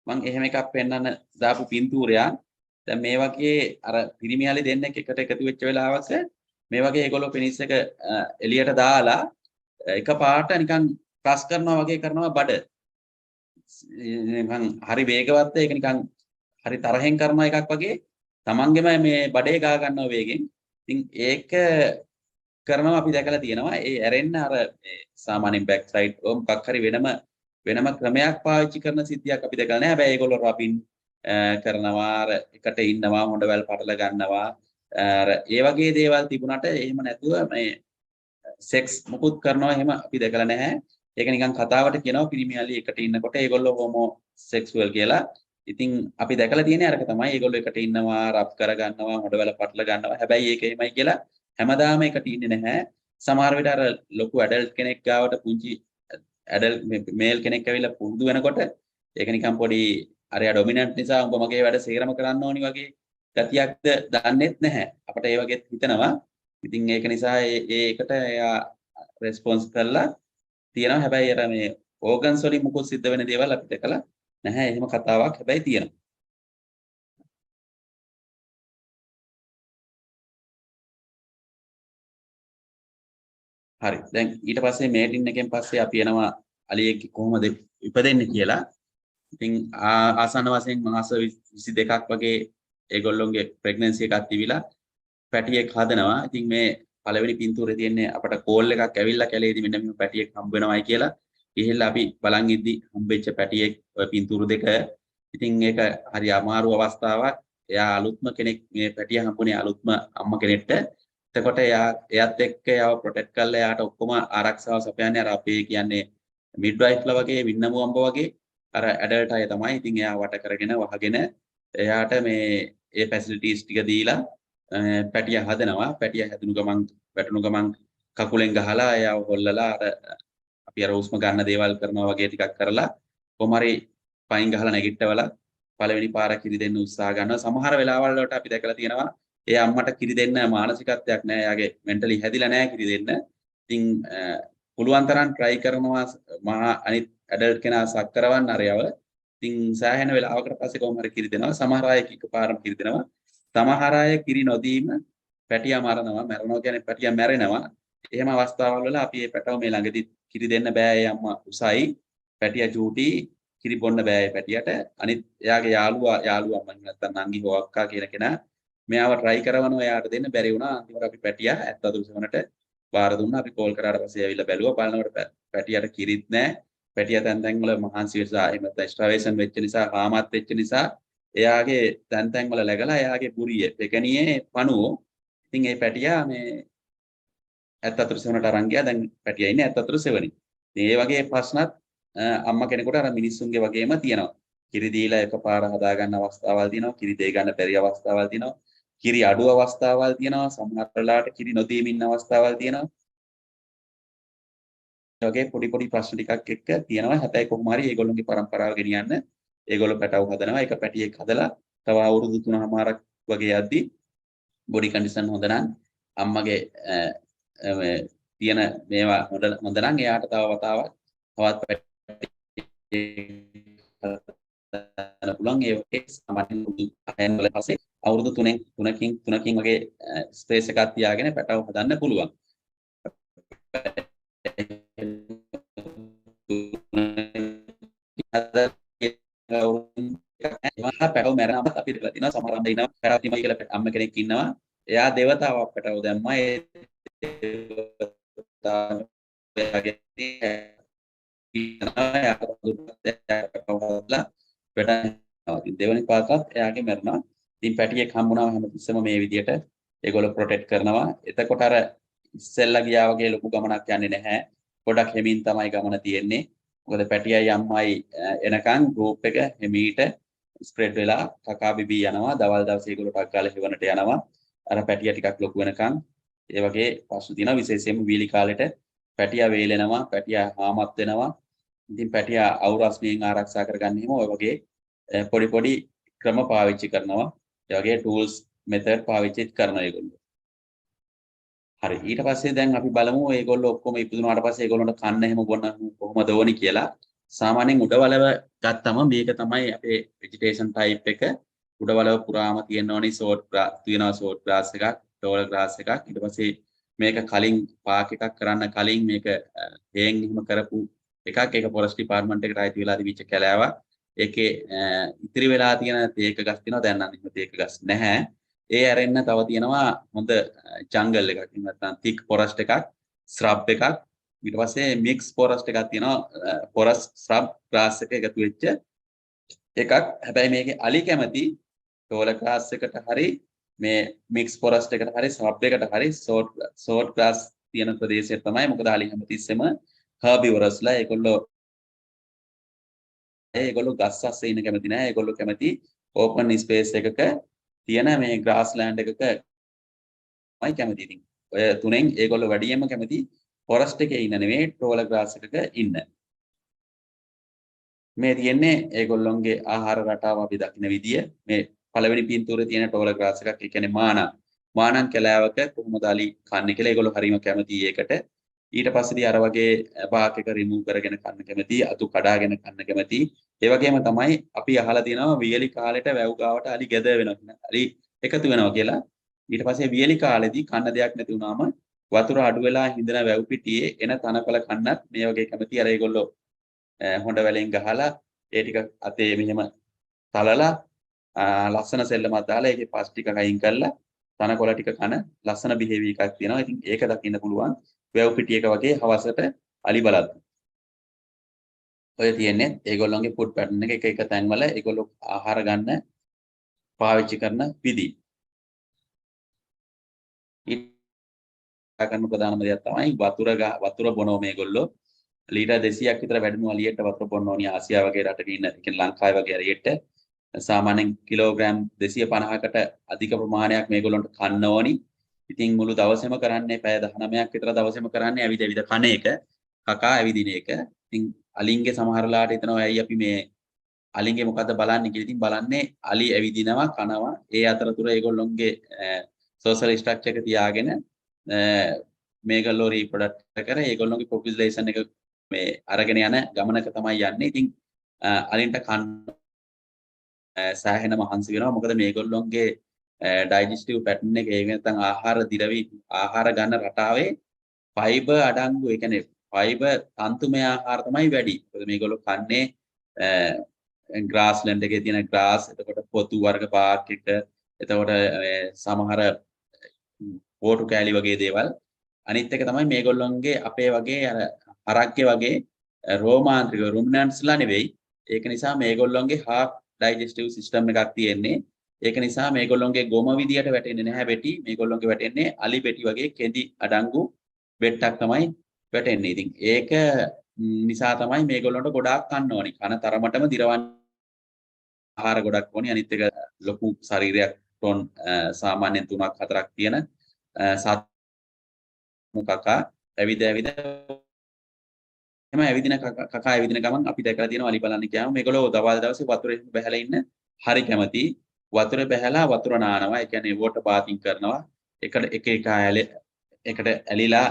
මම එහෙම එකක් පෙන්වන්න දාපු පින්තූරයක්. දැන් මේ වගේ අර පිරිමි අලි දෙන්නෙක් එකට එකතු වෙච්ච වෙලාවක මේ වගේ ඒගොල්ලෝ පිනිස් එක එළියට දාලා එකපාරට නිකන් ප්‍රස් කරනවා වගේ කරනවා බඩ. නිකන් හරි වේගවත් ඒක නිකන් හරි තරහෙන් කරන එකක් වගේ තමන්ගෙම මේ බඩේ ගා ගන්නවා වේගෙන්. ඉතින් ඒක කරනවා අපි දැකලා තියෙනවා. ඒ ඇරෙන්න අර සාමාන්‍යයෙන් බෑක් සයිඩ් මොකක් හරි වෙනම ක්‍රමයක් පාවිච්චි කරන සිද්ධියක් අපි දැකලා නැහැ. හැබැයි ඒගොල්ලෝ රබින් කරනවා, අර එකට ඉන්නවා, හොඬ වැල් පටල ගන්නවා. අර ඒ වගේ දේවල් තිබුණාට එහෙම නැතුව මේ සෙක්ස් මුකුත් කරනවා එහෙම අපි දැකලා නැහැ. ඒක නිකන් කතාවට කියනවා පිරිමියලි එකට ඉන්නකොට ඒගොල්ලෝ හෝමෝ සෙක්සුවල් කියලා. ඉතින් අපි දැකලා තියෙන්නේ අරක තමයි. ඒගොල්ලෝ එකට ඉන්නවා, රබ් කර ගන්නවා, හොඬවැල පටල ගන්නවා. හැබැයි ඒක එහෙමයි කියලා හැමදාම එකට ඉන්නේ නැහැ. සමහර විට අර ලොකු ඇඩල්ට් කෙනෙක් ගාවට පුංචි ඇඩල්ට් මේල් කෙනෙක් ඇවිල්ලා පුරුදු වෙනකොට ඒක නිකන් පොඩි අරයා ඩොමිනන්ට් නිසා උඹ මගේ වැඩ සේරම කරන්න ඕනි වගේ ගතියක්ද දන්නේත් නැහැ. අපිට ඒ වගේත් හිතනවා. ඉතින් ඒක නිසා ඒකට එයා රෙස්පොන්ස් කරලා තියෙනවා. හැබැයි අර මේ ඕගන්ස් වලින් මුකුත් සිද්ධ වෙන දේවල් අපිට දැකලා නැහැ. එහෙම කතාවක් හැබැයි තියෙනවා. හරි. දැන් ඊට පස්සේ මේටින් එකෙන් පස්සේ අපි යනවා අලියෙක් කොහොමද ඉපදෙන්නේ කියලා. ඉතින් ආසන්න වශයෙන් මාස 22ක් වගේ ඒගොල්ලොන්ගේ ප්‍රෙග්නන්සි එකක් තිබිලා පැටියෙක් හදනවා. ඉතින් මේ පළවෙනි පින්තූරේ තියෙන්නේ අපට කෝල් එකක් ඇවිල්ලා කැලේදී මෙන්න මෙහෙම පැටියෙක් හම්බ වෙනවයි කියලා. ගිහිල්ලා අපි බලන් ඉද්දි හම්බෙච්ච පැටියෙක් ඔය පින්තූර දෙක. ඉතින් ඒක හරි අමාරු අවස්ථාවක්. එයා අලුත්ම කෙනෙක් මේ පැටිය හම්බුනේ අලුත්ම අම්මා කෙනෙක්ට. එතකොට එයාත් එක්ක එයාව ප්‍රොටෙක්ට් කරලා එයාට ඔක්කොම ආරක්ෂාව සපයන්නේ අර අපේ කියන්නේ මිඩ්වයිෆ්ලා වගේ වින්නමු අම්බ වගේ අර ඇඩල්ට් අය තමයි. ඉතින් එයා වට කරගෙන වහගෙන එයාට මේ ඒ ෆැසිලිටිස් ටික දීලා පැටිය හදනවා. පැටිය හැදුණු ගමන් වැටුණු ගමන් කකුලෙන් ගහලා එයාව හොල්ලලා අර අපි අර උස්ම ගන්න දේවල් කරනවා වගේ ටිකක් කරලා කොහමරි පයින් ගහලා නැගිට්ටවලා පළවෙනි පාර කිරි දෙන්න උත්සාහ ගන්නවා. සමහර වෙලාවල් වලට අපි දැකලා තියෙනවා ඒ අම්මට කිරි දෙන්න මානසිකත්වයක් නැහැ. එයාගේ මෙන්ටලි හැදිලා නැහැ කිරි දෙන්න. ඉතින් පුළුවන් තරම් try කරනවා මහා අනිත් ඇඩල්ට් කෙනා සක් කරවන්න අරයව. ඉතින් සෑහෙන වෙලාවකට පස්සේ කොහොම හරි කිරි දෙනවා. සමහර අය එකපාරම කිරි දෙනවා. සමහර අය කිරි නොදීම පැටියා මරනවා. මරනවා කියන්නේ පැටියා මැරෙනවා. එහෙම අවස්ථාවල් වල අපි මේ පැටව මේ ළඟදී කිරි දෙන්න බෑ. ඒ අම්මා උසයි. පැටියා චූටි කිරි බොන්න බෑ ඒ පැටියට. අනිත් එයාගේ යාළුවා මම නැත්තම් නංගි හෝ අක්කා කියන කෙනා මෙයාව try කරනවා එයාට දෙන්න බැරි වුණා. අන්තිමට අපි පැටියා 72 වෙනට බාර දුන්නා. අපි කෝල් කරාට පස්සේ ඇවිල්ලා බැලුවා. බලනකොට පැටියට කිරිත් නැහැ. පැටියා තැන් වල මහන්සි වෙලා එහෙම ස්ට්‍රාවේෂන් වෙච්ච නිසා, හාමත් වෙච්ච නිසා එයාගේ තැන් වල läගලා එයාගේ පුරිය පෙකණියේ පණුව. ඉතින් ඒ පැටියා මේ 74 වෙනට අරන් ගියා. දැන් පැටියා ඉන්නේ 74 වෙනි. ඉතින් ඒ වගේ ප්‍රශ්නත් අම්මා කෙනෙකුට අර මිනිස්සුන්ගේ වගේම තියෙනවා. කිරි දීලා එකපාර හදා ගන්න අවස්ථාවල් තියෙනවා. කිරි දෙය ගන්න බැරි අවස්ථාවල් තියෙනවා. කිරි අඩු අවස්ථාවල් තියෙනවා. සමහර වෙලාවට කිරි නොදීම ඉන්න අවස්ථාවල් තියෙනවා. ඒ වගේ පොඩි ප්‍රශ්න ටිකක් එක්ක තියෙනවා. හැබැයි කොහොම හරි ඒගොල්ලෝගේ પરම්පරාව ගෙනියන්න ඒගොල්ලෝ පැටව හදනවා. එක පැටියෙක් හදලා තව අවුරුදු 3මාරක් වගේ යද්දි බොඩි කන්ඩිෂන් හොඳ නම් අම්මගේ තියෙන මේවා හොඳ නම් එයාට තව වතාවක් තවත් පුළුවන්. ඒ සාමාන්‍යයෙන් වල පස්සේ අවුරුදු 3කින් වගේ ස්පේස් එකක් තියාගෙන පැටව හදන්න පුළුවන්. පැටව මැරෙනම අපි දෙලා තිනවා. සමහර අම්ම ඉන්නවා පැටව කියලා අම්ම කෙනෙක් ඉන්නවා. එයා දෙවතාවක් පැටව දැම්මා. ඒ දෙවනි පාසත් එයාගේ මැරෙනවා. ඉතින් පැටියෙක් හම්බුනාම හැමතිස්සෙම මේ විදියට ඒගොල්ලෝ ප්‍රොටෙක්ට් කරනවා. එතකොට අර ඉස්සෙල්ලා ගියා වගේ ලොකු ගමනක් යන්නේ නැහැ. පොඩක් හැමින් තමයි ගමන තියෙන්නේ. මොකද පැටියයි අම්මයි එනකන් ගෲප් එක හැමීට ස්ප්‍රෙඩ් වෙලා කකා බිබී යනවා. දවල් දවසේ ඒගොල්ලෝ ටක් ගාලා හෙවණට යනවා. අර පැටියා ටිකක් ලොකු වෙනකන් ඒ වගේ පසු දින විශේෂයෙන්ම වීලි කාලෙට පැටියා වේලෙනවා. පැටියා හාමත් වෙනවා. ඉතින් පැටියා අවුරස්මියෙන් ආරක්ෂා කරගන්න හිම ඔය වගේ පොඩි ක්‍රම පාවිච්චි කරනවා. ඒ වගේ ටූල්ස් මෙතඩ් පාවිච්චි කරනවා ඒගොල්ලෝ. හරි. ඊට පස්සේ දැන් අපි බලමු ඒගොල්ලෝ ඔක්කොම ඉපදුනාට පස්සේ ඒගොල්ලන්ට කන්න එහෙම බොන්න කොහොමද ඕනි කියලා. සාමාන්‍යයෙන් උඩවලව ගත්තම මේක තමයි අපේ ভেජිටේෂන් ටයිප් එක. උඩවලව පුරාම තියෙනවනේ ෂෝට් ග්‍රාස් එකක්, ටෝල් ග්‍රාස් එකක්. ඊට පස්සේ මේක කලින් පාක් එකක් කරන්න කලින් මේක හේන් එහෙම කරපු එකක්. ඒක ෆොරස්ට් ඩිපාර්ට්මන්ට් එකට අයිති වෙලා තිබිච්ච කැලෑවක්. ඒකේ ඉතිරි වෙලා තියෙන තේක ගස් තියෙනවා. දැන් නම් තේක ගස් නැහැ. ඒ ඇරෙන්න තව තියෙනවා හොඳ ජංගල් එකක්. එහෙම නැත්නම් thick forest එකක්, shrub එකක්. ඊට පස්සේ mix forest එකක් තියෙනවා. forest shrub grass එක එකතු වෙච්ච එකක්. හැබැයි මේකේ අලි කැමති tall grass එකට හරි මේ mix forest එකට හරි shrub එකට හරි short grass තියෙන ප්‍රදේශය තමයි. මොකද අලි හැමතිස්සෙම herbivores ලා ඒගොල්ලෝ ගස් අස්සේ ඉන්න කැමති නෑ. ඒගොල්ලෝ කැමති open space එකක තියෙන මේ grassland එකක තමයි කැමති. ඉතින් ඔය තුනෙන් ඒගොල්ලෝ වැඩියෙන්ම කැමති forest එකේ ඉන්න නෙවෙයි tall grass එකක ඉන්න. මේ තියෙන්නේ ඒගොල්ලොන්ගේ ආහාර රටාව අපි දකින්න විදිය. මේ පළවෙනි පින්තූරේ තියෙන tall grass එකක්. ඒ කියන්නේ මානං කැලෑවක කොහොමද අලි කන්නේ කියලා ඒගොල්ලෝ හරිම කැමති ඒකට. ඊට පස්සේදී අර වගේ බාක් එක රිමූව් කරගෙන කන්න කැමති, අතු කඩාගෙන කන්න කැමති. ඒ වගේම තමයි අපි අහලා තියෙනවා වියලි කාලෙට වැව් ගාවට අලි ගැද වෙනවා. අලි එකතු වෙනවා කියලා. ඊට පස්සේ වියලි කාලෙදී කන්න දෙයක් නැති වුණාම වතුර අඩු වෙලා හිඳන වැව් පිටියේ එන තනකොළ කන්නත් මේ වගේ කැමති. අර ඒගොල්ලෝ හොඬ වැලෙන් ගහලා ඒ ටික අතේ මෙහෙම තලලා ලස්සන සෙල්ලමක් දාලා ඒකේ පස් ටික අයින් කරලා තනකොළ ටික කන ලස්සන බිහෙවියර් එකක් තියෙනවා. ඉතින් ඒක දකින්න පුළුවන් වැව් පිටියක වගේ හවසට අලි බලද්දි. ඔය තියෙන්නේ ඒගොල්ලෝගේ ෆුඩ් පැටර්න් එක එක තැන්වල ඒගොල්ලෝ ආහාර ගන්න පාවිච්චි කරන විදි. ඊට ගන්න ප්‍රධානම දෙයක් තමයි වතුර බොනෝ මේගොල්ලෝ ලීටර් 200ක් විතර වැඩිම අලියට වතුර බොන්න ඕනි. ආසියාව වගේ රටක ඉන්න, ඒ කියන්නේ ලංකාවේ වගේ අලියට සාමාන්‍යයෙන් කිලෝග්‍රෑම් 250කට අධික ප්‍රමාණයක් මේගොල්ලන්ට කන්න ඕනි. ඉතින් මුළු දවසේම කරන්නේ පැය 19ක් විතර දවසේම කරන්නේ ඇවිද කන එක, කකා ඇවිදින එක. ඉතින් අලින්ගේ සමහරලාට හිතනවා ඇයි අපි මේ අලින්ගේ මොකද්ද බලන්නේ කියලා. ඉතින් බලන්නේ අලි ඇවිදිනවා, කනවා. ඒ අතරතුර ඒගොල්ලොන්ගේ සෝෂල් ස්ට්‍රක්චර් එක තියාගෙන මේගොල්ලෝ රීප්‍රොඩක්ට් කර ඒගොල්ලොන්ගේ පොපියුලේෂන් එක මේ අරගෙන යන ගමනක තමයි යන්නේ. ඉතින් අලින්ට කන්න සෑහෙන මහන්සි වෙනවා. මොකද මේගොල්ලොන්ගේ ඩයිජෙස්ටිව් පැටර්න් එක ඒ නැත්නම් ආහාර ගන්න රටාවේ ෆයිබර් අඩංගු, ඒ කියන්නේ ෆයිබර් තන්තුමය ආහාර තමයි වැඩි. මොකද මේගොල්ලෝ කන්නේ ග්‍රාස්ලැන්ඩ් එකේ තියෙන ග්‍රාස්, එතකොට පොතු වර්ග පාක් එක, එතකොට සමහර පොටු කෑලි වගේ දේවල්. අනිත් එක තමයි මේගොල්ලොන්ගේ අපේ වගේ අර හරක්ගේ වගේ රෝමාන්ත්‍රික රුමිනන්ට්ස්ලා නෙවෙයි. ඒක නිසා මේගොල්ලොන්ගේ half digestive system එකක් තියෙන්නේ. ඒක නිසා මේගොල්ලොන්ගේ ගොම විදියට වැටෙන්නේ නැහැ බෙටි. මේගොල්ලොන්ගේ වැටෙන්නේ අලි බෙටි වගේ කෙඳි අඩංගු බෙට්ටක් තමයි වැටෙන්නේ. ඉතින් ඒක නිසා තමයි මේගොල්ලන්ට ගොඩාක් කන්න ඕනි. කන තරමටම දිරවන්න ආහාර ගොඩක් ඕනි. අනිත් එක ලොකු ශරීරයක් ටොන් සාමාන්‍යයෙන් 3ක් 4ක් තියෙන කකා ඇවිද එහම ඇවිදින කකා ඇවිදින ගමන් අපි දැකලා තියෙනවා අලි බලන්න ගියාම මේගොල්ලෝ දවල් දවසේ වතුරේ බැහැලා ඉන්න හරි කැමති. වතුරේ බැහැලා වතුර නානවා. ඒ කියන්නේ වෝටර් බාතින් කරනවා. එකට ඇලිලා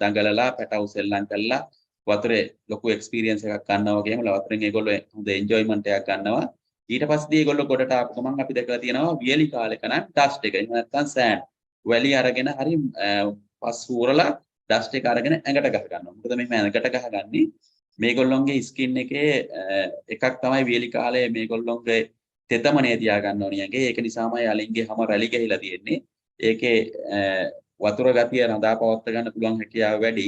දඟලලා පැටවු සෙල්ලම් කරලා වතුරේ ලොකු එක්ස්පීරියන්ස් එකක් ගන්නවා වගේම වතුරෙන් ඒගොල්ලෝ හොඳ එන්ජොයිමන්ට් එකක් ගන්නවා. ඊට පස්සේ ඒගොල්ලෝ ගොඩට ආපු ගමන් අපි දැකලා තියෙනවා වියලි කාලෙක නම් ඩස්ට් එක. එහෙම නැත්නම් සෑන්ඩ් වැලි අරගෙන හරි පස් ඌරලා ඩස්ට් එක අරගෙන ඇඟට ගහ ගන්නවා. මොකද මෙහෙම ඇඟට ගහගන්නේ මේගොල්ලොන්ගේ ස්කින් එකේ එකක් තමයි වියලි කාලේ මේගොල්ලොන්ගේ තෙතමනේ තියා ගන්න ඕනේ ඇඟේ. ඒක නිසාමයි අලින්ගේ හැම රැලි ගහලා තියෙන්නේ. ඒකේ වතුර ගතිය රඳා පවත්වා ගන්න පුළුවන් හැකියාව වැඩි.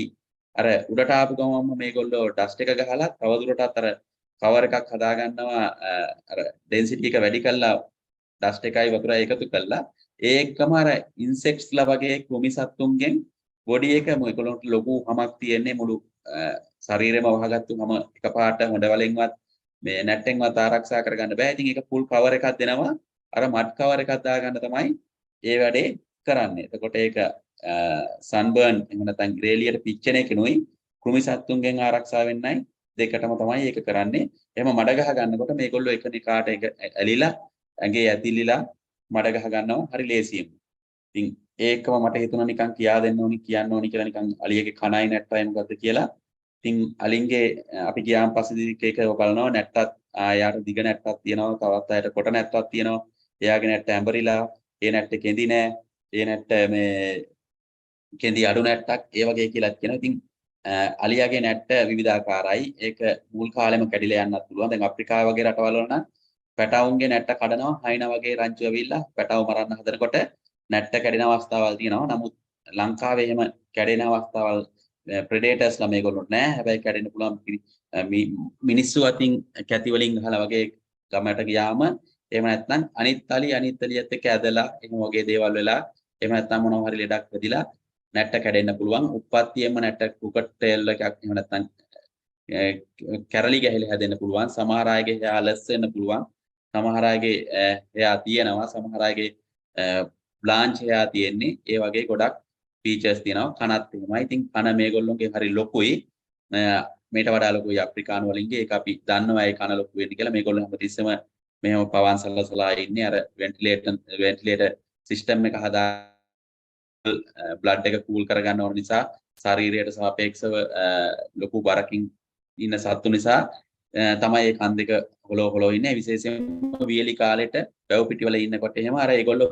අර උඩට ආපු ගමන්ම මේගොල්ලෝ ඩස්ට් එක ගහලා තවදුරටත් අර කවර් එකක් හදා ගන්නවා. අර ඩෙන්සිටි එක වැඩි කරලා ඩස්ට් එකයි වතුරයි එකතු කරලා ඒකම අර ඉන්සෙක්ට්ස්ලා වගේ කෘමි සත්තුන්ගෙන් බොඩි එක මේගොල්ලන්ට ලොකු හමක් තියෙන්නේ. මුළු ශරීරෙම වහගත්තු හැම එකපාරට හොඬ වලින්වත් මේ නැට්ටෙන්වත් ආරක්ෂා කරගන්න බෑ. ඉතින් ඒක ෆුල් කවර් එකක් දෙනවා. අර මඩ් කවර් එකක් දාගන්න තමයි ඒ වැඩේ කරන්නේ. එතකොට ඒක සන්බර්න් එහෙම නැත්නම් ග්‍රේලියට පිච්චෙන එකනොයි කෘමි සත්තුන්ගෙන් ආරක්ෂා වෙන්නයි දෙකටම තමයි ඒක කරන්නේ. එහෙම මඩ ගහ ගන්නකොට මේගොල්ලෝ එකිනෙකාට එක ඇලිලා ඇඟේ ඇතිලිලා මඩ ගහ ගන්නවා හරි ලේසියෙන්. ඉතින් ඒකම මට හිතුණා නිකන් කියන්න ඕනි කියලා නිකන් අලියගේ කණයි නැට්ටයි මොකද්ද කියලා. ඉතින් අලින්ගේ අපි ගියාන් පස්සේ ඒක බලනවා නැට්ටත් යාට දිග නැට්ටක් තියෙනවා, තවත් අයට කොට නැට්ටක් තියෙනවා. එයාගේ නැට්ට ඇඹරිලා, ඒ නැට්ට කෙඳි නෑ, ඒ නැට්ට මේ කෙඳි අඩු නැට්ටක් ඒ වගේ කියලා කියනවා. ඉතින් අලියාගේ නැට්ට විවිධාකාරයි. ඒක මුල් කාලෙම කැඩිලා යන්නත් පුළුවන්. දැන් අප්‍රිකාව වගේ රටවල් වල නම් පැටවුන්ගේ නැට්ට කඩනවා හයින වගේ රංචු ඇවිල්ලා පැටව මරන්න හදනකොට නැට්ට කැඩෙන අවස්ථාවල් තියෙනවා. නමුත් ලංකාවේ එහෙම කැඩෙන අවස්ථාවල් ප්‍රෙඩේටර්ස්ලා මේගොල්ලෝ නැහැ. හැබැයි කැඩෙන්න පුළුවන් මිනිස්සු අතින් කැති වලින් ගහලා වගේ ගමට ගියාම එහෙම නැත්නම් අනිත් අලියත් එක්ක ඇදලා එහෙම වගේ දේවල් වෙලා එහෙම නැත්නම් මොනවා හරි ලෙඩක් වෙදිලා නැට්ට කැඩෙන්න පුළුවන්. උප්පත්තියෙම නැට්ට කුකට් ටේල් එකක් එහෙම නැත්නම් කැරලි ගැහිලා හැදෙන්න පුළුවන්. සමහර අයගේ එයා ලස් වෙන්න පුළුවන්. සමහර අයගේ එයා තියෙනවා. සමහර අයගේ බ්ලාන්ච් එයා තියෙන්නේ. ඒ වගේ ගොඩක් ෆීචර්ස් තියෙනවා. කනත් එහෙමයි. ඉතින් කන මේගොල්ලෝගේ හරි ලොකුයි. මේට වඩා ලොකුයි අප්‍රිකානු වලින්ගේ. ඒක අපි දන්නවා ඒ කන ලොකු වෙන්නේ කියලා. මේගොල්ලෝ හැමතිස්සෙම මෙහෙම පවන් සලසලා ඉන්නේ. අර වෙන්ටිලේටර් සිස්ටම් එක හදා බ්ලඩ් එක කූල් කරගන්න ඕන නිසා ශරීරයට සාපේක්ෂව ලොකු බරකින් ඉන්න සත්තු නිසා තමයි ඒ කන් දෙක හොලෝ ඉන්නේ. විශේෂයෙන්ම වියලි කාලෙට වැව් පිටිවල ඉන්නකොට එහෙම අර ඒගොල්ලෝ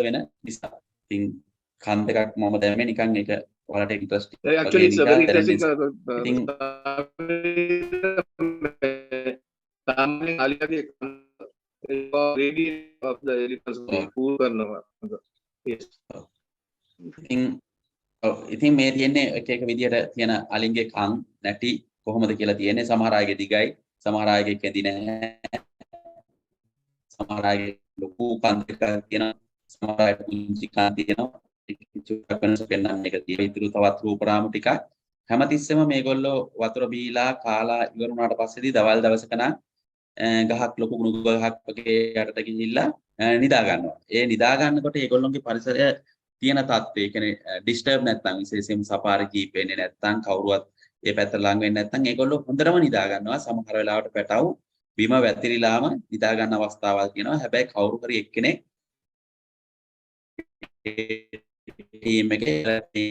වෙන නිසා. ඉතින් කන් දෙකක් මම දැම්මේ නිකන් ඒක ඔයාලට interesting. Actually, it's a very interesting. Of the elephants cool කරනවා. Yes. ඉතින් මේ තියෙන්නේ එක විදියට තියෙන අලින්ගේ කන් නැටි කොහොමද කියලා තියෙන්නේ. සමහර අයගේ දිගයි, සමහර අයගේ කෙඳි නැහැ. සමහර අයගේ ලොකු කන් දෙකක් තියෙනවා, සමහර අයගේ පුංචි කන් තියෙනවා. චුට්ටක් වෙනස පෙන්වන්න එක තියෙනවා. ඊටු තවත් රූපරාමු ටිකක් හැමතිස්සෙම මේගොල්ලෝ වතුර බීලා කාලා ඉවර වුණාට පස්සේදී දවල් දවසක නම් ගහක් ලොකු ගුණු ගහක් වගේ යටට ගිහිල්ලා නිදා ගන්නවා. ඒ නිදා ගන්නකොට ඒගොල්ලොන්ගේ පරිසරය තියෙන තත්ත්වය කියන්නේ ඩිස්ටර්බ් නැත්නම් විශේෂයෙන්ම සපාරි ජීප් වෙන්නේ නැත්නම් කවුරුවත් ඒ පැත්ත ලඟ වෙන්නේ නැත්නම් ඒගොල්ලෝ හොඳටම නිදා ගන්නවා. සමහර වෙලාවට පැටවු බිම වැතිරිලාම නිදා ගන්න අවස්ථාවල් තියෙනවා. හැබැයි කවුරු හරි එක්කෙනෙක් ටීම් එකේ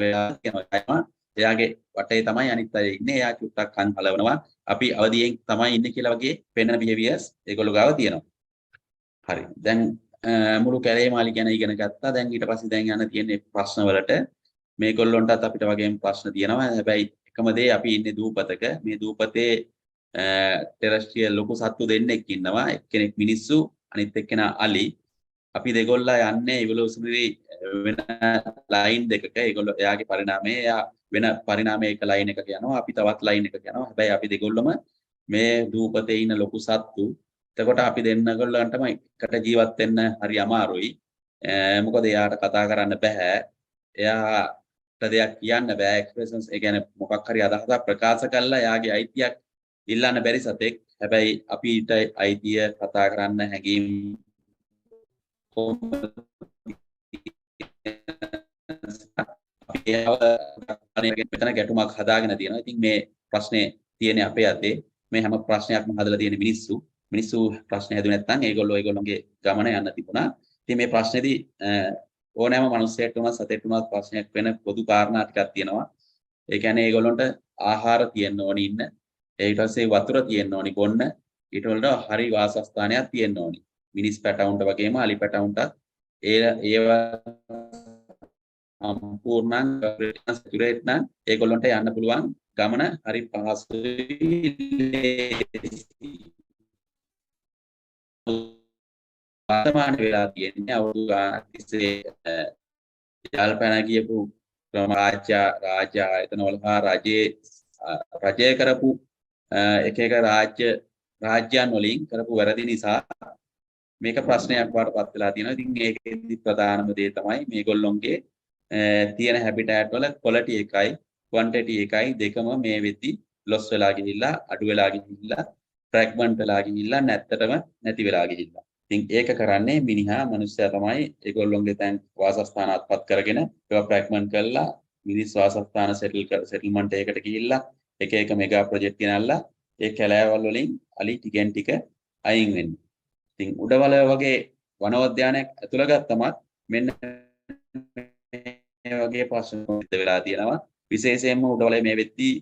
වෙලා එයාගේ වටේ තමයි අනිත් අය ඉන්නේ. එයා චුට්ටක් කන් හලවනවා. අපි අවදියෙන් තමයි ඉන්නේ කියලා වගේ පෙන්වන behaviors ඒගොල්ලෝ ගාව තියෙනවා. හරි. දැන් මුළු කැලේ මාලි ගැන ඉගෙන ගත්තා. දැන් ඊට පස්සේ දැන් යන තියෙන ප්‍රශ්න වලට මේගොල්ලොන්ටත් අපිට වගේම ප්‍රශ්න තියෙනවා. හැබැයි එකම දේ අපි ඉන්නේ දූපතක. මේ දූපතේ ටෙරස්ට්‍රියල් ලොකු සත්තු දෙන්නෙක් ඉන්නවා. එක්කෙනෙක් මිනිස්සු, අනිත් එක්කෙනා අලි. අපි දෙගොල්ලා යන්නේ ඉවලූෂනරි වෙන ලයින් දෙකක. ඒගොල්ලෝ එයාගේ පරිණාමය එයා වෙන පරිණාමයක ලයින් එකක යනවා. අපි තවත් ලයින් එකක යනවා. හැබැයි අපි දෙගොල්ලම මේ දූපතේ ඉන්න ලොකු සත්තු. එතකොට අපි දෙන්නගොල්ලන්ටම එකට ජීවත් වෙන්න හරි අමාරුයි. මොකද එයාට කතා කරන්න බෑ. එයාට දෙයක් කියන්න බෑ. එක්ස්ප්‍රෙෂන්ස් ඒ කියන්නේ මොකක් හරි අදහසක් ප්‍රකාශ කළා එයාගේ අයිතියක් ඉල්ලන්න බැරි සතෙක්. හැබැයි අපිට අයිතිය කතා කරන්න හැඟීම් මෙතන ගැටුමක් හදාගෙන තියෙනවා. ඉතින් මේ ප්‍රශ්නේ තියෙන්නේ අපේ අතේ. මේ හැම ප්‍රශ්නයක්ම හදලා තියෙන මිනිස්සු ප්‍රශ්න හැදුවේ නැත්නම් ඒගොල්ලෝගේ ගමන යන්න තිබුණා. ඉතින් මේ ප්‍රශ්නේදී ඕනෑම මිනිස්සෙක් උනත් සතෙක් උනත් ප්‍රශ්නයක් වෙන පොදු කාරණා ටිකක් තියෙනවා. ඒ කියන්නේ ඒගොල්ලොන්ට ආහාර තියෙන්න ඕනි ඉන්න. ඊට පස්සේ වතුර තියෙන්න ඕනි බොන්න. ඊට වලට හරි වාසස්ථානයක් තියෙන්න ඕනි. මිනිස් පැටවුන්ට වගේම අලි පැටවුන්ට ඒවා සම්පූර්ණයෙන් සැචුරේට් නම් ඒගොල්ලන්ට යන්න පුළුවන් ගමන හරි පහසුයි. වර්තමාන වෙලා තියෙන්නේ අවුරුදු ගානක් තිස්සේ ජල්පැන කියපු රාජ්‍ය ආයතනවල හා රජය කරපු එක රාජ්‍යයන් වලින් කරපු වැරදි නිසා මේක ප්‍රශ්නයක් වඩපත් වෙලා තියෙනවා. ඉතින් ඒකෙදි ප්‍රධානම දේ තමයි මේගොල්ලොන්ගේ තියෙන හැබිටෑට් වල ක්වොලිටි එකයි ක්වොන්ටිටි එකයි දෙකම මේ වෙද්දි ලොස් වෙලා ගිහිල්ලා අඩු වෙලා ගිහිල්ලා ෆ්‍රැග්මන්ට් වෙලා ගිහිල්ලා නැත්තටම නැති වෙලා ගිහිල්ලා. ඉතින් ඒක කරන්නේ මිනිහා මනුස්සයා තමයි ඒගොල්ලොන්ගේ තැන් වාසස්ථාන අත්පත් කරගෙන ඒවා ෆ්‍රැග්මන්ට් කරලා මිනිස් වාසස්ථාන සෙටල්මන්ට් එකකට ගිහිල්ලා එක මෙගා ප්‍රොජෙක්ට් ගෙනල්ලා ඒ කැලෑවල් වලින් අලි ටිකෙන් ටික අයින් වෙන්නේ. ඉතින් උඩවලව වගේ වනෝද්‍යානයක් ඇතුළ ගත්තමත් මෙන්න මේ වගේ ප්‍රශ්න වෙලා තියෙනවා. විශේෂයෙන්ම උඩවලේ මේ වෙද්දී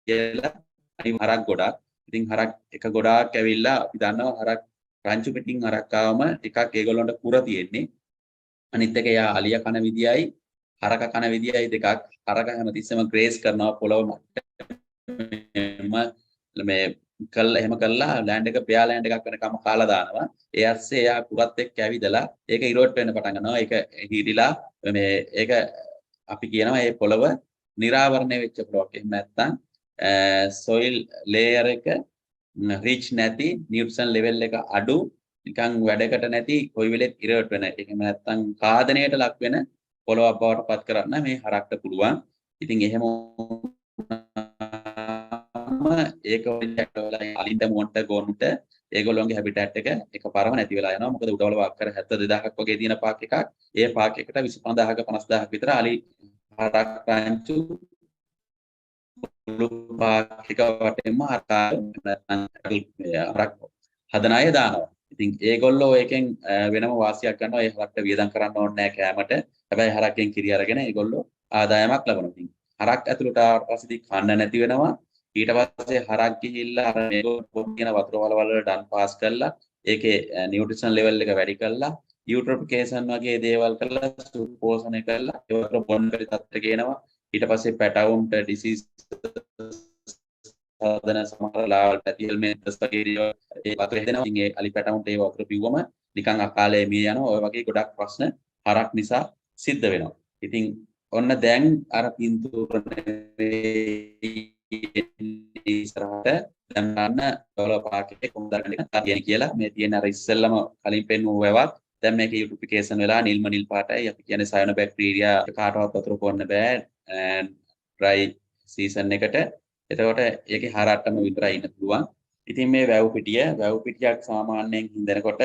කියලා අනිත් හරක් ගොඩක්. ඉතින් හරක් එක ගොඩාක් ඇවිල්ලා අපි දන්නවා හරක් රංචු පිටින් හරක් ආවම ටිකක් ඒගොල්ලන්ට කුර තියෙන්නේ. අනිත් එක යා අලිය කන විදියයි හරක කන විදියයි දෙකක්. හරක හැමතිස්සෙම ග්‍රේස් කරනවා පොළොව මේ එහෙම කළා ලෑන්ඩ් එක පෙයා ලෑන්ඩ් එකක් වෙනකම් කාලා දානවා. ඒ ඇස්සේ එයා කුරත් එක්ක ඇවිදලා ඒක ඉරෝට් වෙන්න පටන් ගන්නවා. ඒක හිරිලා මේ ඒක අපි කියනවා මේ පොළව නිරාවරණය වෙච්ච පොළොවක්. එහෙම නැත්නම් soil layer එක rich නැති nutrition level එක අඩු නිකන් වැඩකට නැති කොයි වෙලෙත් ඉරෝට් වෙන. එහෙම නැත්නම් කාදනයට ලක් වෙන පොළොවක් බවට පත් කරන්න මේ හරක්ට පුළුවන්. ඉතින් එහෙම ඒක අලින්ට මොන්ට ගොන්ට ඒගොල්ලෝගේ හැබිටට් එක එකපාරම නැති වෙලා යනවා. මොකද උඩවලව අක්කර 72000ක් වගේ තියෙන පාක් එකක්. ඒ පාක් එකට 25000ක 50000ක් විතර අලි හරක් රංචු මුළු පාක් එක වටේම හරක් හදන අය දානවා. ඉතින් ඒගොල්ලෝ එකෙන් වෙනම වාසියක් ගන්නවා. ඒ හරක්ට වියදම් කරන්න ඕනේ නැහැ කෑමට. හැබැයි හරක්ෙන් කිරි අරගෙන ඒගොල්ලෝ ආදායමක් ලබනවා. ඉතින් හරක් ඇතුළට ආවට පස්සේ කන්න නැති වෙනවා. ඊට පස්සේ හරක් ගිහිල්ලා අර මේගොල්ලෝ කියන වතුර වල ඩන් පාස් කරලා ඒකේ නියුට්‍රිෂන් ලෙවල් එක වැඩි කරලා යූට්‍රොෆිකේෂන් වගේ දේවල් කරලා සුපෝෂණය කරලා ඒ වතුර බොන්න බැරි තත්ත්වයට ගේනවා. ඊට පස්සේ පැටවුන්ට ඩිසීස් සාධන සමහර ලාවල් පැතිල් මේස් වගේ දේවල් ඒ වතුර හැදෙනවා. ඉතින් ඒ අලි පැටවුන්ට ඒ වතුර පිව්වම නිකන් අකාලේ මිය යනවා. ඔය වගේ ගොඩක් ප්‍රශ්න හරක් නිසා සිද්ධ වෙනවා. ඉතින් ඔන්න දැන් අර පින්තූර ඉස්සරහට දැන් ගන්න ඩොලර් පාක් එකේ කොහොමද ගන්න කියලා මේ තියෙන අර ඉස්සෙල්ලම කලින් පෙන්වුව වැවත් දැන් මේක යුටිෆිකේෂන් වෙලා නිල්ම නිල් පාටයි. අපි කියන්නේ සයනොබැක්ටීරියා කාටවත් වතුර බොන්න බෑ ඩ්‍රයි සීසන් එකට. එතකොට ඒකේ හරට්ටම විතරයි ඉන්න පුළුවන්. ඉතින් මේ වැව් පිටියක් සාමාන්‍යයෙන් හින්දනකොට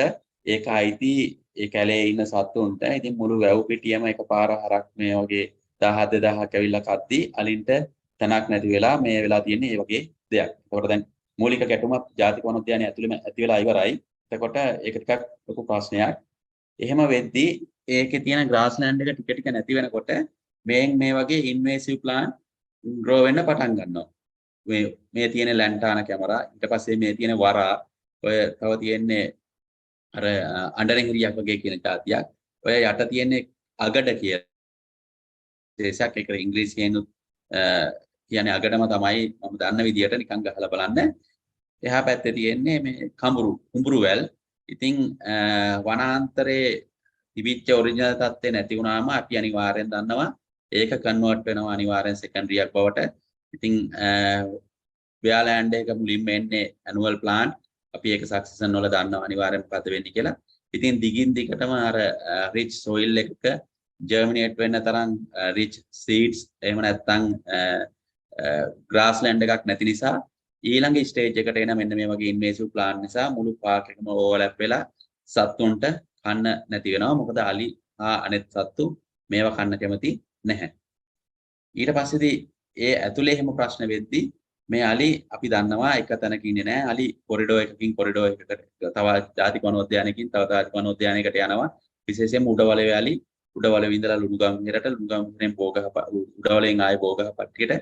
ඒක අයිති ඒ කැලේ ඉන්න සත්තුන්ට. ඉතින් මුළු වැව් පිටියම එකපාර හරක් මේ වගේ 1000 2000ක් ඇවිල්ලා කද්දී අලින්ට තනක් නැති වෙලා මේ වෙලා තියෙන්නේ මේ වගේ දෙයක්. ඒකට දැන් මූලික ගැටුමක් ජාතික වනෝද්‍යානයේ ඇතුළෙම ඇති වෙලා ඉවරයි. එතකොට ඒක ටිකක් ලොකු ප්‍රශ්නයක්. එහෙම වෙද්දී ඒකේ තියෙන ග්‍රාස්ලෑන්ඩ් එක ටික ටික නැති වෙනකොට මේ වගේ ඉන්වේසිව් ප්ලාන්ට් ග්‍රෝ වෙන්න පටන් ගන්නවා. මේ තියෙන ලැන්ටාන කැමරා ඊට පස්සේ මේ තියෙන වරා ඔය තව තියෙන්නේ අර අඬරෙහිරියක් වගේ කියන જાතියක්. ඔය යට තියෙන්නේ අගඩ කියලා. දේශයක් ඒක ඉංග්‍රීසියෙන් කියන්නේ අගඩම තමයි මම දන්න විදියට නිකන් ගහලා බලන්න. එහා පැත්තේ තියෙන්නේ මේ කුඹුරු වැල්. ඉතින් වනාන්තරයේ තිබිච්ච ඔරිජිනල් තත්ත්වේ නැති වුණාම අපි අනිවාර්යෙන් දන්නවා ඒක කන්වර්ට් වෙනවා අනිවාර්යෙන් සෙකන්ඩරියක් බවට. ඉතින් බෙයාලෑන්ඩ් එක මුලින්ම එන්නේ ඇනුවල් ප්ලාන්ට්. අපි ඒක සක්සෙසන් වල දන්නවා අනිවාර්යෙන් මොකද වෙන්නේ කියලා. ඉතින් දිගින් දිගටම අර රිච් සොයිල් එකක ජර්මිනේට් වෙන්න තරම් රිච් සීඩ්ස් එහෙම නැත්නම් ග්‍රාස්ලෑන්ඩ් එකක් නැති නිසා ඊළඟ ස්ටේජ් එකට එන මෙන්න මේ වගේ ඉන්වේසිව් ප්ලාන්ට් නිසා මුළු පාක් එකම ඕවර්ලැප් වෙලා සත්තුන්ට කන්න නැති වෙනවා. මොකද අලි අනෙත් සත්තු මේවා කන්න කැමති නැහැ. ඊට පස්සේදී ඒ ඇතුලේ එහෙම ප්‍රශ්න වෙද්දී මේ අලි අපි දන්නවා එක තැනක ඉන්නේ නැහැ. අලි කොරිඩෝ එකකින් කොරිඩෝ එකකට තව ජාතික වනෝද්‍යානයකින් තව ජාතික වනෝද්‍යානයකට යනවා. විශේෂයෙන්ම උඩවලවේ අලි උඩවලවේ ඉඳලා ලුණුගම්හිරට ලුණුගම්හිරෙන් උඩවලෙන් ආයේ බෝගහපට්ටියට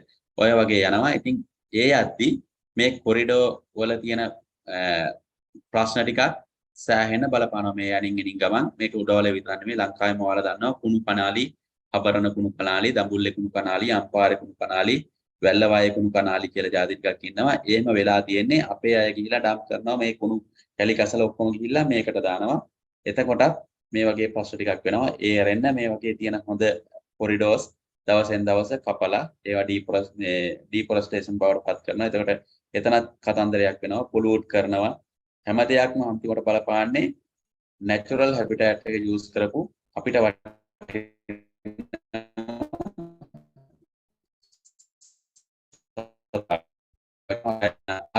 ඔය වගේ යනවා. ඉතින් ඒ යද්දී මේ කොරිඩෝ වල තියෙන ප්‍රශ්න ටිකක් සෑහෙන බලපානවා. මේ යනින් එනින් ගමන් මේක උඩවලේ විතර නෙමෙයි ලංකාවේම ඔයාලා දන්නවා කුණු කනාලි, හබරණ කුණු කනාලි, දඹුල්ලේ කුණු කනාලි, අම්පාරේ කුණු කනාලි, වැල්ලවායේ කුණු කනාලි කියලා ජාති ටිකක් ඉන්නවා. එහෙම වෙලා තියෙන්නේ අපේ අය ගිහිලා ඩම්ප් කරනවා මේ කුණු කැලි කසල ඔක්කොම ගිහිල්ලා මේකට දානවා. එතකොටත් මේ වගේ ප්‍රශ්න ටිකක් වෙනවා. ඒ ඇරෙන්න මේ වගේ තියෙන හොඳ කොරිඩෝස් දවසෙන් දවස කපලා ඒවා ඩීෆොරස්ටේෂන් බවට පත් කරනවා. එතකොට එතනත් කතන්දරයක් වෙනවා. පොලූට් කරනවා. හැම දෙයක්ම අන්තිමට බලපාන්නේ නැචරල් හැබිටට් එක යූස් කරපු අපිට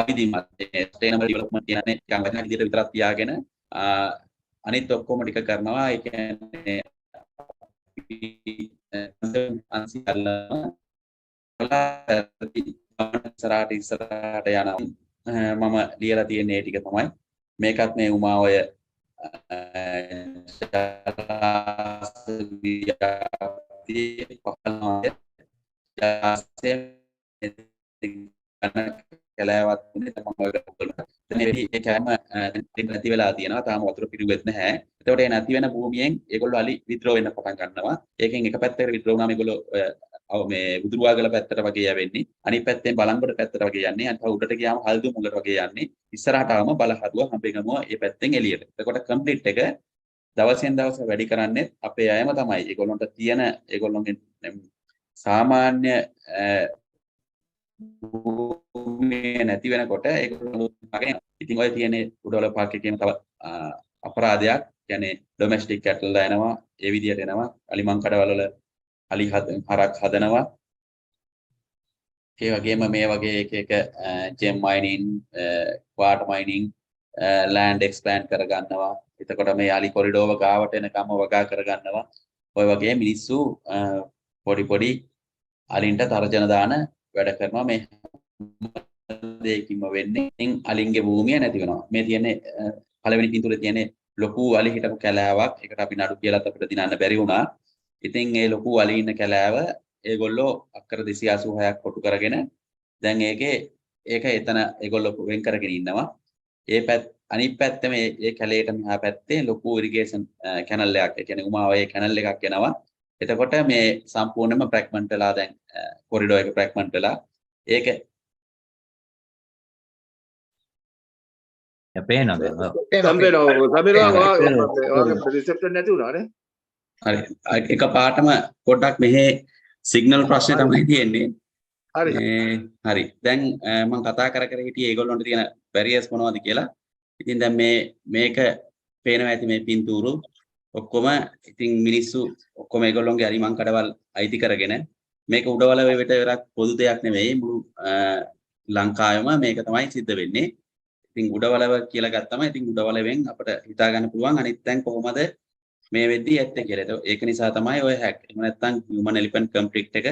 අපිදීමත් සස්ටේනබල් ඩෙවලොප්මන්ට් කියන්නේ නිකන් වචන විදිහට විතරක් තියාගෙන අනිත් ඔක්කොම ටික කරනවා. ඒ කියන්නේ ඉස්සරහට යනවා. මම ලියලා තියෙන ඒ ටික තමයි මේකත් මේ උමා ඔය කැලෑවක් වුණේ තමයි එතනදී ඒ කැම නැති වෙලා තියෙනවා. තාම වතුර පිරුවෙත් නැහැ. එතකොට ඒ නැති වෙන භූමියෙන් ඒගොල්ලෝ අලි විද්‍රෝ වෙන්න පටන් ගන්නවා. ඒකෙන් එක පැත්තකට විද්‍රෝ වුණාම ඒගොල්ලෝ මේ උදුරුවාගල පැත්තට වගේ යවෙන්නේ. අනිත් පැත්තෙන් බලංගොඩ පැත්තට වගේ යන්නේ. අනිත් උඩට ගියාම හල්දු මුලට වගේ යන්නේ. ඉස්සරහට ආවම බලහරුව හම්බෙගමුව ඒ පැත්තෙන් එළියට. එතකොට කම්ප්ලීට් එක දවසෙන් දවස වැඩි කරන්නේ අපේ අයම තමයි. ඒගොල්ලන්ට තියෙන ඒගොල්ලන්ගේ සාමාන්‍ය භූමිය නැති වෙනකොට ඒගොල්ලෝ මගෙන් ඉතින් ඔය තියෙන උඩවල පාර්ක් එකේම තව අපරාධයක් කියන්නේ ඩොමෙස්ටික් කැටල් එනවා ඒ විදියට එනවා අලිමං කඩවල අලි හරක් හදනවා ඒ වගේම මේ වගේ එක gem mining quarter mining land expand කරගන්නවා එතකොට මේ අලි කොරිඩෝව ගාවට එනකම වගා කරගන්නවා ඔය වගේ මිනිස්සු පොඩි අලින්ට තර්ජන දාන වැඩ කරනවා මේ දෙයකින්ම වෙන්නේ අලින්ගේ භූමිය නැති වෙනවා මේ තියෙන්නේ පළවෙනි පින්තූරේ තියෙන්නේ ලොකු අලි හිටපු කැලෑවක් ඒකට අපි නඩු කියලාත් අපිට දිනන්න බැරි වුණා ඉතින් ඒ ලොකු අලි ඉන්න කැලෑව ඒගොල්ලෝ අක්කර 286ක් කොටු කරගෙන දැන් ඒක එතන ඒගොල්ලෝ වෙන් කරගෙන ඉන්නවා ඒ අනිත් පැත්තේ මේ කැලේට මෙහා පැත්තේ ලොකු ඉරිගේෂන් කැනල් එකක් ඒ කියන්නේ උමාවයේ කැනල් එකක් එනවා එතකොට මේ සම්පූර්ණයෙන්ම ෆ්‍රැග්මන්ට් වෙලා දැන් කොරිඩෝ එක ෆ්‍රැග්මන්ට් වෙලා ඒක පේනවද? රිසෙප්ටර් නැති වුණානේ. හරි. එක පාටම පොඩ්ඩක් මෙහි සිග්නල් ප්‍රශ්නේ තමයි තියෙන්නේ. හරි. හරි. දැන් මම කතා කර හිටියේ ඒගොල්ලන්ට තියෙන බැරියර්ස් මොනවද කියලා. ඉතින් දැන් මේක පේනවා ඇති මේ පින්තූරු ඔක්කොම ඉතින් මිනිස්සු ඔක්කොම ඒගොල්ලොන්ගේ අරිමං කඩවල් අයිති කරගෙන මේක උඩවලවේ වෙට විතරක් පොදු දෙයක් නෙවෙයි මුළු ලංකාවෙම මේක තමයි සිද්ධ වෙන්නේ. ඉතින් උඩවලව කියලා ගත්තම ඉතින් උඩවලවෙන් අපිට හිතා ගන්න පුළුවන් අනිත් දැන් කොහොමද මේ වෙද්දී ඇත්තේ කියලා. ඒක නිසා තමයි ඔය හැක්. එහෙම නැත්නම් human elephant conflict එක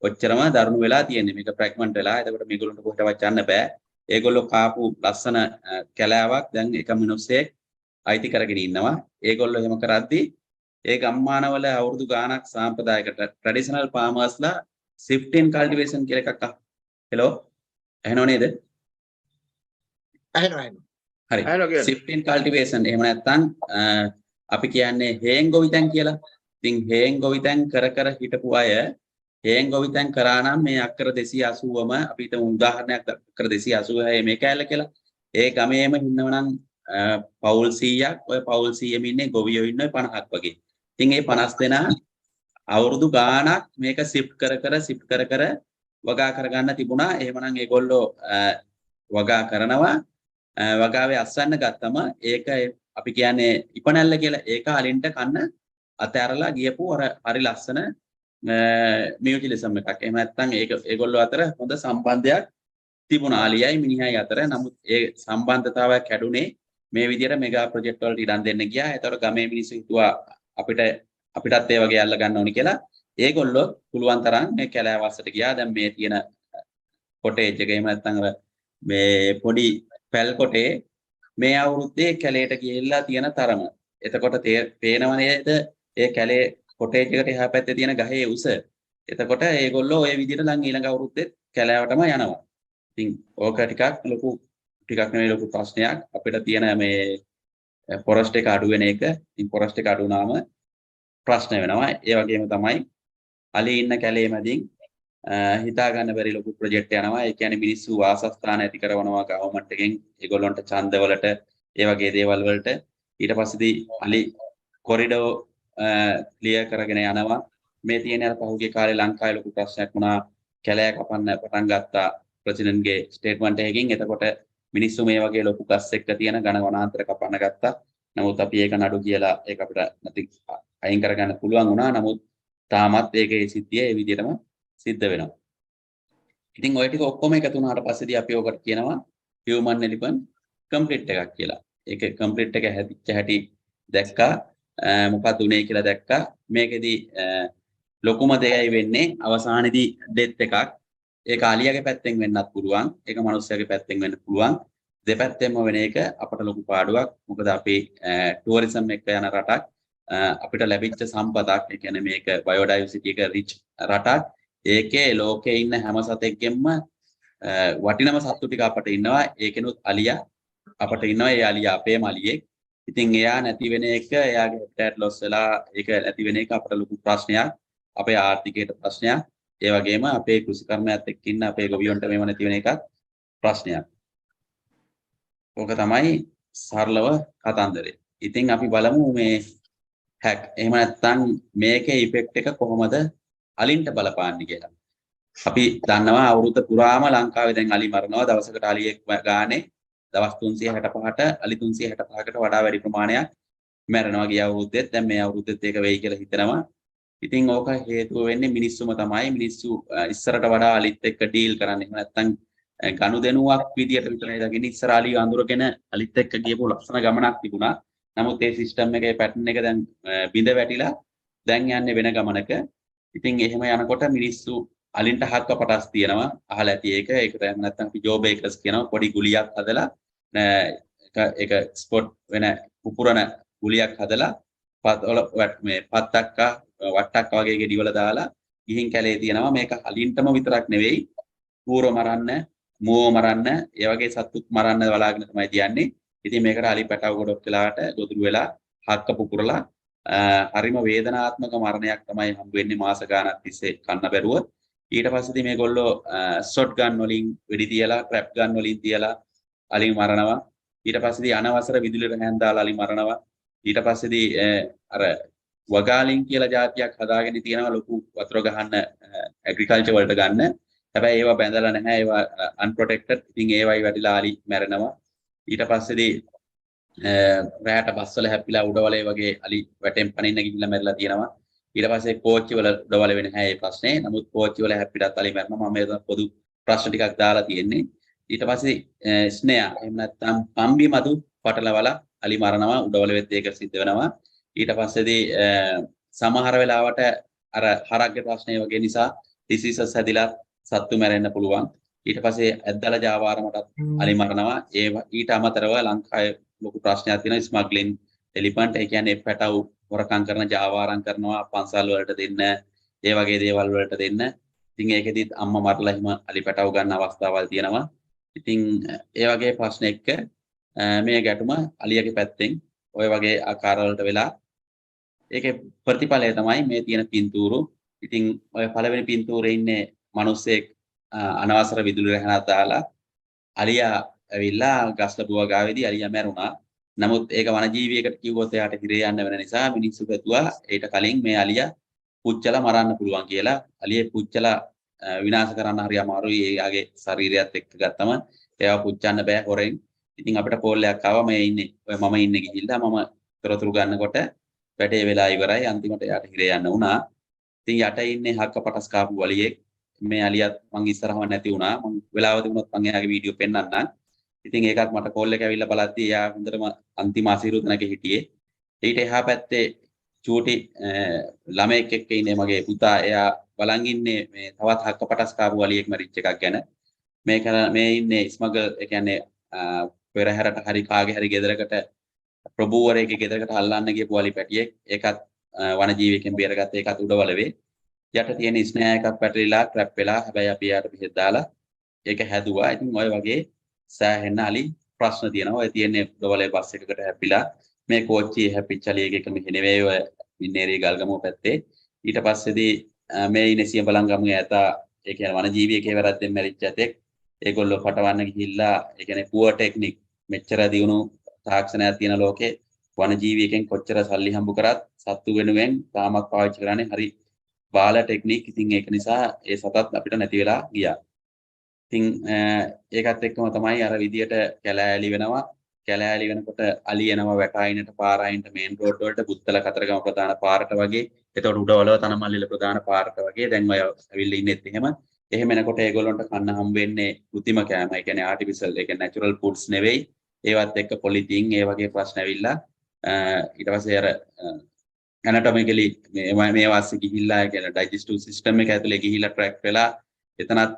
ඔච්චරම දරුණු වෙලා තියෙන්නේ. මේක ෆ්‍රැග්මන්ට් වෙලා. එතකොට මේගොල්ලන්ට කොහෙටවත් යන්න බෑ. ඒගොල්ලෝ කාපු ලස්සන කැලෑවක් දැන් එක මිනිස්සෙක් අයිති කරගෙන ඉන්නවා. ඒගොල්ලෝ එහෙම කරද්දී ඒ ගම්මානවල අවුරුදු ගාණක් සාම්ප්‍රදායික ට්‍රැඩිෂනල් ෆාමර්ස්ලා shifting cultivation කියලා එකක් හෙලෝ ඇහෙනව නේද? හරි. shifting cultivation එහෙම නැත්නම් අපි කියන්නේ හේන් ගොවිතැන් කියලා. ඉතින් හේන් ගොවිතැන් කර හිටපු අය හේන් ගොවිතැන් කරා නම් මේ අක්කර 280ම අපි හිතමු උදාහරණයක් අක්කර 286 මේ කෑල්ල කියලා. ඒ ගමේම ඉන්නවනම් පවුල් 100ක් ඔය පවුල් 100ෙම ඉන්නේ ගොවියෝ ඉන්නේ 50ක් වගේ. ඉතින් මේ 50 දෙනා අවුරුදු ගාණක් මේක shift කර වගා කරගන්න තිබුණා. එහෙමනම් ඒගොල්ලෝ වගා කරනවා. වගාවේ අස්වැන්න ගත්තම ඒක අපි කියන්නේ ඉපනැල්ල කියලා. ඒක අලින්ට කන්න අතෑරලා ගියපු අර හරි ලස්සන මියුටිලිසම් එකක්. එහෙම නැත්නම් ඒගොල්ලෝ අතර හොඳ සම්බන්ධයක් තිබුණා අලියයි මිනිහයි අතර. නමුත් ඒ සම්බන්ධතාවය කැඩුනේ මේ විදිහට මෙගා ප්‍රොජෙක්ට් වලට ඉඩම් දෙන්න ගියා. ඒතකොට ගමේ මිනිස්සු හිතුවා අපිටත් ඒ වගේ අල්ල ගන්න ඕනි කියලා. ඒගොල්ලෝ පුළුවන් තරම් මේ කැලෑ වස්සට ගියා. දැන් මේ තියෙන කොටේජ් එක එහෙම නැත්නම් මේ පොඩි පැල් කොටේ මේ අවුරුද්දේ කැලේට ගිහිල්ලා තියෙන තරම. එතකොට පේනව නේද ඒ කැලේ කොටේජ් එකට එහා පැත්තේ තියෙන ගහේ උස. එතකොට ඒගොල්ලෝ ওই විදිහට නම් ඊළඟ අවුරුද්දෙත් කැලෑවටම යනවා. ඉතින් ඕක ටිකක් නෙවෙයි ලොකු ප්‍රශ්නයක්. අපිට තියෙන මේ ෆොරස්ට් එක අඩු වෙන එක. ඉතින් ෆොරස්ට් එක අඩු වුණාම ප්‍රශ්න වෙනවා. ඒ වගේම තමයි අලි ඉන්න කැලේ මැදින් හිතා ගන්න බැරි ලොකු ප්‍රොජෙක්ට් යනවා. ඒ කියන්නේ මිනිස්සු වාසස්ථාන ඇති කරනවා ගවර්න්මන්ට් එකෙන් ඒගොල්ලන්ට ඡන්ද වලට ඒ වගේ දේවල් වලට. ඊට පස්සේදී අලි කොරිඩෝ ක්ලියර් කරගෙන යනවා. මේ තියෙන අර පහුගිය කාලේ ලංකාවේ ලොකු ප්‍රශ්නයක් වුණා. කැලෑ කපන්න පටන් ගත්තා ප්‍රෙසිඩන්ට්ගේ ස්ටේට්මන්ට් එකකින්. එතකොට මිනිස්සු මේ වගේ ලොකු ගස් එක්ක තියෙන ඝන වනාන්තර කපන්න ගත්තා. නමුත් අපි ඒක නඩු කියලා ඒක අපිට නැති අයින් කරගන්න පුළුවන් වුණා. නමුත් තාමත් ඒකේ සිද්ධිය ඒ විදිහටම සිද්ධ වෙනවා. ඉතින් ওই ටික ඔක්කොම එකතු වුණාට පස්සේදී අපි ඔකට කියනවා human elephant conflict එකක් කියලා. ඒක conflict එක හැටි දැක්කා. මොකක්ද උනේ කියලා දැක්කා. මේකෙදි ලොකුම දෙයයි වෙන්නේ අවසානයේදී ඩෙත් එකක්. ඒක අලියාගේ පැත්තෙන් වෙන්නත් පුළුවන්. ඒක මනුස්සයාගේ පැත්තෙන් වෙන්න පුළුවන්. දෙපැත්තෙන්ම වෙන එක අපට ලොකු පාඩුවක්. මොකද අපි ටුවරිසම් එක යන රටක්. අපිට ලැබිච්ච සම්පතක්. ඒ කියන්නේ මේක බයෝඩයිවර්සිටි එක රිච් රටක්. ඒකේ ලෝකේ ඉන්න හැම සතෙක්ගෙම වටිනම සත්තු ටික අපට ඉන්නවා. ඒකෙනුත් අලියා අපට ඉන්නවා. ඒ අලියා අපේම අලියෙක්. ඉතින් එයා නැති වෙන එක එයාගේ හැබිටට් ලොස් වෙලා ඒක නැති වෙන එක අපට ලොකු ප්‍රශ්නයක්. අපේ ආර්ථිකයට ප්‍රශ්නයක්. ඒ වගේම අපේ කෘෂිකර්මයත් එක්ක ඉන්න අපේ ගොවියන්ට මේව නැති වෙන එකත් ප්‍රශ්නයක්. ඕක තමයි සරලව කතන්දරේ. ඉතින් අපි බලමු මේ හැක් එහෙම නැත්නම් මේකේ ඉෆෙක්ට් එක කොහොමද අලින්ට බලපාන්නේ කියලා. අපි දන්නවා අවුරුද්ද පුරාම ලංකාවේ දැන් අලි මරනවා දවසකට අලියෙක් ගානේ දවස් 365ට අලි 365කට වඩා වැඩි ප්‍රමාණයක් මැරෙනවා ගිය අවුරුද්දෙත් දැන් මේ අවුරුද්දෙත් ඒක වෙයි කියලා හිතනවා. ඉතින් ඕක හේතුව වෙන්නේ මිනිස්සුම තමයි. මිනිස්සු ඉස්සරට වඩා අලිත් එක්ක ඩීල් කරන්නේ. එහෙම නැත්නම් ගනුදෙනුවක් විදියට විතරයි දකින්නේ. ඉස්සර අලි අඳුරගෙන අලිත් එක්ක ගියපු ලස්සන ගමනක් තිබුණා. නමුත් ඒ සිස්ටම් එකේ පැටර්න් එක දැන් බිඳ වැටිලා දැන් යන්නේ වෙන ගමනක. ඉතින් එහෙම යනකොට මිනිස්සු අලින්ට හක්ක පටස් තියෙනවා. අහලා ඇති ඒක. ඒකට එහෙම නැත්නම් අපි ජෝ බේකර්ස් කියනවා. පොඩි ගුලියක් හදලා ඒක ස්පොට් වෙන පුපුරන ගුලියක් හදලා මේ පත්තක්ක වට්ටක්ක වගේ ගෙඩි වල දාලා ගිහින් කැලේ තියෙනවා. මේක අලින්ටම විතරක් නෙවෙයි ඌරෝ මරන්න, මෝව මරන්න, ඒ වගේ සත්තුත් මරන්න බලාගෙන තමයි තියන්නේ. ඉතින් මේකට අලි පැටව ගොඩක් වෙලාවට ගොදුරු වෙලා හක්ක පුපුරලා හරිම වේදනාත්මක මරණයක් තමයි හම්බ වෙන්නේ මාස ගාණක් තිස්සේ කන්න බැරුව. ඊට පස්සේ මේගොල්ලෝ ෂොට් ගන් වලින් වෙඩි තියලා, ට්‍රැප් ගන් වලින් තියලා අලි මරනවා. ඊට පස්සේ අනවසර විදුලි රැහැන් දාලා අලි මරනවා. ඊට පස්සේ අර වගාලින් කියලා જાතියක් හදාගෙන තියෙනවා ලොකු වතුර ගහන්න ඇග්‍රිකල්චර් වලට ගන්න. හැබැයි ඒවා බැඳලා නැහැ. ඒවා අන්ප්‍රොටෙක්ටඩ්. ඉතින් ඒවයි වැඩිලා අලි මැරෙනවා. ඊට පස්සේ රැයට බස්වල හැප්පිලා උඩවලේ වගේ අලි වැටෙන් පනින්න ගිහිල්ලා මැරිලා තියෙනවා. ඊට පස්සේ කෝච්චි වල උඩවලේ වෙන්නේ නැහැ මේ ප්‍රශ්නේ. නමුත් කෝච්චි වල හැප්පිලත් අලි මැරෙනවා. මම මේ පොදු ප්‍රශ්න ටිකක් දාලා තියෙන්නේ. ඊට පස්සේ ස්නේයා එහෙම නැත්නම් පම්බි මදු පටලවලා අලි මරනවා. උඩවලෙත් ඒක සිද්ධ වෙනවා. ඊට පස්සේදී සමහර වෙලාවට අර හරක්ගේ ප්‍රශ්නේ වගේ නිසා ඩිසීසස් හැදිලා සත්තු මැරෙන්න පුළුවන්. ඊට පස්සේ ඇද්දලා ජාවාරමටත් අලි මරනවා. ඊට අමතරව ලංකාවේ ලොකු ප්‍රශ්නයක් තියෙනවා ස්මග්ලින් එලිෆන්ට්. ඒ කියන්නේ පැටව හොරකම් කරන ජාවාරම් කරනවා පන්සල් වලට දෙන්න. ඒ වගේ දේවල් වලට දෙන්න. ඉතින් ඒකෙදිත් අම්මා මරලා එහෙම අලි පැටව ගන්න අවස්ථාවල් තියෙනවා. ඉතින් ඒ වගේ ප්‍රශ්න එක්ක මේ ගැටුම අලියගේ පැත්තෙන් ওই වගේ ආකාරවලට වෙලා ඒකේ ප්‍රතිඵලය තමයි මේ තියෙන පින්තූරු. ඉතින් ඔය පළවෙනි පින්තූරේ ඉන්නේ මිනිස්සෙක් අනවසර විදුලි රැහැනක් දාලා අලියා ඇවිල්ලා ගස්ලබුව ගාවේදී අලියා මැරුණා. නමුත් ඒක වනජීවියෙකුට කිව්වොත් එයාට හිරේ යන්න වෙන නිසා මිනිස්සු හිතුවා ඊට කලින් මේ අලියා පුච්චලා මරන්න පුළුවන් කියලා. අලියේ පුච්චලා විනාශ කරන්න හරි අමාරුයි. එයාගේ ශරීරයත් එක්ක ගත්තම ඒවා පුච්චන්න බෑ හොරෙන්. ඉතින් අපිට කෝල් එකක් ආවා මේ ඉන්නේ ඔය මම ඉන්නේ ගිහිල්ලා මම තොරතුරු ගන්නකොට වැඩේ වෙලා ඉවරයි. අන්තිමට එයාට හිරේ යන්න වුණා. ඉතින් යට ඉන්නේ හක්ක පටස් කාපු වලියෙක්. මේ අලියත් මං ඉස්සරහම නැති වුණා. මං වෙලාව තිබුණොත් මං එයාගේ වීඩියෝ පෙන්නන්නම්. ඉතින් ඒකත් මට කෝල් එක ඇවිල්ලා බලද්දී එයා හොඳටම අන්තිම අසීරුතනක හිටියේ. ඊට එහා පැත්තේ චූටි ළමයෙක් එක්ක ඉන්නේ මගේ පුතා. එයා බලන් ඉන්නේ මේ තවත් හක්ක පටස් කාපු වලියෙක් මරිච්ච එකක් ගැන. මේ ඉන්නේ ස්මගල් ඒ කියන්නේ පෙරහැරට හරි කාගේ හරි ගෙදරකට ප්‍රභූවරයෙක්ගේ ගෙදරකට අල්ලන්න ගියපු වලි පැටියෙක්. ඒකත් වනජීවියෙක්ගෙන් බේරගත්ත. ඒකත් උඩවලවේ. යට තියෙන ස්නේහා එකක් පැටලිලා ට්‍රැප් වෙලා. හැබැයි අපි යාට පිටත් දාලා ඒක හැදුවා. ඉතින් ඔය වගේ සෑහෙන අලි ප්‍රශ්න තියෙනවා. ඔය තියෙන්නේ උඩවලේ බස් එකකට හැපිලා මේ කෝච්චියේ හැපිච්ච අලියෙක් එක මෙහෙ නෙවෙයි ඔය මින්නේරිය ගල්ගමුව පැත්තේ. ඊට පස්සේදී මේ ඉන්නේ සියඹලංගමුව ඇතා ඒ කියන්නේ වනජීවියෙක්ගේ වැරද්දෙන් මැරිච්ච ඇතෙක්. ඒගොල්ලෝ පටවන්න ගිහිල්ලා ඒ කියන්නේ පුවර් ටෙක්නික් මෙච්චර දියුණු තාක්ෂණයක් තියෙන ලෝකේ වනජීවියෙක්ගෙන් කොච්චර සල්ලි හම්බ කරත් සත්තු වෙනුවෙන් තාමත් පාවිච්චි කරන්නේ හරි බාල ටෙක්නික්. ඉතින් ඒක නිසා ඒ සතත් අපිට නැති වෙලා ගියා. ඉතින් ඒකත් එක්කම තමයි අර විදියට කැලෑලි වෙනවා. කැලෑලි වෙනකොට අලි එනවා වැටායිනට පාරායින්ට මේන් රෝඩ් වලට බුත්තල කතරගම ප්‍රධාන පාරට වගේ. එතකොට උඩවලව තනමල්ලිල ප්‍රධාන පාරට වගේ. දැන් ඔය ඇවිල්ලා ඉන්නෙත් එහෙම. එහෙම එනකොට ඒගොල්ලන්ට කන්න හම් වෙන්නේ કૃතිම කෑම. ඒ කියන්නේ ආටිෆිෂල් ඒ කියන්නේ නැචරල් ෆුඩ්ස් නෙවෙයි. ඒවත් එක්ක පොලිතින් ඒ වගේ ප්‍රශ්න ඇවිල්ලා ඊට පස්සේ අර ඇනටොමිකලි මේ වාස්සේ ගිහිල්ලා ඒ කියන්නේ ඩයිජෙස්ටිව් සිස්ටම් එක ඇතුලේ ගිහිල්ලා ට්‍රැක් වෙලා එතනත්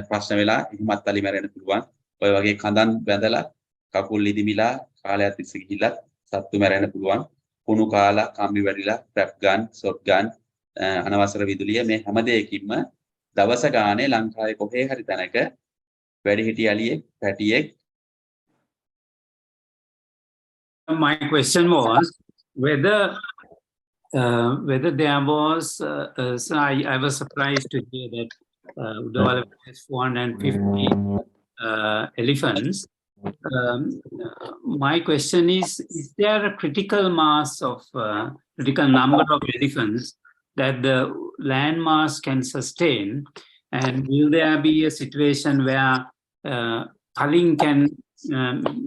ප්‍රශ්න වෙලා එහෙමත් අලි මැරෙන්න පුළුවන්. ඔය වගේ කඳන් බැඳලා කකුල් ඉදිමිලා කාලයක් තිස්සේ ගිහිල්ලා සත්තු මැරෙන්න පුළුවන්. කුණු කාලා කම්බි වැටිලා ට්‍රැප් ගන්, ෂොට් ගන්, අනවසර විදුලිය මේ හැම දෙයකින්ම දවස ගානේ ලංකාවේ කොහේ හරි තැනක වැඩිහිටි අලියෙක්, පැටියෙක්. My question was whether there was, so I was surprised to hear that Udawalawe has 450 elephants. My question is there a critical mass of, critical number of elephants that the land mass can sustain? And will there be a situation where culling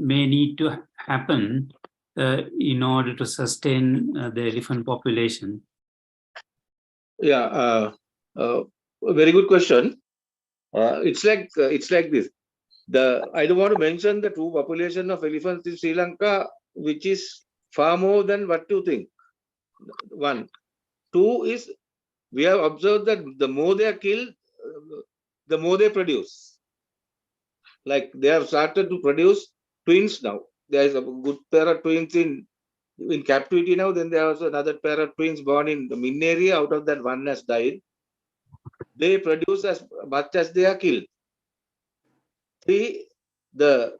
may need to happen in order to sustain the elephant population? Yeah, very good question. It's like this. I don't want to mention the true population of elephants in Sri Lanka, which is far more than what you think. One. Two is, we have observed that the more they are killed, the more they produce. Like they have started to produce twins now. There is a good pair of twins in captivity now. Then there was another pair of twins born in the Min area. Out of that, one has died. They produce as much as they are killed. Three, the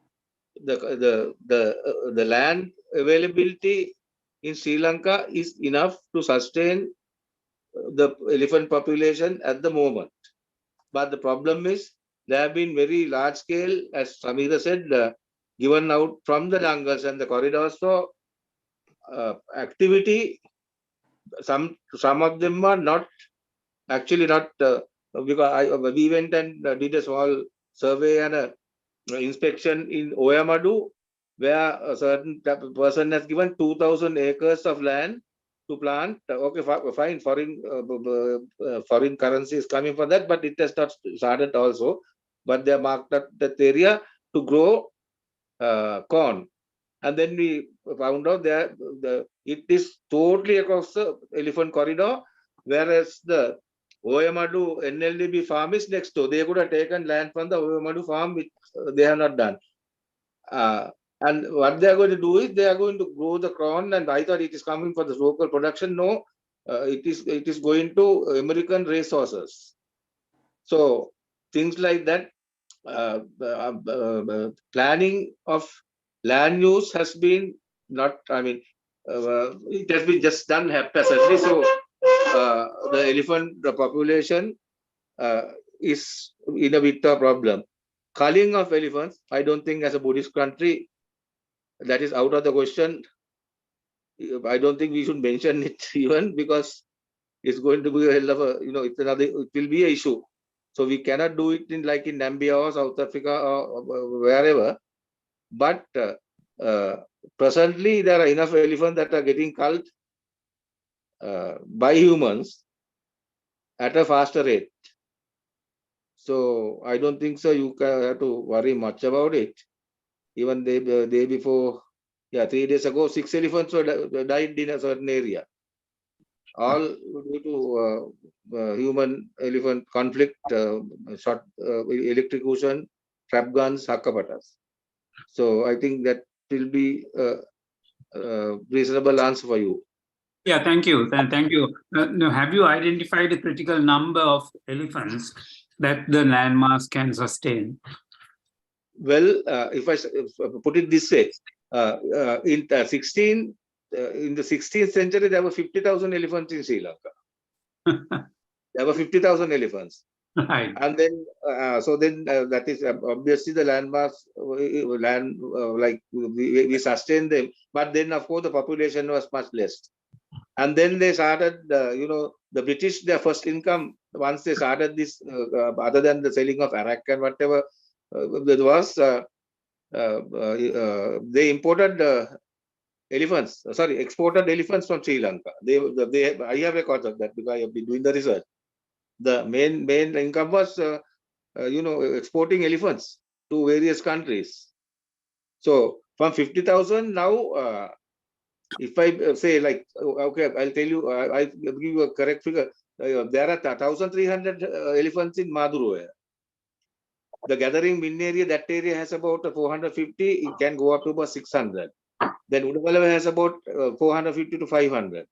land availability in Sri Lanka is enough to sustain the elephant population at the moment. But the problem is, there have been very large scale, as Sameera said, given out from the jungles and the corridors. So activity, some of them are not actually not, because we went and did a small survey and a inspection in Oyamadu, where a certain person has given 2,000 acres of land to plant. Okay, fine, foreign currency is coming for that, but it has not started also. But they marked that area to grow corn. And then we found out that it is totally across the elephant corridor, whereas the Oyamadu NLDB farm is next door. They could have taken land from the Oyamadu farm, which they have not done. And what they are going to do is they are going to grow the corn, and I thought it is coming for the local production. No, it is going to American resources. So things like that, planning of land use has been not, I mean, it has been just done haphazardly. So the elephant population is in a bit of a problem. Culling of elephants, I don't think as a Buddhist country, that is out of the question. I don't think we should mention it even, because it's going to be a hell of a, it will be an issue. So we cannot do it in like in Namibia or South Africa or wherever. But presently there are enough elephants that are getting culled by humans at a faster rate. So I don't think so you have to worry much about it. Even the day before, 3 days ago, 6 elephants died in a certain area. All due to human-elephant conflict, shot electrocution, trap guns, hakapatas. So I think that will be a reasonable answer for you. Yeah, thank you. Thank you. Have you identified a critical number of elephants that the landmass can sustain? Well, if I put it this way, in the 16th century, there were 50,000 elephants in Sri Lanka. There were 50,000 elephants. Right. And then, that is obviously the landmass, like we sustained them. But then, of course, the population was much less. And then they started, the British, their first income, once they started this, other than the selling of arak and whatever, there was, they imported exported elephants from Sri Lanka. I have records of that because I have been doing the research. The main income was, exporting elephants to various countries. So from 50,000 now, if I say like, okay, I'll tell you, I'll give you a correct figure. There are 1,300 elephants in Maduro. The gathering Min area, that area has about 450. It can go up to about 600. Then Udawalawe has about 450 to 500.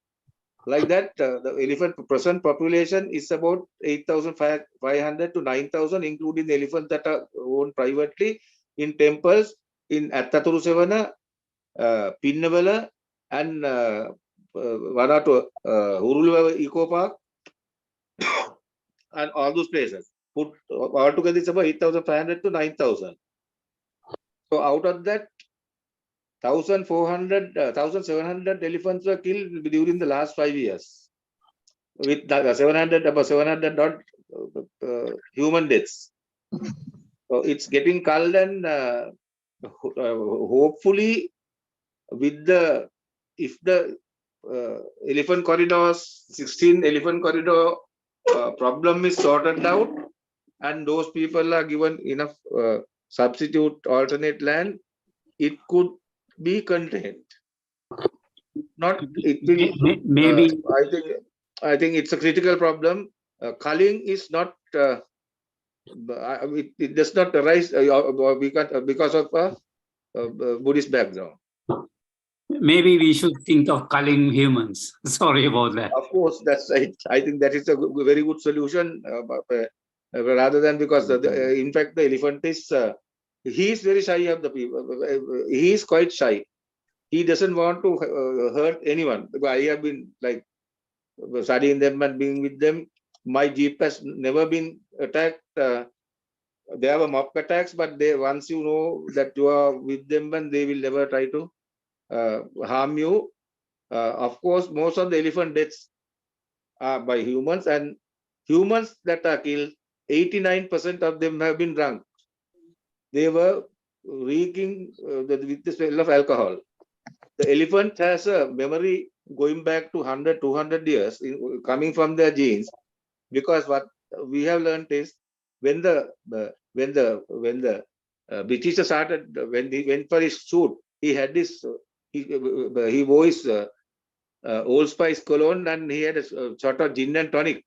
Like that, the elephant present population is about 8,500 to 9,000, including the elephants that are owned privately in temples in Attaturu Pinnawala, and Vanatu, Uruluwa Eco Park, and all those places. Put all together, it's about 8,500 to 9,000. So out of that, 1,700 elephants were killed during the last 5 years, with about 700 not human deaths. So it's getting culled, and hopefully, with the elephant corridors, 16 elephant corridor problem is sorted out, and those people are given enough substitute alternate land, it could be contained. Not it will. Maybe I think it's a critical problem. Culling is not. It does not arise because of a Buddhist background. maybe we should think of culling humans. Sorry about that. Of course, that's right. I think that is a very good solution. Rather than because in fact the elephant is he is very shy of the people. He is quite shy. He doesn't want to hurt anyone. I have been like studying them and being with them. My jeep has never been attacked. There were mock attacks, but once you know that you are with them, and they will never try to harm you. Of course, most of the elephant deaths are by humans, and humans that are killed, 89% of them have been drunk. They were reeking with the smell of alcohol. The elephant has a memory going back to 100, 200 years coming from their genes, because what we have learned is when the British started, when he went for his shoot, he had this he wore his Old Spice cologne, and he had a sort of gin and tonic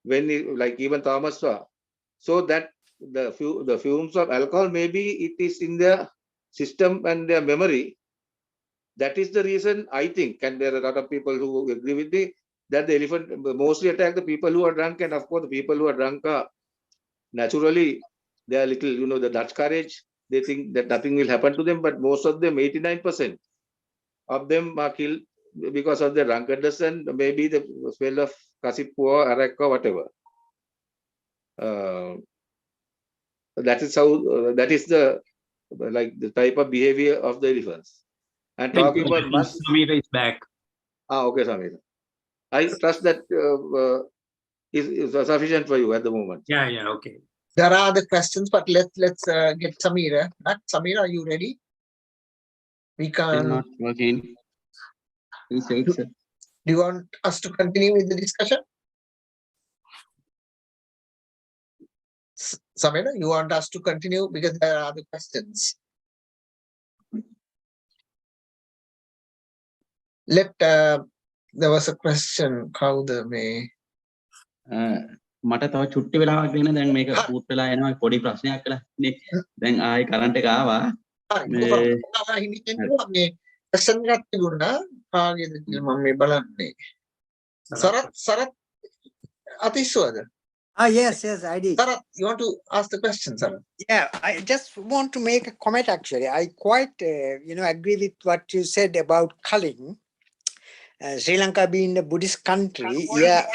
when he, like even Thomas saw. So that the fumes of alcohol, maybe it is in their system and their memory. That is the reason, I think, and there are a lot of people who agree with me, that the elephant mostly attack the people who are drunk, and of course the people who are drunk are naturally, they are little, the Dutch courage. They think that nothing will happen to them, but most of them, 89% of them are killed because of their drunkenness and maybe the smell of kasipua, arak, or whatever. That is how, that is the type of behavior of the elephants. And talking about Sameera is back. Okay, Sameera. I trust that is sufficient for you at the moment. Yeah, okay. There are other questions, but let's get Sameera. Sameera, are you ready? We Still can. not working. Please wait, sir. Do you want us to continue with the discussion? Sameera, you want us to continue because there are other questions. There was a question. How the may. මට තව චුට්ටි වෙලාවක් දෙන්න දැන් මේක boot වෙලා එනවා පොඩි ප්‍රශ්නයක් කියලා නේ දැන් ආයේ කරන්ට් එක ආවා මේ question එකක් තිබුණා කාගේද කියලා මම මේ බලන්නේ Sarath අතිස්වද Yes, I did. Sarat, you want to ask the question, Sarat? Yeah, I just want to make a comment actually. I quite, agree with what you said about culling. Sri Lanka being a Buddhist country, yeah.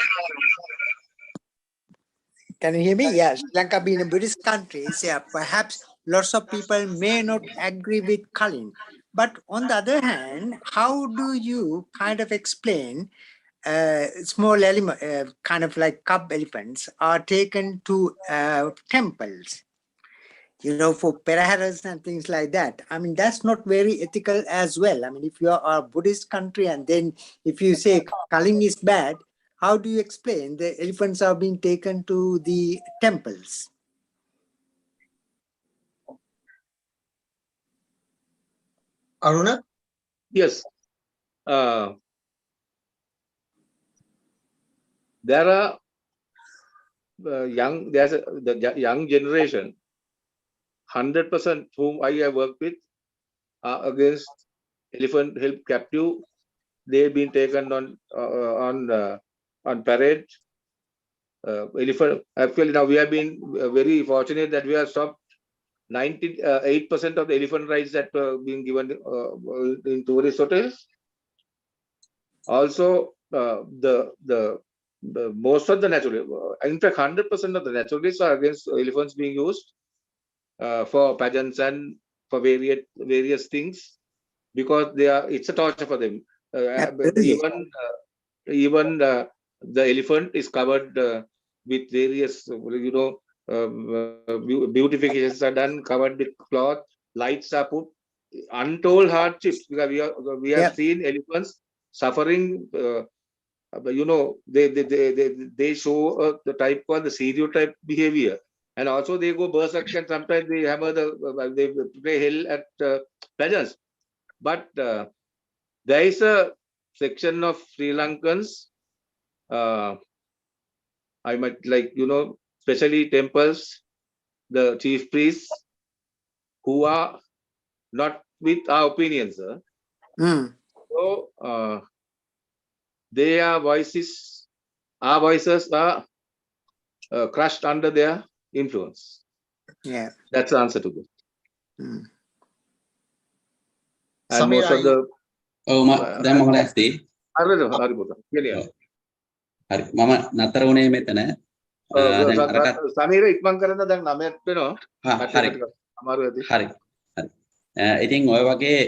Can you hear me? Yeah, Sri Lanka being a Buddhist country, yeah, perhaps lots of people may not agree with culling. But on the other hand, how do you kind of explain small kind of like cub elephants are taken to temples, for peraharas and things like that? I mean, that's not very ethical as well. I mean, if you are a Buddhist country and then if you say culling is bad, how do you explain the elephants are being taken to the temples? Aruna? Yes. There are the young generation, 100% whom I have worked with are against elephant held captive they've been taken on parade. Elephant. Actually, now we have been very fortunate that we have stopped 98% of the elephant rides that were being given in tourist hotels. Also, the most of the natural, in fact, 100% of the naturalists are against elephants being used for pageants and for various things, because it's a torture for them. Absolutely. Even the elephant is covered with various, beautifications are done, covered with cloth, lights are put, untold hardships, because we have seen elephants suffering. They show the type called the stereotype behavior, and also they go berserk, and sometimes they hammer they play hell at pageants. But there is a section of Sri Lankans, I might like, especially temples, the chief priests, who are not with our opinions. So our voices are crushed under their influence. Yeah. That's the answer to this. And Sameera, most of the දැන් මම නැස්ති හරි මම නතර වුණේ මෙතන දැන් අරකට සමීර ඉක්මන් කරන්න දැන් 9ක් වෙනවා. හරි අමාරු ඇති. හරි ඉතින් ඔය වගේ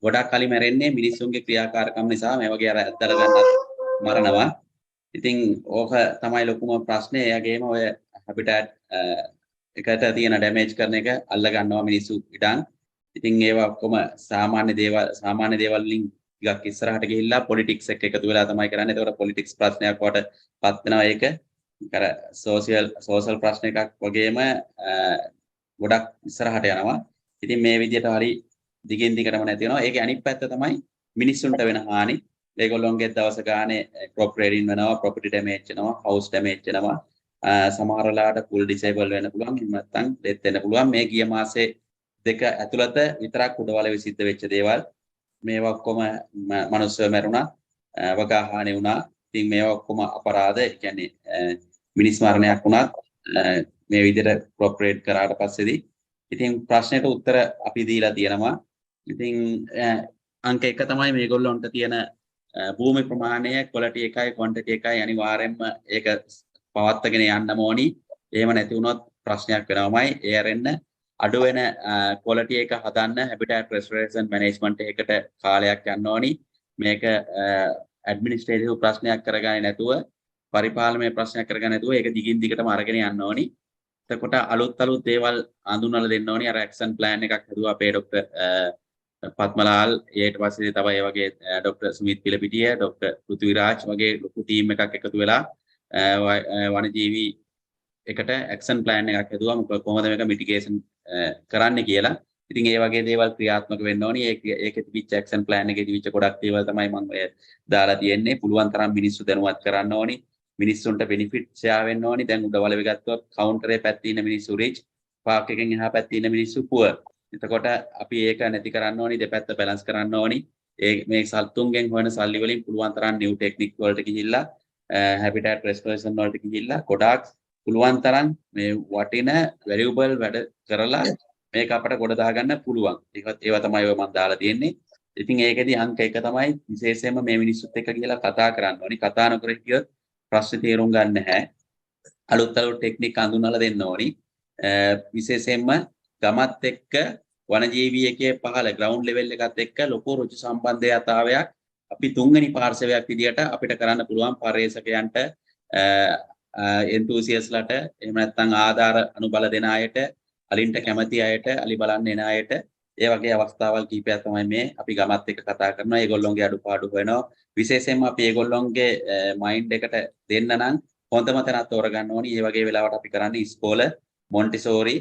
ගොඩක් කලි මැරෙන්නේ මිනිස්සුන්ගේ ක්‍රියාකාරකම් නිසා. මේ වගේ අර ඇත්තට ගන්නත් මරනවා. ඉතින් ඕක තමයි ලොකුම ප්‍රශ්නේ. එයාගේම ඔය හැබිටට් එකට තියෙන ඩැමේජ් කරන එක අල්ල ගන්නවා මිනිස්සු ඉඩන්. ඉතින් ඒවා ඔක්කොම සාමාන්‍ය දේවල් වලින් ටිකක් ඉස්සරහට ගිහිල්ලා පොලිටික්ස් එක එකතු වෙලා තමයි කරන්නේ. ඒකට පොලිටික්ස් ප්‍රශ්නයක් වට පත් වෙනවා. ඒක අර සෝෂල් ප්‍රශ්න එකක් වගේම ගොඩක් ඉස්සරහට යනවා. ඉතින් මේ විදිහට හරි දිගින් දිගටම නැති වෙනවා. ඒකේ අනිත් පැත්ත තමයි මිනිස්සුන්ට වෙන හානි. ඒගොල්ලොන්ගේ දවස ගානේ ක්‍රොප් රේඩින් වෙනවා, ප්‍රොපර්ටි ඩැමේජ් වෙනවා, හවුස් ඩැමේජ් වෙනවා. සමහර වෙලාවට ෆුල් ඩිසේබල් වෙන්න පුළුවන්. එහෙම නැත්නම් ඩෙත් වෙන්න පුළුවන්. මේ ගිය මාසේ 2 ඇතුළත විතරක් උඩවලවේ සිද්ධ වෙච්ච දේවල්. මේවා ඔක්කොම මනුස්සයෝ මැරුණා, වගා හානි වුණා. ඉතින් මේවා ඔක්කොම අපරාධ. ඒ කියන්නේ මිනිස් මරණයක් වුණත් මේ විදිහට ක්‍රොප් රේඩ් කරාට පස්සේදී ඉතින් ප්‍රශ්නෙට උත්තර අපි දීලා තියෙනවා. ඉතින් අංක 1 තමයි මේගොල්ලොන්ට තියෙන භූමි ප්‍රමාණය ක්වොලිටි එකයි ක්වොන්ටිටි එකයි අනිවාර්යෙන්ම ඒක පවත්වාගෙන යන්න ඕනි. එහෙම නැති වුණොත් ප්‍රශ්නයක් වෙනවමයි. ඒ ඇරෙන්න අඩු වෙන ක්වොලිටි එක හදන්න හැබිටට් රෙස්ටොරේෂන් මැනේජ්මන්ට් එකකට කාලයක් යන්න ඕනි. මේක ඇඩ්මිනිස්ට්‍රේටිව් ප්‍රශ්නයක් කරගන්නේ නැතුව, පරිපාලනීය ප්‍රශ්නයක් කරගන්නේ නැතුව ඒක දිගින් දිගටම අරගෙන යන්න ඕනි. එතකොට අලුත් දේවල් අඳුනලා දෙන්න ඕනි. අර ඇක්ෂන් ප්ලෑන් එකක් හදුවා අපේ ડોක්ටර් පත්මලාල්, ඊට පස්සේ තමයි ඒ වගේ ડોක්ටර් සුමිත් පිලපිටිය, ડોක්ටර් පෘථ්විරාජ් වගේ ලොකු ටීම් එකක් එකතු වෙලා වනජීවි එකට ඇක්ෂන් ප්ලෑන් එකක් හදුවා. මොකද කොහොමද මේක මිටිගේෂන් කරන්න කියලා. ඉතින් ඒ වගේ දේවල් ක්‍රියාත්මක වෙන්න ඕනි. ඒකේ තිබිච්ච ඇක්ෂන් ප්ලෑන් එකේ තිබිච්ච ගොඩක් දේවල් තමයි මම ඔය දාලා තියෙන්නේ. පුළුවන් තරම් මිනිස්සු දැනුවත් කරන්න ඕනි. මිනිස්සුන්ට බෙනිෆිට් ෂෙයා වෙන්න ඕනි. දැන් උඩවලවේ ගත්තොත් කවුන්ටරේ පැත්තේ ඉන්න මිනිස්සු රිච්, පාක් එකෙන් එහා පැත්තේ ඉන්න මිනිස්සු පුවර්. එතකොට අපි ඒක නැති කරන්න ඕනි. දෙපැත්ත බැලන්ස් කරන්න ඕනි. මේ සල්තුන්ගෙන් හොයන සල්ලි වලින් පුළුවන් තරම් නිව් ටෙක්නික් වලට ගිහිල්ලා හැබිටට් රෙස්ටොරේෂන් වලට ගිහිල්ලා ගොඩාක් පුළුවන් තරම් මේ වටින වැරියබල් වැඩ කරලා මේක අපට ගොඩ දාගන්න පුළුවන්. ඒවා තමයි ඔය මම දාලා තියෙන්නේ. ඉතින් ඒකෙදි අංක 1 තමයි විශේෂයෙන්ම මේ මිනිස්සුත් එක්ක ගිහලා කතා කරන්න ඕනි. කතා නොකර හිටියොත් ප්‍රශ්නේ තේරුම් ගන්න නැහැ. අලුත් ටෙක්නික් අඳුනලා දෙන්න ඕනි. විශේෂයෙන්ම ගමත් එක්ක වනජීවී එකේ පහළ ග්‍රවුන්ඩ් ලෙවල් එකත් එක්ක ලොකු රුචි සම්බන්ධතාවයක් අපි තුන්වෙනි පාර්ශවයක් විදියට අපිට කරන්න පුළුවන්. පර්යේෂකයන්ට, එන්තූසියස්ලට, එහෙම නැත්නම් ආධාර අනුබල දෙන අයට, අලින්ට කැමති අයට, අලි බලන්න එන අයට, ඒ වගේ අවස්ථාවල් කිහිපයක් තමයි මේ අපි ගමත් එක්ක කතා කරනවා. ඒගොල්ලොන්ගේ අඩුපාඩු හොයනවා. විශේෂයෙන්ම අපි ඒගොල්ලොන්ගේ මයින්ඩ් එකට දෙන්න නම් හොඳම තැනක් තෝරගන්න ඕනි. ඒ වගේ වෙලාවට අපි කරන්නේ ඉස්කෝල, මොන්ටිසෝරි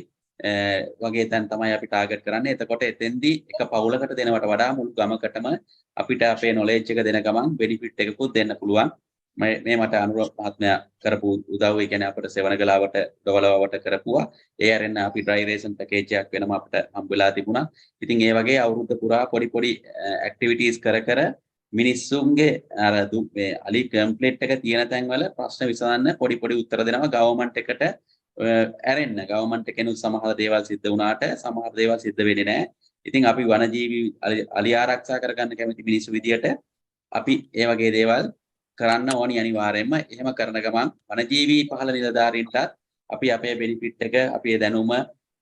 වගේ තැන් තමයි අපි ටාගට් කරන්නේ. එතකොට එතෙන්දී එක පවුලකට දෙනවට වඩා මුළු ගමකටම අපිට අපේ නොලෙජ් එක දෙන ගමන් බෙනිෆිට් එකකුත් දෙන්න පුළුවන්. මේ මට අනුර මහත්මයා කරපු උදව්ව, ඒ කියන්නේ අපිට සෙවණගලාවට දොවලවට කරපුවා. ඒ ඇරෙන්න අපි ඩ්‍රයි රේෂන් පැකේජ් එකක් වෙනම අපිට හම්බ වෙලා තිබුණා. ඉතින් ඒ වගේ අවුරුද්ද පුරා පොඩි ඇක්ටිවිටීස් කර මිනිස්සුන්ගේ අර මේ අලි ටෙම්ප්ලේට් එක තියෙන තැන්වල ප්‍රශ්න විසඳන්න පොඩි උත්තර දෙනවා ගවර්න්මන්ට් එකට ඇරෙන්න. ගවර්න්මන්ට් එකෙනුත් සමහර දේවල් සිද්ධ වුණාට සමහර දේවල් සිද්ධ වෙන්නේ නැහැ. ඉතින් අපි වනජීවි අලි ආරක්ෂා කරගන්න කැමති මිනිස්සු විදියට අපි ඒ වගේ දේවල් කරන්න ඕනි අනිවාර්යයෙන්ම. එහෙම කරන ගමන් වනජීවි පහළ නිලධාරීන්ටත් අපි අපේ බෙනිෆිට් එක අපේ දැනුම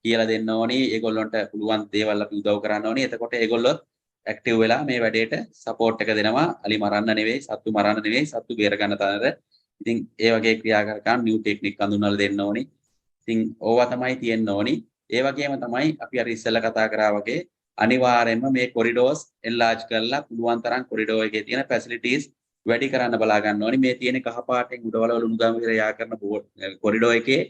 කියලා දෙන්න ඕනි. ඒගොල්ලන්ට පුළුවන් දේවල් අපි උදව් කරන්න ඕනි. එතකොට ඒගොල්ලොත් ඇක්ටිව් වෙලා මේ වැඩේට සපෝට් එක දෙනවා. අලි මරන්න නෙවෙයි, සත්තු මරන්න නෙවෙයි, සත්තු බේර ගන්න තැනට. ඉතින් ඒ වගේ ක්‍රියාකාරකම් නිව් ටෙක්නික් හඳුන්වලා දෙන්න ඕනි. ඉතින් ඕවා තමයි තියෙන්න ඕනි. ඒ වගේම තමයි අපි අර ඉස්සෙල්ලා කතා කරා වගේ අනිවාර්යයෙන්ම මේ කොරිඩෝස් එන්ලාර්ජ් කරලා පුළුවන් තරම් කොරිඩෝ එකේ තියෙන ෆැසිලිටිස් වැඩි කරන්න බලා ගන්න ඕනි. මේ තියෙන කහ පාටෙන් උඩවලවල උණුගම යා කරන කොරිඩෝ එකේ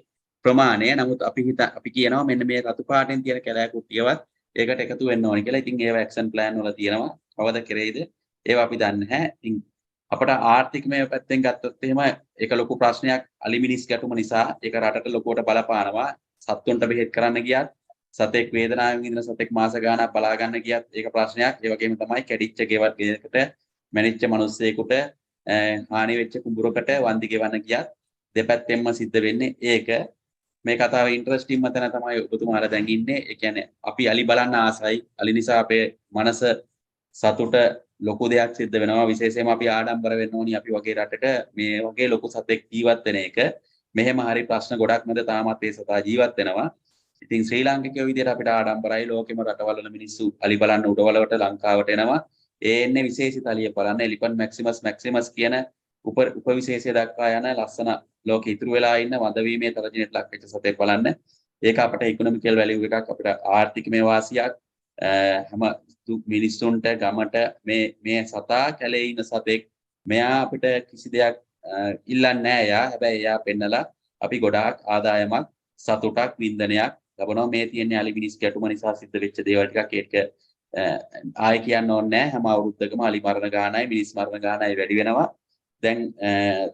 ප්‍රමාණය. නමුත් අපි කියනවා මෙන්න මේ රතු පාටෙන් තියෙන කැලෑ කුට්ටියවත් ඒකට එකතු වෙන්න ඕනි කියලා. ඉතින් ඒවා ඇක්ෂන් ප්ලෑන් වල තියෙනවා. කවද කෙරෙයිද? ඒවා අපි දන්නේ නැහැ. ඉතින් අපට ආර්ථිකමය පැත්තෙන් ගත්තොත් එහෙම ඒක ලොකු ප්‍රශ්නයක්. අලි මිනිස් ගැටුම නිසා ඒක රටට ලොකුවට බලපානවා. සත්තුන්ට බෙහෙත් කරන්න ගියත් සතෙක් වේදනාවෙන් ඉඳන සතෙක් මාස ගාණක් බලා ගන්න ගියත් ඒක ප්‍රශ්නයක්. ඒ වගේම තමයි කැඩිච්ච ගෙවල් ගෙයකට මැනිච්ච මිනිස්සෙකුට හානි වෙච්ච කුඹුරකට වන්දි ගෙවන්න ගියත් දෙපැත්තෙන්ම සිද්ධ වෙන්නේ ඒක. මේ කතාවේ ඉන්ටරෙස්ටිං මතන තමයි ඔබතුමාලා දැන් ඉන්නේ. ඒ කියන්නේ අපි අලි බලන්න ආසයි. අලි නිසා අපේ මනස සතුට ලොකු දෙයක් සිද්ධ වෙනවා. විශේෂයෙන්ම අපි ආඩම්බර වෙන්න ඕනි අපි වගේ රටක මේ වගේ ලොකු සතෙක් ජීවත් වෙන එක. මෙහෙම හරි ප්‍රශ්න ගොඩක් මැද තාමත් ඒ සතා ජීවත් වෙනවා. ඉතින් ශ්‍රී ලාංකිකයෝ විදිහට අපිට ආඩම්බරයි. ලෝකෙම රටවල මිනිස්සු අලි බලන්න උඩවලවට ලංකාවට එනවා. ඒ එන්නේ විශේෂිත අලිය බලන්න. එලිෆන්ට් මැක්සිමස් කියන උපවිශේෂය දක්වා යන ලස්සන ලෝකෙ ඉතුරු වෙලා ඉන්න වදවීමේ තරජනට ලක් වෙච්ච සතෙක් බලන්න. ඒක අපිට ඉකොනොමිකල් වැලියු එකක්, අපිට ආර්ථිකමය වාසියක්. හැම මිනිස්සුන්ට ගමට මේ සතා කැලේ ඉන්න සතෙක් මෙයා අපිට කිසි දෙයක් ඉල්ලන්නේ නැහැ. එයා හැබැයි එයා පෙන්නලා අපි ගොඩාක් ආදායමක් සතුටක් වින්දනයක් ලබනවා. මේ තියෙන අලි මිනිස් ගැටුම නිසා සිද්ධ වෙච්ච දේවල් ටිකක් ඒක ආයෙ කියන්න ඕනේ නැහැ. හැම අවුරුද්දකම අලි මරණ ගානයි මිනිස් මරණ ගානයි වැඩි වෙනවා. දැන්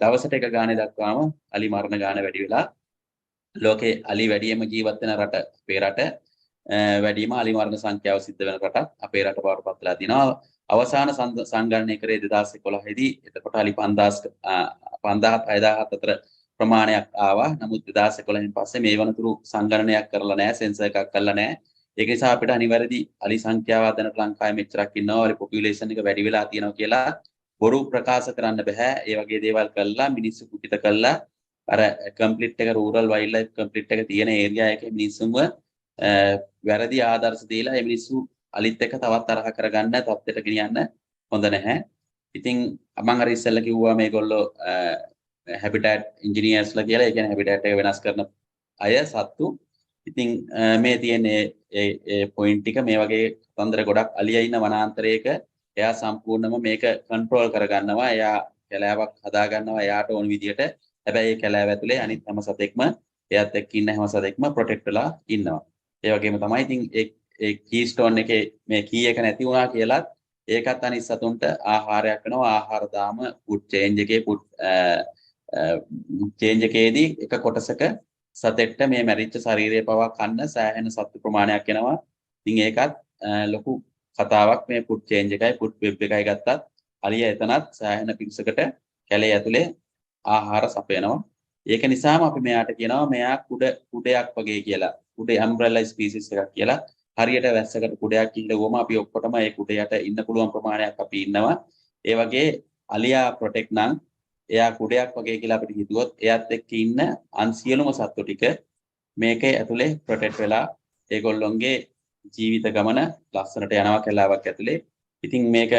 දවසට එක ගානේ දක්වාම අලි මරණ ගාන වැඩි වෙලා ලෝකේ අලි වැඩිම ජීවත් වෙන රට අපේ රට වැඩිම අලි මරණ සංඛ්‍යාව සිද්ධ වෙන රටක් අපේ රට බවට පත් වෙලා තිනවා. අවසාන සංගණනය කරේ 2011 දී. එතකොට අලි 5000 අතර ප්‍රමාණයක් ආවා. නමුත් 2011 පස්සේ මේ වනතුරු සංගණනයක් කරලා නැහැ, සෙන්සර් එකක් කරලා නැහැ. ඒක නිසා අපිට අනිවාර්යදී අලි සංඛ්‍යාව අදනට ලංකාවේ මෙච්චරක් ඉන්නවා, අලි පොපියුලේෂන් එක වැඩි වෙලා තියෙනවා කියලා බොරු ප්‍රකාශ කරන්න බෑ. ඒ වගේ දේවල් කළා මිනිස්සු කුපිත කළා අර කම්ප්ලීට් එක රූරල් වයිල්ඩ් ලයිෆ් කම්ප්ලීට් එක තියෙන ඒරියා එකේ මිනිස්සුන්ව වැරදි ආදර්ශ දීලා ඒ මිනිස්සු අලිත් එක්ක තවත් තරහ කරගන්න තත්ත්වයට ගෙනියන්න හොඳ නැහැ. ඉතින් මම අර ඉස්සෙල්ලා කිව්වා මේගොල්ලෝ හැබිටට් ඉන්ජිනියර්ස්ලා කියලා. ඒ කියන්නේ හැබිටට් එක වෙනස් කරන අය සත්තු. ඉතින් මේ තියෙන ඒ පොයින්ට් ටික මේ වගේ තන්දර ගොඩක් අලියා ඉන්න වනාන්තරයක එයා සම්පූර්ණයෙන්ම මේක කන්ට්‍රෝල් කරගන්නවා. එයා කැලෑවක් හදා ගන්නවා එයාට ඕන විදියට. හැබැයි ඒ කැලෑව ඇතුලේ අනිත් හැම සතෙක්ම එයාත් එක්ක ඉන්න හැම සතෙක්ම ප්‍රොටෙක්ට් වෙලා ඉන්නවා. ඒ වගේම තමයි ඉතින් ඒ කීස්ටෝන් එකේ මේ කී එක නැති වුණා කියලත් ඒකත් අනිත් සතුන්ට ආහාරයක් වෙනවා. ආහාර දාම ෆුඩ් චේන්ජ් එකේදී එක කොටසක සතෙක්ට මේ මැරිච්ච ශරීරය පවා කන්න සෑහෙන සත්තු ප්‍රමාණයක් එනවා. ඉතින් ඒකත් ලොකු කතාවක්. මේ ෆුඩ් චේන්ජ් එකයි ෆුඩ් වෙබ් එකයි ගත්තත් අලිය එතනත් සෑහෙන පිරිසකට කැලේ ඇතුලේ ආහාර සපයනවා. ඒක නිසාම අපි මෙයාට කියනවා මෙයා කුඩයක් වගේ කියලා. කුඩ ඇම්බ්‍රෙලා ස්පීසිස් එකක් කියලා. හරියට වැස්සකට කුඩයක් ඉල්ලුවම අපි ඔක්කොටම ඒ කුඩයට ඉන්න පුළුවන් ප්‍රමාණයක් අපි ඉන්නවා. ඒ වගේ අලියා ප්‍රොටෙක්ට් නම් එයා කුඩයක් වගේ කියලා අපිට හිතුවොත් එයාත් එක්ක ඉන්න සියලුම සත්තු ටික මේකේ ඇතුලේ ප්‍රොටෙක්ට් වෙලා ඒගොල්ලොන්ගේ ජීවිත ගමන ලස්සනට යනවා කැලාවක් ඇතුලේ. ඉතින් මේක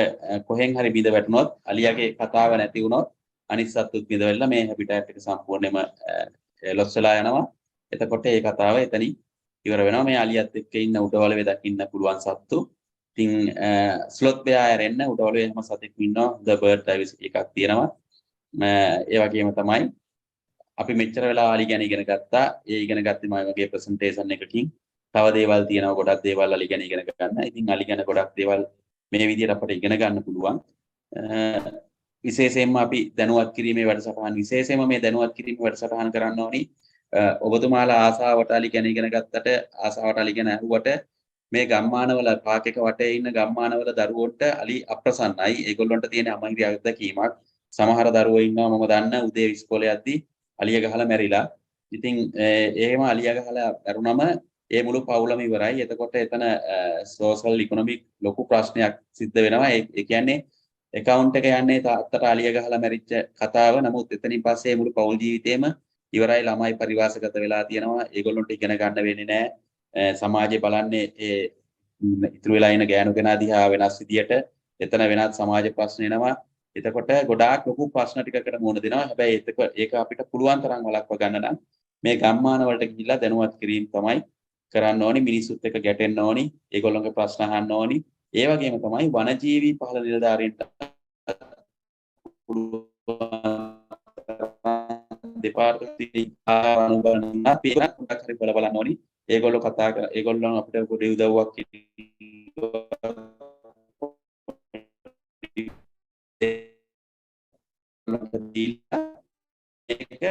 කොහෙන් හරි බිඳ වැටුනොත් අලියාගේ කතාව නැති වුණොත් අනිත් සත්තුත් බිඳ වෙලා මේ හැබිටට් එක සම්පූර්ණයෙන්ම ලොස් වෙලා යනවා. එතකොට ඒ කතාව එතනින් ඉවර වෙනවා. මේ අලියත් එක්ක ඉන්න උඩවලවේ දකින්න පුළුවන් සත්තු. ඉතින් ස්ලොත් බෙයා ඇරෙන්න උඩවලවේ හැම සතෙක්ම ඉන්නවා. ද බර්ඩ් ඩයිවර්සිටි එකක් තියෙනවා. ඒ වගේම තමයි අපි මෙච්චර වෙලා අලි ගැන ඉගෙන ගත්තා. ඒ ඉගෙන ගත්තේ මම වගේ ප්‍රසන්ටේෂන් එකකින්. තව දේවල් තියෙනවා ගොඩක් දේවල් අලි ගැන ඉගෙන ගන්න. ඉතින් අලි ගැන ගොඩක් දේවල් මේ විදිහට අපිට ඉගෙන ගන්න පුළුවන්. විශේෂයෙන්ම අපි දැනුවත් කිරීමේ වැඩසටහන් විශේෂයෙන්ම මේ දැනුවත් කිරීමේ වැඩසටහන් කරන්න ඕනි. ඔබතුමාලා ආසාවට අලි ගැන ඉගෙන ගත්තට ආසාවට අලි ගැන අහුවට මේ ගම්මානවල පාක් එක වටේ ඉන්න ගම්මානවල දරුවන්ට අලි අප්‍රසන්නයි. ඒගොල්ලන්ට තියෙන අමහිරි අත්දැකීමක්. සමහර දරුවෝ ඉන්නවා මම දන්න උදේ ඉස්කෝලේ යද්දී අලිය ගහලා මැරිලා. ඉතින් එහෙම අලිය ගහලා මැරුණම ඒ මුළු පවුලම ඉවරයි. එතකොට එතන සෝෂල් ඉකොනොමික් ලොකු ප්‍රශ්නයක් සිද්ධ වෙනවා. ඒ කියන්නේ account එක යන්නේ තාත්තට අලිය ගහලා මැරිච්ච කතාව. නමුත් එතනින් පස්සේ මුළු පවුල් ජීවිතේම ඉවරයි. ළමයි පරිවාසගත වෙලා තියෙනවා. ඒගොල්ලන්ට ඉගෙන ගන්න වෙන්නේ නැහැ. සමාජය බලන්නේ ඒ ඉතුරු වෙලා ඉන ගෑනු කෙනා දිහා වෙනස් විදියට. එතන වෙනත් සමාජ ප්‍රශ්න එනවා. එතකොට ගොඩාක් ලොකු ප්‍රශ්න ටිකකට මුහුණ දෙනවා. හැබැයි ඒක අපිට පුළුවන් තරම් වළක්ව ගන්න නම් මේ ගම්මාන වලට ගිහිල්ලා දැනුවත් කිරීම තමයි කරන්න ඕනි. මිනිස්සුත් එක්ක ගැටෙන්න ඕනි. ඒගොල්ලන්ගේ ප්‍රශ්න අහන්න ඕනි. ඒ වගේම තමයි වනජීවී පහළ නිලධාරීන්ට දෙපාර්තමේන්තුවේ අනුබලන පිටක් හරි බලන්න ඕනි. ඒගොල්ලෝ කතා කර ඒගොල්ලෝ අපිට පොඩි උදව්වක් ඒක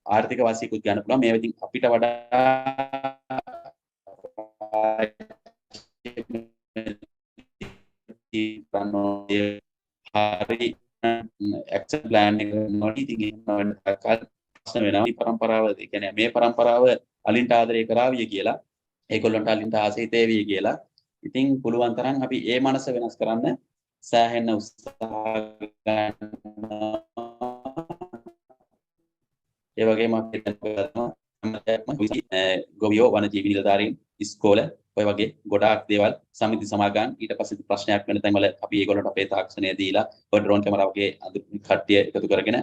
ආර්ථික වාසියකුත් ගන්න පුළුවන්. මේ විදිහින් අපිට වඩා හරි ඇක්ෂන් ප්ලෑන් එක නොදී ඉතින් ප්‍රශ්න වෙනවා. මේ પરම්පරාව කියන්නේ මේ પરම්පරාව අලින්ට ආදරය කරාවිය කියලා. ඒගොල්ලන්ට අලින්ට ආසයිත වේවි කියලා. ඉතින් පුළුවන් තරම් අපි ඒ මනස වෙනස් කරන්න සෑහෙන උත්සාහ ගන්නවා. ඒ වගේම අපි ගොවියෝ වනජීවී නිලධාරීන් ඉස්කෝල ඔය වගේ ගොඩාක් දේවල් සමිති සමාගම් ඊට පස්සේ ප්‍රශ්නයක් වෙන තැන් වල අපි ඒගොල්ලන්ට අපේ තාක්ෂණය දීලා ඔය ඩ්‍රෝන් කැමරා වගේ කට්ටිය එකතු කරගෙන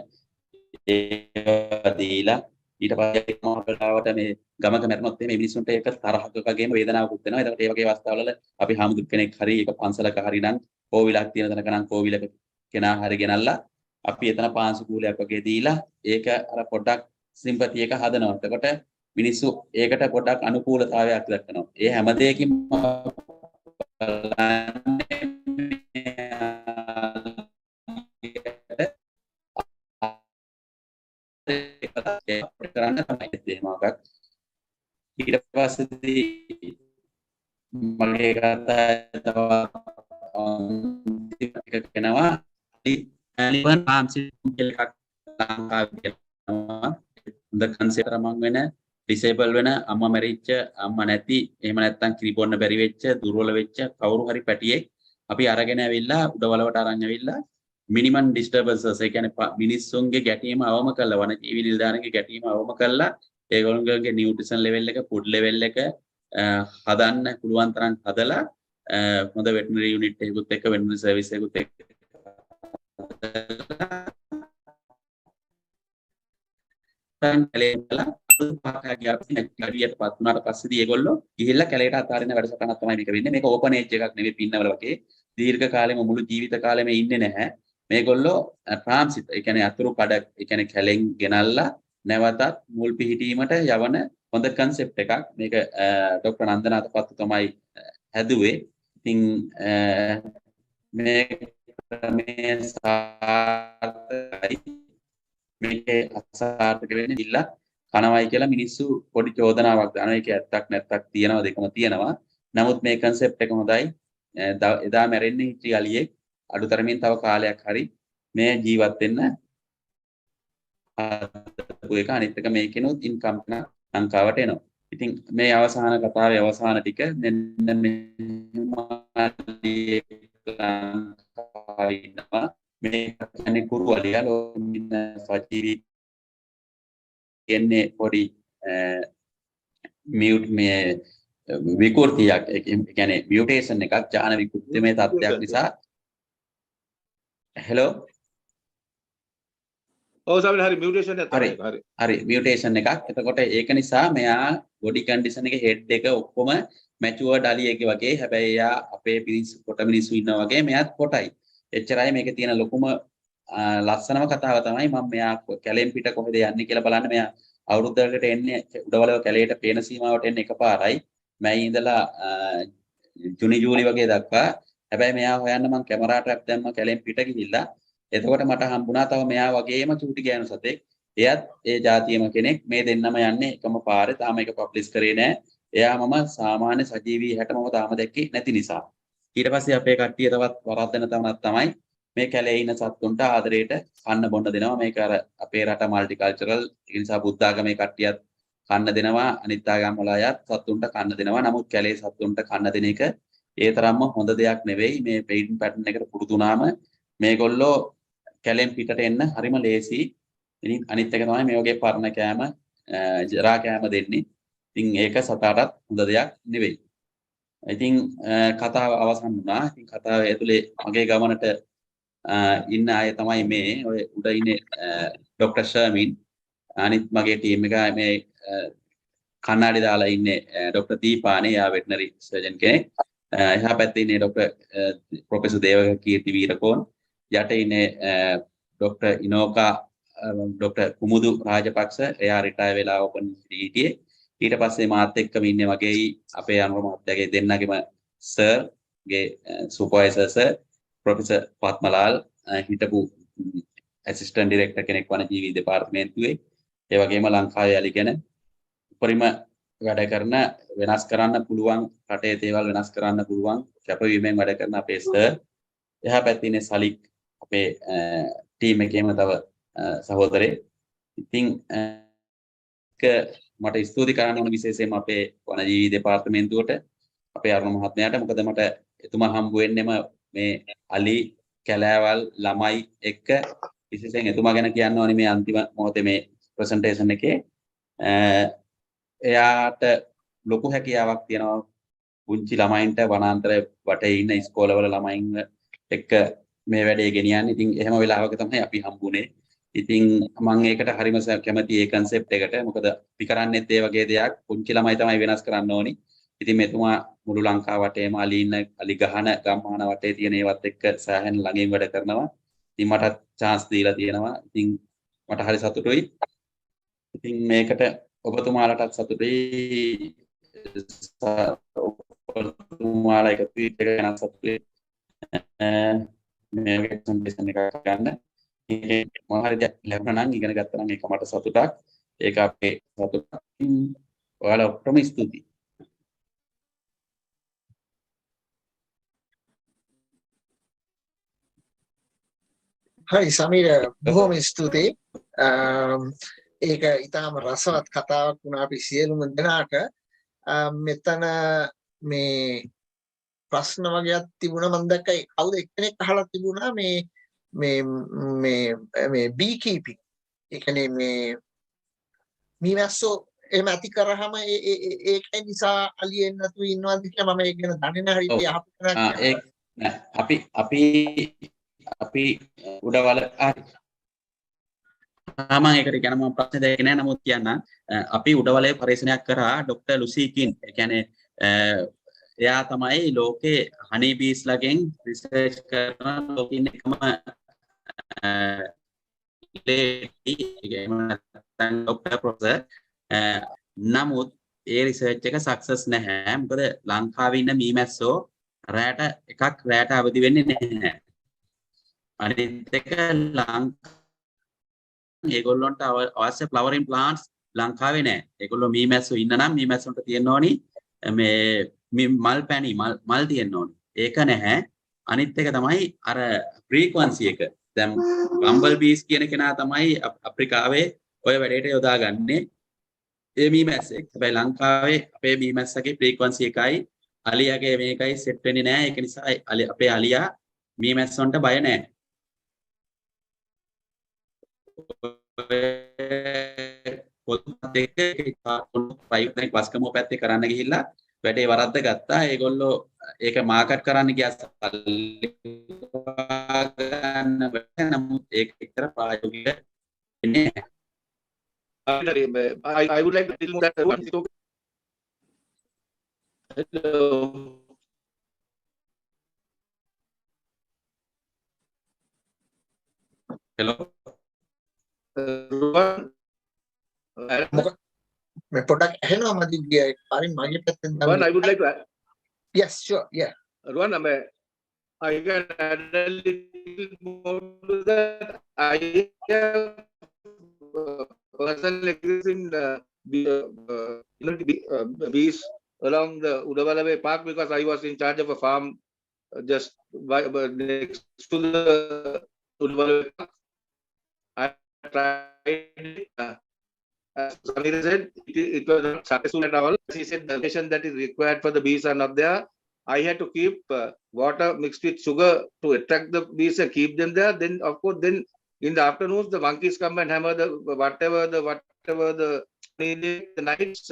ඒ දීලා ඊට පස්සේ මොකක්දවට මේ ගමක මැරුණොත් මේ මිනිස්සුන්ට ඒක තරහක් වගේම වේදනාවකුත් වෙනවා. ඒකට ඒ වගේ අවස්ථාවල අපි හාමුදුරු කෙනෙක් හරි ඒක පන්සලක හරි නම් කෝවිලක් තියෙන තැනක නම් කෝවිලක කෙනා හරි ගෙනල්ලා අපි එතන පාංශු කූලයක් වගේ දීලා ඒක අර පොඩ්ඩක් සිම්පති එක හදනවා. එතකොට මිනිස්සු ඒකට පොඩ්ඩක් අනුකූලතාවයක් දක්වනවා. ඒ හැම දෙයකින්ම කරන්න තමයි එහෙමකක්. ඊට පස්සේ මගේ කතා තව කෙනවා ඇලිවන් ෆාම් සිස්ටම් එකක් ලංකාවේ කරනවා. හොඳ කන්සෙප්ට් මං වෙන ඩිසේබල් වෙන අම්මා මැරිච්ච අම්මා නැති එහෙම නැත්නම් කිරි බොන්න බැරි වෙච්ච දුර්වල වෙච්ච කවුරු හරි පැටියෙක් අපි අරගෙන ඇවිල්ලා උඩවලවට අරන් ඇවිල්ලා මිනිමම් ඩිස්ටර්බන්සස් ඒ කියන්නේ මිනිස්සුන්ගේ ගැටීම අවම කළා වනජීවී නිලධාරීන්ගේ ගැටීම අවම කළා ඒගොල්ලෝගේ නියුට්‍රිෂන් ලෙවල් එක ෆුඩ් ලෙවල් එක හදන්න පුළුවන් තරම් හදලා හොඳ වෙටනරි යුනිට් එකකුත් එක්ක වෙටනරි සර්විස් එකකුත් එක්ක කැලේට පත් වුණාට පස්සේදී ඒගොල්ලෝ ගිහිල්ලා කැලේට අතාරින වැඩසටහනක් තමයි මේක වෙන්නේ. මේක ඕපන් ඒජ් එකක් නෙවෙයි පින්නවල වගේ. දීර්ඝ කාලෙම මුළු ජීවිත කාලෙම ඉන්නේ නැහැ. මේගොල්ලෝ ට්‍රාන්සිට් ඒ කියන්නේ අතුරු කඩ ඒ කියන්නේ කැලෙන් ගෙනල්ලා නැවතත් මුල් පිහිටීමට යවන හොඳ කන්සෙප්ට් එකක්. මේක ડોક્ટર නන්දනාත පත්තු තමයි හැදුවේ. ඉතින් මේ සාර්ථකයි. මේකේ අසාර්ථක වෙන්නේ ඉල්ලා කනවයි කියලා මිනිස්සු පොඩි චෝදනාවක් දානවා. ඒක ඇත්තක් නැත්තක් තියෙනවා දෙකම තියෙනවා. නමුත් මේ concept එක හොඳයි. එදා මැරෙන්නේ හිටි අලියෙක් අඩුතරමින් තව කාලයක් හරි මේ ජීවත් වෙන්න එක අනිත් එක මේකෙනුත් ඉන්කම් එක ලංකාවට එනවා. ඉතින් මේ අවසාන කතාවේ අවසාන ටික මෙන්න මේ කියන්නේ කුරුවලියා ලෝමින සජීවී කියන්නේ පොඩි මියුට් මේ විකෘතියක් ඒ කියන්නේ මියුටේෂන් එකක් ඥාන විකෘතිමය තත්ත්වයක් නිසා හෙලෝ ඔව් සමහර හරි මියුටේෂන් එකක් තමයි හරි මියුටේෂන් එකක්. එතකොට ඒක නිසා මෙයා බොඩි කන්ඩිෂන් එකේ හෙඩ් එක ඔක්කොම මැචුවර්ඩ් අලියෙක්ගේ වගේ. හැබැයි එයා අපේ කොට මිනිස්සු ඉන්නා වගේ මෙයාත් කොටයි. එච්චරයි මේකේ තියෙන ලොකුම ලස්සනම කතාව තමයි මම මෙයා කැලෙන් පිට කොහෙද යන්නේ කියලා බලන්න. මෙයා අවුරුද්දකට එන්නේ උඩවලව කැලේට පේන සීමාවට එන්නේ එකපාරයි. මැයි ඉඳලා ජුනි ජූලි වගේ දක්වා. හැබැයි මෙයා හොයන්න මම කැමරා ට්‍රැප් දැම්ම කැලෙන් පිට ගිහිල්ලා. එතකොට මට හම්බුණා තව මෙයා වගේම චූටි ගෑනු සතෙක්. එයත් ඒ જાතියම කෙනෙක්. මේ දෙන්නම යන්නේ එකම පාරේ. තාම ඒක පබ්ලිෂ් කරේ නෑ. එයා මම සාමාන්‍ය සජීවී හැට මම තාම දැක්කේ නැති නිසා. ඊට පස්සේ අපේ කට්ටිය තවත් වරද්දන තමයි මේ කැලේ ඉන්න සත්තුන්ට ආදරයට කන්න බොන්න දෙනවා. මේක අර අපේ රට මල්ටිකල්චරල් ඒ නිසා බුද්ධ ආගමේ කට්ටියත් කන්න දෙනවා, අනිත් ආගම් වල අයත් සත්තුන්ට කන්න දෙනවා. නමුත් කැලේ සත්තුන්ට කන්න දෙන එක ඒ තරම්ම හොඳ දෙයක් නෙවෙයි. මේ බ්‍රීඩින් පැටර්න් එකට පුරුදු වුණාම මේගොල්ලෝ කැලෙන් පිටට එන්න හරිම ලේසි. ඉතින් අනිත් එක තමයි මේ වගේ පරණ කෑම, ජරා කෑම දෙන්නේ. ඉතින් ඒක සතාටත් හොඳ දෙයක් නෙවෙයි. ඉතින් කතාව අවසන් වුණා. ඉතින් කතාව ඇතුලේ මගේ ගමනට ඉන්න අය තමයි මේ ඔය උඩ ඉන්නේ ડોક્ટર ශර්මින්. අනිත් මගේ ටීම් එක මේ කන්නාඩි දාලා ඉන්නේ ડોક્ટર දීපානේ, යා වෙටනරි සර්ජන් කෙනෙක්. එහා පැත්තේ ඉන්නේ ડોક્ટર ප්‍රොෆෙසර් දේවකීර්ති වීරකෝන්. යට ඉන්නේ ડોક્ટર ඉනෝකා, ડોક્ટર කුමුදු රාජපක්ෂ. එයා රිටයර් වෙලා ඕපන් හිටියේ. ඊට පස්සේ මාත් එක්කම ඉන්නේ වගේ අපේ අනුර මහත්තයාගේ දෙන්නගේම සර්ගේ සුපර්වයිසර් සර් ප්‍රොෆෙසර් පත්මලාල්, හිටපු ඇසිස්ටන්ට් ඩිරෙක්ටර් කෙනෙක් වනජීවි දෙපාර්තමේන්තුවේ. ඒ වගේම ලංකාවේ යලි ගැන උපරිම වැඩ කරන, වෙනස් කරන්න පුළුවන්, රටේ දේවල් වෙනස් කරන්න පුළුවන් කැපවීමෙන් වැඩ කරන අපේ සර්. එහා පැත්තේ ඉන්නේ සලික්, අපේ ටීම් එකේම තව සහෝදරේ. ඉතින් මට ස්තුති කරන්න ඕන විශේෂයෙන්ම අපේ වනජීවි දෙපාර්තමේන්තුවට, අපේ අරුණ මහත්මයාට. මොකද මට එතුමා හම්බ වෙන්නෙම මේ අලි, කැලෑවල්, ළමයි එක්ක. විශේෂයෙන් එතුමා ගැන කියන්න ඕනේ මේ අන්තිම මොහොතේ මේ ප්‍රසන්ටේෂන් එකේ. එයාට ලොකු හැකියාවක් තියෙනවා පුංචි ළමයින්ට වනාන්තර වටේ ඉන්න ඉස්කෝලවල ළමයින් එක්ක මේ වැඩේ ගෙනියන්නේ. ඉතින් එහෙම වෙලාවක තමයි අපි හම්බුනේ. ඉතින් මම ඒකට හරිම කැමතියි ඒ concept එකට. මොකද අපි කරන්නේත් ඒ වගේ දෙයක්. පුංචි ළමයි තමයි වෙනස් කරන්න ඕනි. ඉතින් මෙතුමා මුළු ලංකාව වටේම අලි ඉන්න, අලි ගහන ගම්මාන වටේ තියෙන ඒවත් එක්ක සෑහෙන ළඟින් වැඩ කරනවා. ඉතින් මටත් chance දීලා තියෙනවා. ඉතින් මට හරි සතුටුයි. ඉතින් මේකට ඔබතුමාලටත් සතුටුයි. ඔබතුමාලා එකතු වෙච්ච එක ගැන සතුටුයි. මේ ප්‍රසන්ටේෂන් එක ගන්න. මොනවා හරි දෙයක් ලැබුණා නම්, ඉගෙන ගත්තා නම් ඒක මට සතුටක්. ඒක අපේ සතුටක්. ඔයාලා ඔක්කොම ස්තුතියි. හරි සමීර, බොහොම ස්තුතියි. ඒක ඊටාම රසවත් කතාවක් වුණා අපි සියලුම දෙනාට. මෙතන මේ ප්‍රශ්න වගේක් තිබුණා. මම දැක්කයි කවුද එක්කෙනෙක් අහලා තිබුණා මේ බී කීපින්. ඒ කියන්නේ මේ මීමැස්සෝ එහෙම ඇති කරාම ඒකයි නිසා අලියෙන් නැතු ඉන්නවාද කියලා මම ඒක ගැන දන්නේ නැහැ. හරි අහපු අපි උඩවල මම ඒකට කියන මම ප්‍රශ්න දෙන්නේ නැහැ. නමුත් කියන්න අපි උඩවලේ පරීක්ෂණයක් කරා ડોક્ટર ලුසිකින්. ඒ කියන්නේ එයා තමයි ලෝකේ හනි බීස් ලගෙන් රිසර්ච් කරන ලෝකින් එකම ડોક્ટર ප්‍රොෆෙසර්. නමුත් ඒ රිසර්ච් එක සක්සස් නැහැ. මොකද ලංකාවේ ඉන්න මීමැස්සෝ රැට අවදි වෙන්නේ නැහැ. අනිත් එක ඒගොල්ලොන්ට අවශ්‍ය flowering plants ලංකාවේ නැහැ. ඒගොල්ලෝ මීමැස්සෝ ඉන්න නම් මීමැස්සොන්ට තියෙන්න ඕනි මේ මල් පැණි මල් තියෙන්න ඕනි. ඒක නැහැ. අනිත් එක තමයි අර frequency එක. දැන් බම්බල් බීස් කියන කෙනා තමයි අප්‍රිකාවේ ඔය වැඩේට යොදාගන්නේ. ඒ මීමැස්සෙක්. හැබැයි ලංකාවේ අපේ මීමැස්සගේ frequency එකයි අලියාගේ මේකයි සෙට් වෙන්නේ නැහැ. ඒක නිසා අපේ අලියා මීමැස්සොන්ට බය නැහැ. පොත් එක ප්‍රයිවට් වස්කම පැත්තේ කරන්න ගිහිල්ලා වැඩේ වරද්ද ගත්තා. ඒගොල්ලෝ ඒක මාකට් කරන්න ගියා ගන්න නමුත් ඒක එක්තර ප්‍රායෝගික වෙන්නේ නැහැ. I would like to tell you that hello. Hello. මේ පොඩක් ඇහෙනවා මදි ගියා පාරින් මගේ පැත්තෙන් I would like to add. Yes, sure, yeah. Ruan, I can add a little more to that. I have personal experience in bees along the Udawalawe Park because I was in charge of a farm just next to the Udawalawe Park. I tried it. As Sameera said, it was not successful at all. He said the location that is required for the bees are not there. I had to keep water mixed with sugar to attract the bees and keep them there. Then, of course, then in the afternoons, the monkeys come and hammer the whatever the nights.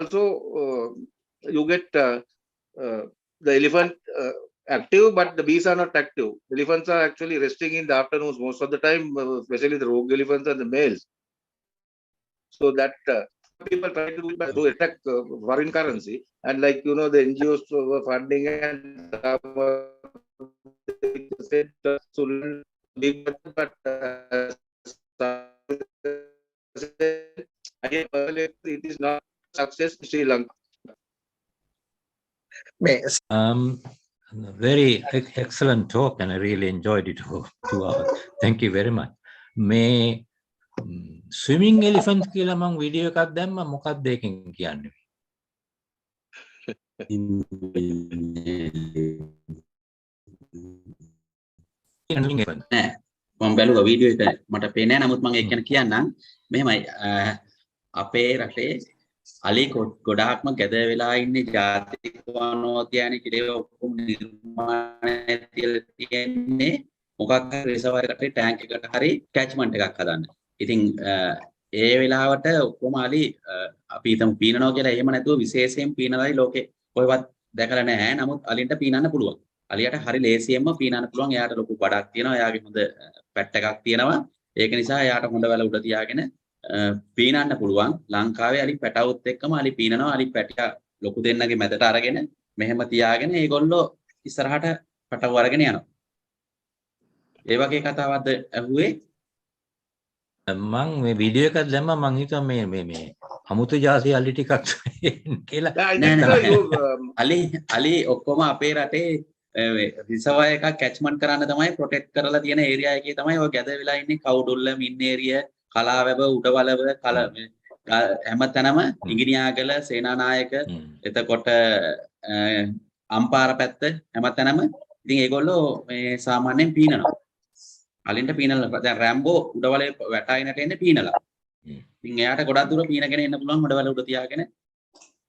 Also, you get the elephant active, but the bees are not active. Elephants are actually resting in the afternoons most of the time, especially the rogue elephants and the males. So that people try to do it to attract foreign currency, and like the NGOs were funding and said big, but it is not success in Sri Lanka. Yes. Very excellent talk, and I really enjoyed it. 2 hours. Thank you very much. May swimming elephants කියලා මම video එකක් දැම්මා මොකක්ද ඒකෙන් කියන්නේ? නෑ මම බැලුවා වීඩියෝ එක මට පේන්නේ නැහැ. නමුත් මම ඒක ගැන කියන්නම්. මෙහෙමයි අපේ රටේ අලි ගොඩාක්ම ගැද වෙලා ඉන්නේ ජාතික වනෝද්‍යාන කියලා ඔක්කොම නිර්මාණය තියෙන්නේ මොකක් හරි රිසර්වර් එකකට ටැංක් එකකට හරි කැච්මන්ට් එකක් හදන්න. ඉතින් ඒ වෙලාවට ඔක්කොම අලි අපි හිතමු පීනනවා කියලා එහෙම නැතුව විශේෂයෙන් පීනනයි ලෝකේ කොහෙවත් දැකලා නැහැ. නමුත් අලින්ට පීනන්න පුළුවන්. අලියට හරි ලේසියෙන්ම පීනන්න පුළුවන්. එයාට ලොකු බඩක් තියෙනවා. එයාගේ හොඳ පැට් එකක් තියෙනවා. ඒක නිසා එයාට හොඳ වැල උඩ තියාගෙන පීනන්න පුළුවන්. ලංකාවේ අලි පැටවුත් එක්කම අලි පීනනවා. අලි පැටියා ලොකු දෙන්නගේ මැදට අරගෙන මෙහෙම තියාගෙන ඒගොල්ලෝ ඉස්සරහට පැටව අරගෙන යනවා. ඒ වගේ කතාවක්ද ඇහුවේ? මම මේ වීඩියෝ එකක් දැම්මා මම හිතුවා මේ අමුතු ජාති අලි ටිකක් කියලා. අලි ඔක්කොම අපේ රටේ රිසර්වර් එකක් කැච්මන්ට් කරන්න තමයි ප්‍රොටෙක්ට් කරලා තියෙන ඒරියා එකේ තමයි ඔය ගැද වෙලා ඉන්නේ. කවුඩුල්ල, මින්නේරිය, කලාවැව, උඩවලව, හැමතැනම ඉඟිනියාගල, සේනානායක, එතකොට අම්පාර පැත්ත හැමතැනම ඉතින් ඒගොල්ලෝ මේ සාමාන්‍යයෙන් පීනනවා. අලින්ට පීනලා දැන් රැම්බෝ උඩවලේ වැටායිනට එන්නේ පීනලා. ඉතින් එයාට ගොඩක් දුර පීනගෙන එන්න පුළුවන්. උඩවල උඩ තියාගෙන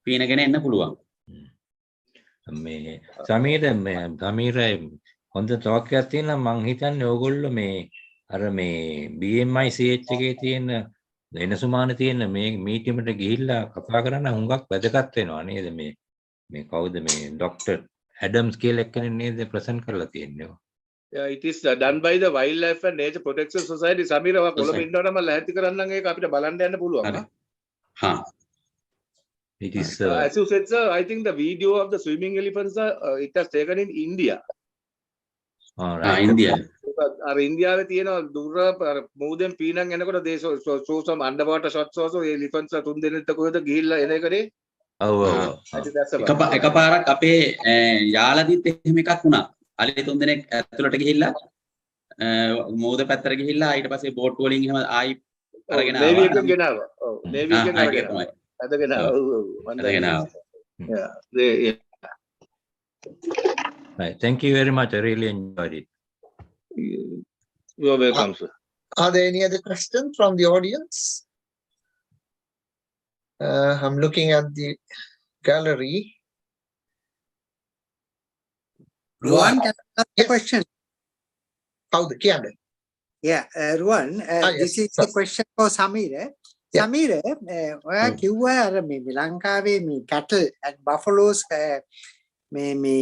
පීනගෙන එන්න පුළුවන්. මේ සමීර හොඳ ටෝක් එකක් තියෙනවා. මං හිතන්නේ ඕගොල්ලෝ අර BMI CH එකේ තියෙන එනසුමාන තියෙන මේ මීටිමට ගිහිල්ලා කතා කරන්න හුඟක් වැදගත් වෙනවා නේද? මේ කවුද මේ ඩොක්ටර් ඇඩම්ස් කියලා එක්කෙනෙක් නේද ප්‍රසන්ට් කරලා තියෙන්නේ? Yeah, it is done by the Wildlife and Nature Protection Society. Sameera Colombo ඉන්නවට මම ලැහැත්ති කරන්නම් ඒක අපිට බලන්න යන්න පුළුවන්. It is as you said, sir, I think the video of the swimming elephants it has taken in India. All right. India. Our India තියෙන දුර මූදෙන් පීනන් එනකොට they show some underwater shots also. Elephants තුන් දෙනෙක් කොහෙද ගිහිල්ලා එන එකනේ. ඔව් එකපාරක් අපේ යාලදිත් එහෙම එකක් වුණා. අලි තුන් දෙනෙක් ඇතුළට ගිහිල්ලා මූද පැත්තට ගිහිල්ලා ඊට පස්සේ බෝට් වලින් එහෙම ආයි අරගෙන ආවා. නේවි එකෙන් ගෙනාවා. ඔව් නේවි එකෙන් අරගෙන ආවා. අදගෙන ආවා. Yeah. Right. Thank you very much. I really enjoyed it. You are welcome, sir. Are there any other questions from the audience? I'm looking at the gallery. Ruan, can I ask a question? How the Kianda? Yeah, Ruan, this is a question for Sameera. Sameera, ඔයා කිව්වා අර මේ ලංකාවේ මේ cattle and buffaloes මේ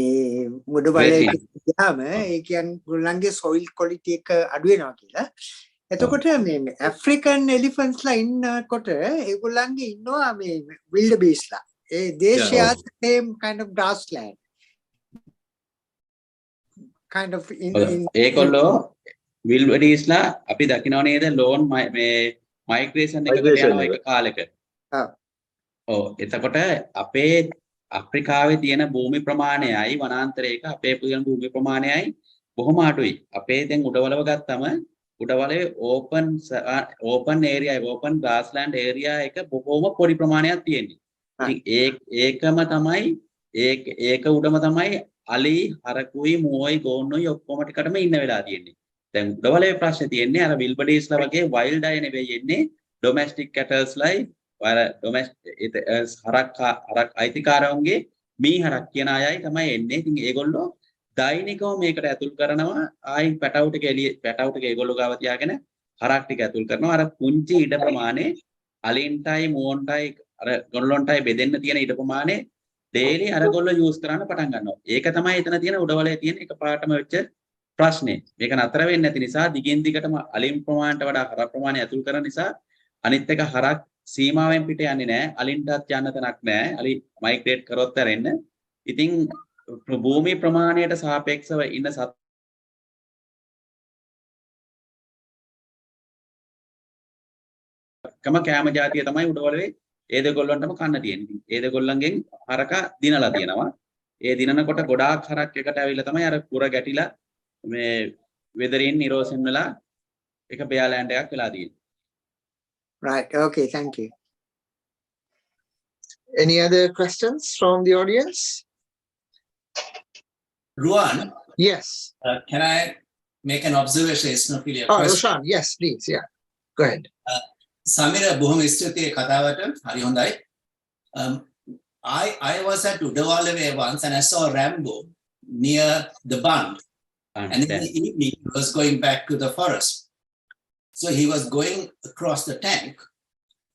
උඩවලේ ගියාම ඒ කියන්නේ ගොල්ලන්ගේ soil quality එක අඩු වෙනවා කියලා. එතකොට මේ African elephants ලා ඉන්නකොට ඒගොල්ලන්ගේ ඉන්නවා මේ wildebeest ලා. They share the same kind of grassland. Kind of ඒගොල්ලෝ wildebeest ලා අපි දකින්නව නේද ලෝන් මේ මයිග්‍රේෂන් එකකට යනවා එක කාලෙක. ඔව් එතකොට අපේ අප්‍රිකාවේ තියෙන භූමි ප්‍රමාණයයි වනාන්තරයක අපේ තියෙන භූමි ප්‍රමාණයයි බොහොම අඩුයි. අපේ දැන් උඩවලව ගත්තම උඩවලේ ඕපන් ඒරියා ඕපන් ග්‍රාස්ලෑන්ඩ් ඒරියා එක බොහොම පොඩි ප්‍රමාණයක් තියෙනවා. ඒකම තමයි ඒක උඩම තමයි අලි හරකුයි මුවයි ගෝන්නොයි ඔක්කොම ටිකටම ඉන්න වෙලා තියෙන්නේ. දැන් උඩවලේ ප්‍රශ්නේ තියෙන්නේ අර විල්බඩීස්ලා වගේ වයිල්ඩ් අය නෙවෙයි එන්නේ ඩොමෙස්ටික් කැටල්ස්ලයි අර ඩොමෙස්ටික් හරක් අයිතිකාරවන්ගේ මී හරක් කියන අයයි තමයි එන්නේ. ඉතින් ඒගොල්ලෝ දෛනිකව මේකට ඇතුල් කරනවා ආයින් පැටවුටක ඒගොල්ලෝ ගාව තියාගෙන හරක් ටික ඇතුල් කරනවා. අර පුංචි ඉඩ ප්‍රමාණය අලින්ටයි මුවන්ටයි අර ගොල්ලොන්ටයි බෙදෙන්න තියෙන ඉඩ ප්‍රමාණය ඩේලි අරගොල්ලෝ යූස් කරන්න පටන් ගන්නවා. ඒක තමයි එතන තියෙන උඩවලේ තියෙන එකපාරටම වෙච්ච ප්‍රශ්නේ. මේක නතර වෙන්නේ නැති නිසා දිගින් දිගටම අලින් ප්‍රමාණයට වඩා හරක් ප්‍රමාණය ඇතුල් කරන නිසා අනිත් එක හරක් සීමාවෙන් පිට යන්නේ නැහැ. අලින්ටත් යන්න තැනක් නැහැ. අලි මයිග්‍රේට් කරොත් ඇරෙන්න. ඉතින් භූමි ප්‍රමාණයට සාපේක්ෂව ඉන්න කම කෑම જાතිය තමයි උඩවලේ ඒ දෙගොල්ලන්ටම කන්න තියෙන්නේ. ඉතින් ඒ දෙගොල්ලන්ගෙන් හරක දිනලා තියෙනවා. ඒ දිනනකොට ගොඩාක් හරක් එකට ඇවිල්ලා තමයි අර කුර ගැටිලා මේ වෙදරින් නිරෝෂන් වෙලා එක බෙයාලෑන්ඩ් එකක් වෙලා තියෙන්නේ. Right. Okay. Thank you. Any other questions from the audience? Ruan, Yes. can I make an observation? It's not really a Oh, question. Roshan, yes, please. Yeah. Go ahead. Sameera, බොහොම ස්තුතියි කතාවට. හරි හොඳයි. I was at Udawalawe once and I saw Rambo near the bund. And in the evening, he was going back to the forest. So he was going across the tank,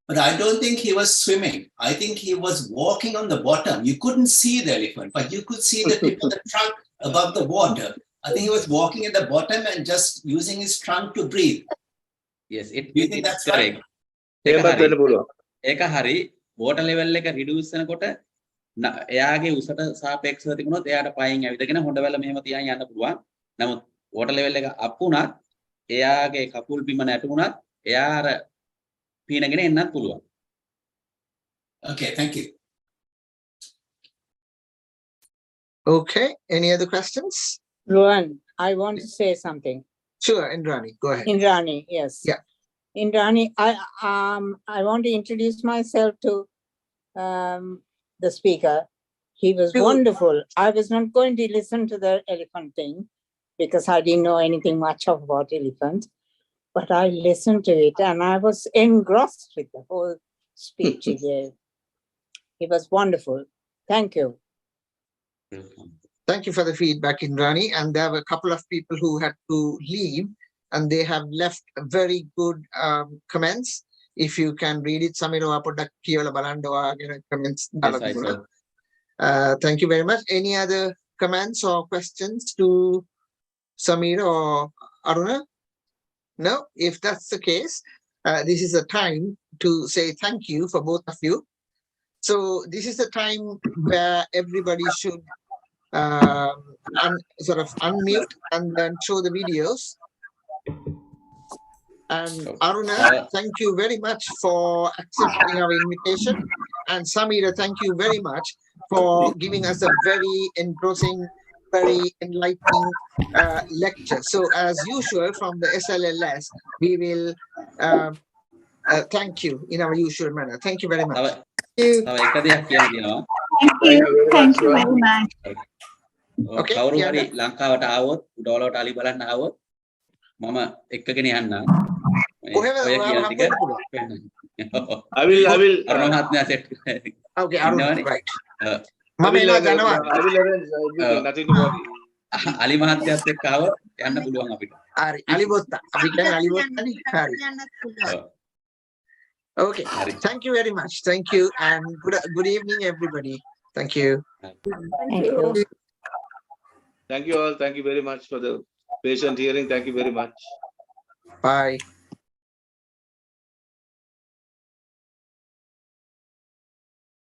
but I don't think he was swimming. I think he was walking on the bottom. You couldn't see the elephant, but you could see the tip of the trunk above the water. I think he was walking at the bottom and just using his trunk to breathe. Yes, Do you think that's right? ඒක හරි water level එක reduce වෙනකොට එයාගේ උසට සාපේක්ෂව තිබුණොත් එයාට පයින් ඇවිදගෙන හොඬ වැල මෙහෙම තියන් යන්න පුළුවන්. නමුත් water level එක up වුණත් එයාගේ කකුල් බිම නැටුණත් එයා අර පීනගෙන එන්නත් පුළුවන්. Okay, thank you. Okay. Any other questions? Ruan, I want to say something. Sure, Indrani, go ahead. Indrani, yes. Yeah. Indrani, I want to introduce myself to the speaker. He was Sure. wonderful. I was not going to listen to the elephant thing because I didn't know anything much about elephants, but I listened to it and I was engrossed with the whole speech he gave. It was wonderful. Thank you. Thank you for the feedback, Indrani. And there were a couple of people who had to leave and they have left very good comments. If you can read it, Sameera Weerathunga comments. Yes, I saw. Thank you very much. Any other comments or questions to Sameera or Aruna? No? If that's the case, this is a time to say thank you for both of you. So this is the time where everybody should sort of unmute and then show the videos. And Aruna, thank you very much for accepting our invitation. And Sameera, thank you very much for giving us a very engrossing, very enlightening lecture. So as usual from the SLLS, we will thank you in our usual manner. Thank you very much. එක දෙයක් කියන්න තියෙනවා. Thank you very much. Okay, කවුරු yeah, හරි ලංකාවට ආවොත් උඩවලවට අලි බලන්න ආවොත් මම එක්කගෙන යන්න. කොහෙද ඔය කියන ඔයාලා ටික හම්බ වෙන්න I will අරුණ මහත්මයා සෙට් Okay, Aruna, ඉන්නවනේ. right. I මම will එනවා ජනවාරි. arrange everything, nothing to worry. අලි මහත්මයාත් එක්ක ආවොත් යන්න පුළුවන් අපිට. හරි අලි බොත්තා. අපි කියන්නේ අලි බොත්තනේ. හරි. Okay. හරි. Thank you very much. Thank you and good evening everybody. Thank you. Thank you. Thank you all. Thank you very much for the patient hearing. Thank you very much. Bye.